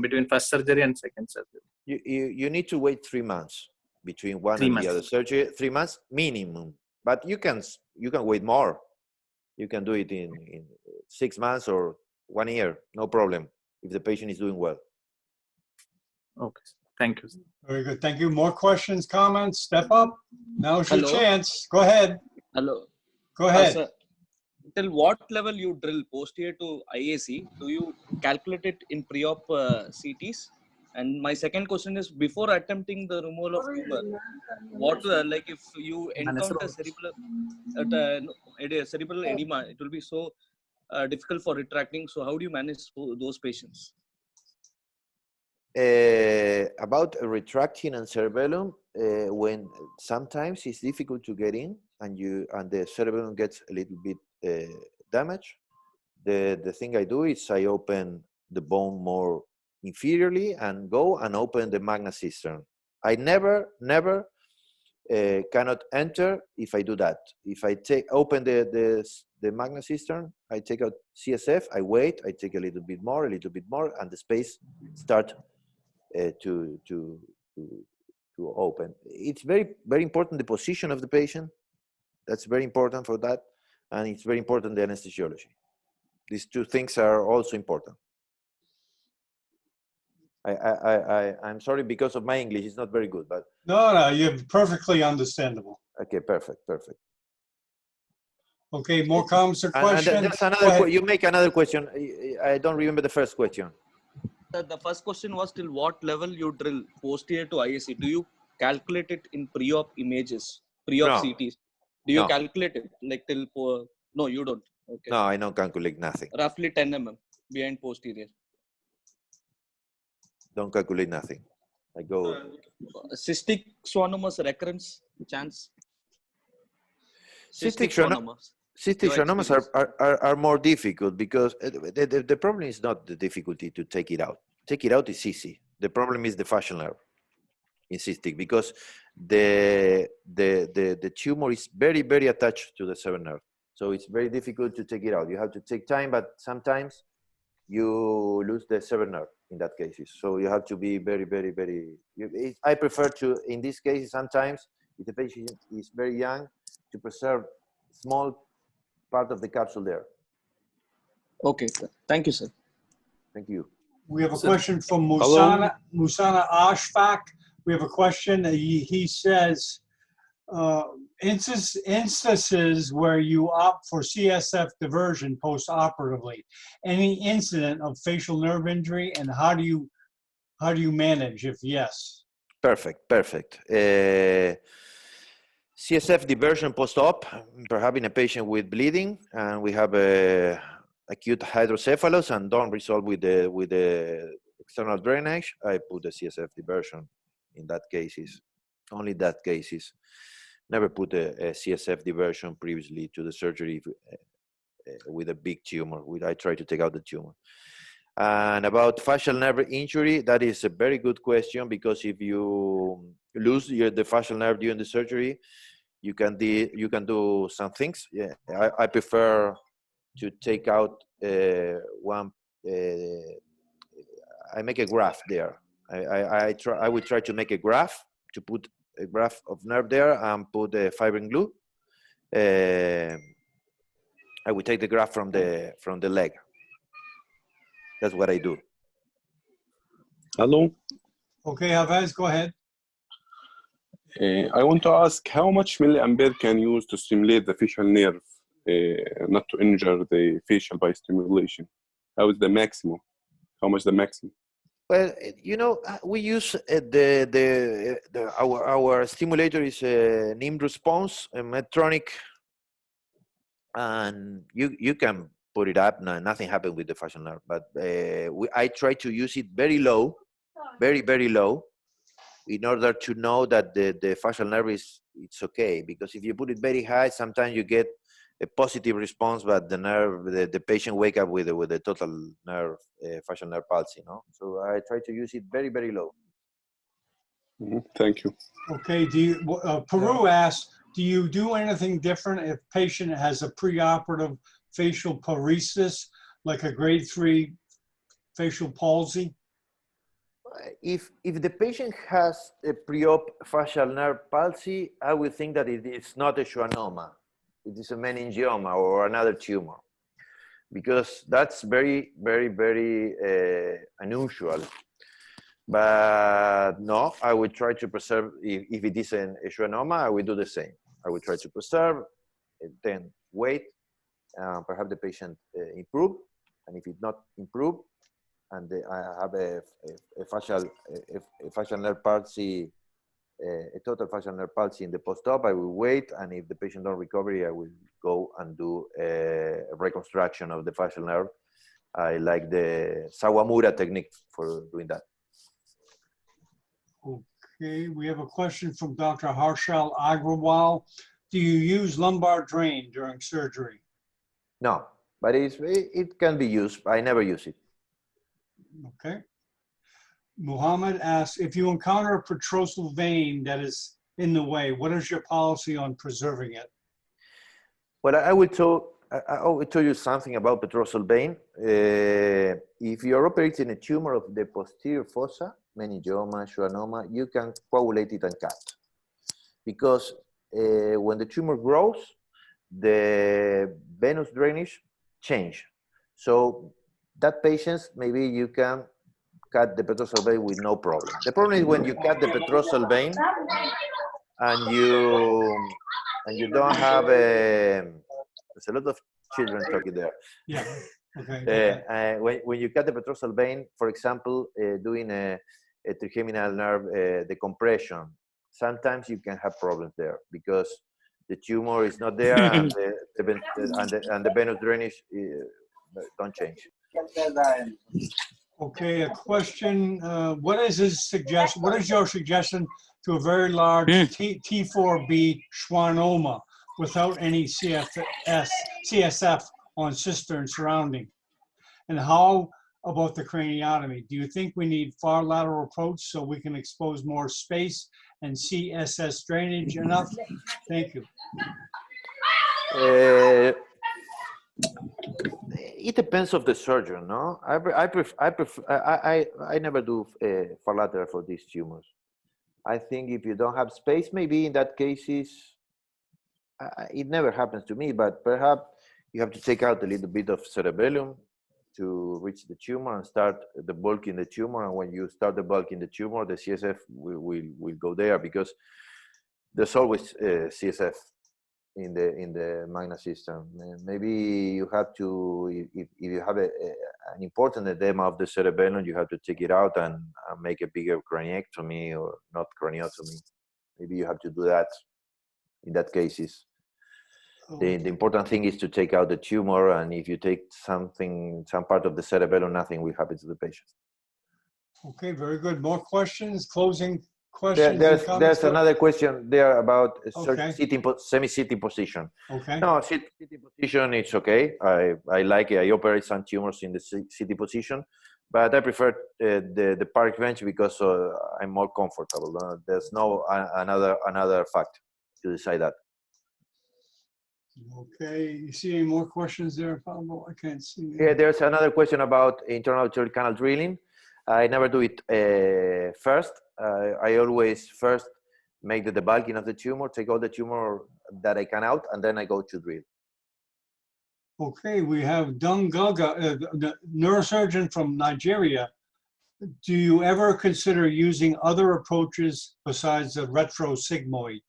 between first surgery and second surgery? You need to wait 3 months between one 3 and months. the other surgery. 3 months minimum, but you can wait more. You can do it in 6 months or 1 year, no problem, if the patient is doing well. Okay, thank you. Very good, thank you. More questions, comments? Step up. Now's your Hello. chance. Go ahead. Hello. Go ahead. Sir, till what level you drill posterior to IAC? Do you calculate it in pre-op CTs? And my second question is, before attempting the removal of tumor, what like if you encounter cerebral edema, it will be so difficult for retracting. So how do you manage those patients? About retracting and cerebellum, when sometimes it's difficult to get in, and the cerebellum gets a little bit damaged, the thing I do is I open the bone more inferiorly and go and open the magna cistern. I never cannot enter if I do that. If I open the magna cistern, I take out CSF, I wait, I take a little bit more, and the space start to open. It's very, very important, the position of the patient. That's very important for that. And it's very important, the anesthesiology. These two things are also important. I'm sorry, because of my English, it's not very good, but. No, you're perfectly understandable. Okay, perfect. Okay, more comments or questions? And there's another, you make another question. I don't remember the first question. The first question was, till what level you drill posterior to IAC? Do you calculate it in pre-op images, pre-op CTs? Do you calculate it like till? No, you don't. Okay. No, I don't calculate nothing. Roughly 10 mm behind posterior. Don't calculate nothing. I go. Cystic schwannomas recurrence chance. Cystic schwannomas are more difficult, because the problem is not the difficulty to take it out. Take it out is easy. The problem is the facial nerve in cystic, because the tumor is very, very attached to the seventh nerve. So it's very difficult to take it out. You have to take time, but sometimes you lose the seventh nerve. in that cases. So you have to be very, very, very, I prefer to, in this case, sometimes if the patient is very young, to preserve small part of the capsule there. Okay, thank you, sir. Thank you. We have a question from Hello? Musana Ashfaq. We have a question. He says, instances where you opt for CSF diversion post-operatively, any incident of facial nerve injury, and how do you manage if yes? Perfect, perfect. CSF diversion post-op, perhaps in a patient with bleeding, and we have a acute hydrocephalus and don't resolve with the external drainage, I put the CSF diversion in that cases, only that cases. Never put a CSF diversion previously to the surgery with a big tumor. I try to take out the tumor. And about facial nerve injury, that is a very good question, because if you lose the facial nerve during the surgery, you can do some things. Yeah, I prefer to take out I make a graft there. I would try to make a graft, to put a graft of nerve there and put the fibrin glue. I would take the graft from the leg. That's what I do. Hello. Okay, Javez, go ahead. I want to ask how much milliampere can you use to stimulate the facial nerve, not to injure the facial by stimulation? How is the maximum? How much the maximum? Well, you know, we use our stimulator is an IM response, a Medtronic, and you can put it up. No, nothing happened with the facial nerve, but I try to use it very low, very, very low, in order to know that the facial nerve it's okay. Because if you put it very high, sometimes you get a positive response, but the patient wake up with a total nerve, facial nerve palsy, no? So I try to use it very, very low. Mm-hmm. Thank you. Okay, Peru asks, do you do anything different if patient has a preoperative facial paresis, like a grade 3 facial palsy? If the patient has a pre-op facial nerve palsy, I would think that it is not a schwannoma. It is a meningioma or another tumor, because that's very, very, very unusual. But no, I would try to preserve, if it is a schwannoma, I would do the same. I would try to preserve, then wait, perhaps the patient improve, and if it not improve, and I have a facial nerve palsy, a total facial nerve palsy in the post-op, I will wait, and if the patient don't recover, I will go and do a reconstruction of the facial nerve. I like the Sawamura technique for doing that. Okay, we have a question from Dr. Harshal Agrawal. Do you use lumbar drain during surgery? No, but it can be used. I never use it. Okay. Muhammad asks, if you encounter a petrosal vein that is in the way, what is your policy on preserving it? Well, I will tell you something about petrosal vein. If you're operating a tumor of the posterior fossa, meningioma, schwannoma, you can coagulate it and cut. Because when the tumor grows, the venous drainage change. So that patients, maybe you can cut the petrosal vein with no problem. The problem is when you cut the petrosal vein and you don't have there's a lot of children talking there. Yeah. Okay. When you cut the petrosal vein, for example, doing a trigeminal nerve decompression, sometimes you can have problems there because the tumor is not there and the venous drainage don't change. Okay, a question. What is your suggestion to a very large T4B schwannoma without any CSF on cistern surrounding? And how about the craniotomy? Do you think we need far lateral approach so we can expose more space and CSS drainage enough? Thank you. it depends of the surgeon, no? I never do bilateral for these tumors. I think if you don't have space, maybe in that cases, it never happens to me, but perhaps you have to take out a little bit of cerebellum to reach the tumor and start the bulk in the tumor. And when you start the bulk in the tumor, the CSF will go there, because there's always CSF in the magna system. Maybe you have to, if you have an important edema of the cerebellum, you have to take it out and make a bigger craniectomy, or not craniotomy. Maybe you have to do that in that cases. The important thing is to take out the tumor, and if you take some part of the cerebellum, nothing will happen to the patient. Okay, very good. More questions? Closing questions? There's another question there about Okay. semi-sitting position. Okay. No, sitting position, it's okay. I like it. I operate some tumors in the sitting position, but I prefer the park bench because I'm more comfortable. There's no another fact to decide that. Okay, you see any more questions there, Pablo? I can't see. Yeah, there's another question about internal arterial canal drilling. I never do it first. I always first make the debulking of the tumor, take all the tumor that I can out, and then I go to drill. Okay, we have Dung Gaga, the neurosurgeon from Nigeria. Do you ever consider using other approaches besides the retrosigmoid?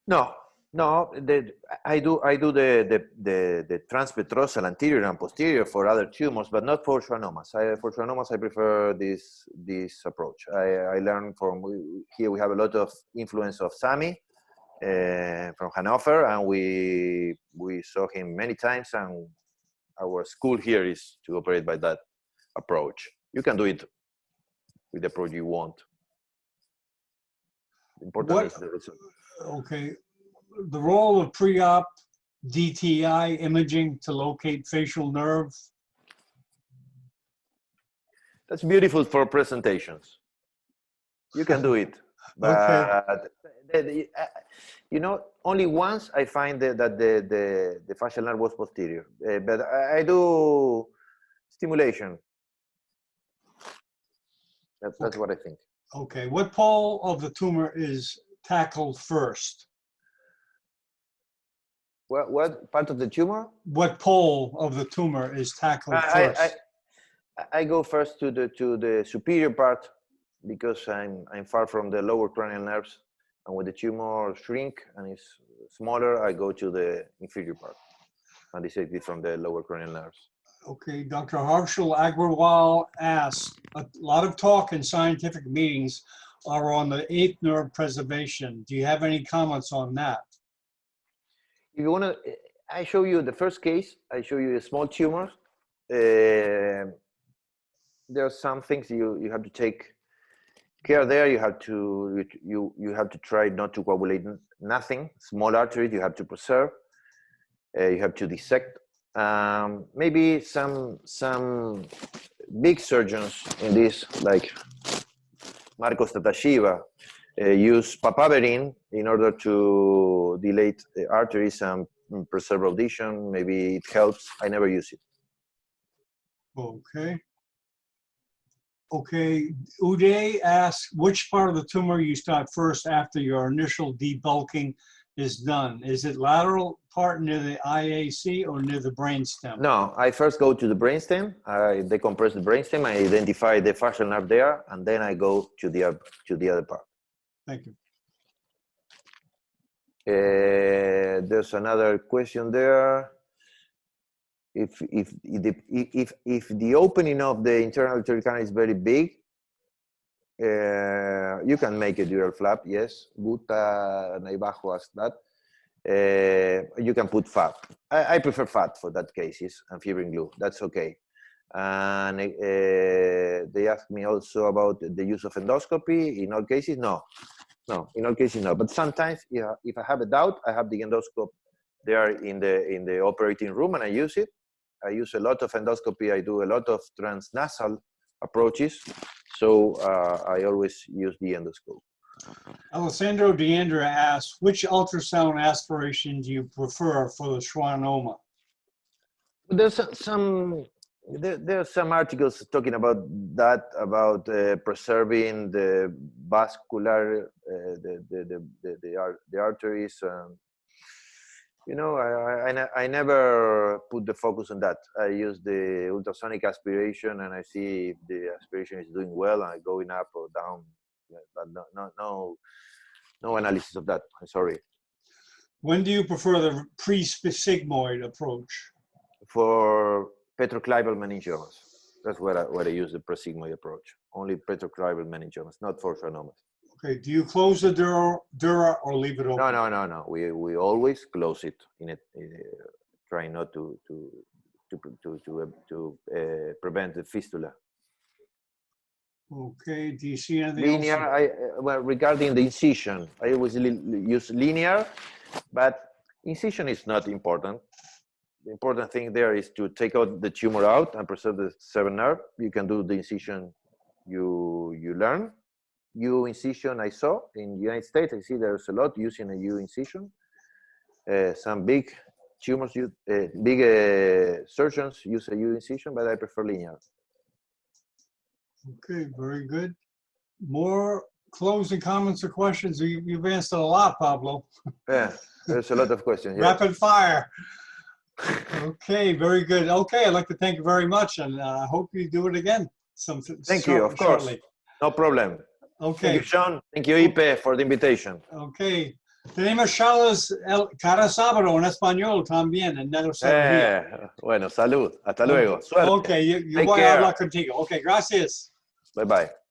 No. I do the transpetrosal anterior and posterior for other tumors, but not for schwannomas. For schwannomas, I prefer this approach. I learned from here. We have a lot of influence of Sami from Hanover, and we saw him many times. And our school here is to operate by that approach. You can do it with the approach you want. Important is the result. Okay. The role of pre-op DTI imaging to locate facial nerve? That's beautiful for presentations. You can do it, but okay. You know, only once I find that the facial nerve was posterior, but I do stimulation. That's what I think. Okay, what pole of the tumor is tackled first? What part of the tumor? What pole of the tumor is tackled first? I go first to the superior part, because I'm far from the lower cranial nerves, and when the tumor shrink and is smaller, I go to the inferior part and dissect it from the lower cranial nerves. Okay, Dr. Harshal Agrawal asks, a lot of talk in scientific meetings are on the eighth nerve preservation. Do you have any comments on that? If you want to, I show you the first case. I show you a small tumor. There are some things you have to take care there. You have to try not to coagulate nothing. Small arteries you have to preserve. You have to dissect. Maybe some big surgeons in this, like Marcos Tatashiva, use papaverine in order to dilate the arteries and preserve audition. Maybe it helps. I never use it. Okay. Okay, Uday asks, which part of the tumor you start first after your initial debulking is done? Is it lateral part near the IAC or near the brainstem? No, I first go to the brainstem. I decompress the brainstem. I identify the facial nerve there, and then I go to the other part. Thank you. There's another question there. If the opening of the internal arterial canal is very big, you can make a dural flap. Yes, Guta Naibajo asked that. You can put fat. I prefer fat for that cases and fibrin glue. That's okay. And they asked me also about the use of endoscopy. In all cases, no. In all cases, no. But sometimes, if I have a doubt, I have the endoscope there in the operating room, and I use it. I use a lot of endoscopy. I do a lot of transnasal approaches, so I always use the endoscope. Alessandro Deandra asks, which ultrasound aspiration do you prefer for the schwannoma? There's there are some articles talking about that, about preserving the vascular, the arteries. You know, I never put the focus on that. I use the ultrasonic aspiration, and I see if the aspiration is doing well and going up or down. But no analysis of that. I'm sorry. When do you prefer the pre-sigmoid approach? For petroclival meningiomas. That's where I use the pre-sigmoid approach. Only petroclival meningiomas, not for schwannomas. Okay. Do you close the dura or leave it open? No. We always close it in it, trying not to prevent the fistula. Okay. Do you see anything Linear. else? Well, regarding the incision, I always use linear, but incision is not important. The important thing there is to take out the tumor out and preserve the seventh nerve. You can do the incision you learn. U incision I saw in the United States. I see there's a lot using a U incision. Some big tumors, big surgeons use a U incision, but I prefer linear. Okay, very good. More closing comments or questions? You've answered a lot, Pablo. Yeah, there's a lot of questions. Yeah. Rapid fire. Okay, very good. Okay, I'd like to thank you very much, and I hope you do it again. Thank you, of course. Shortly. No problem. Okay. Thank you, Sean. Thank you, Ipe, for the invitation. Okay. Tenemos charlas cada sábado en español también en Neurosurgery. Bueno, salud. Hasta luego. Suerte. Okay, yo Take voy a care. hablar contigo. Okay, gracias. Bye-bye.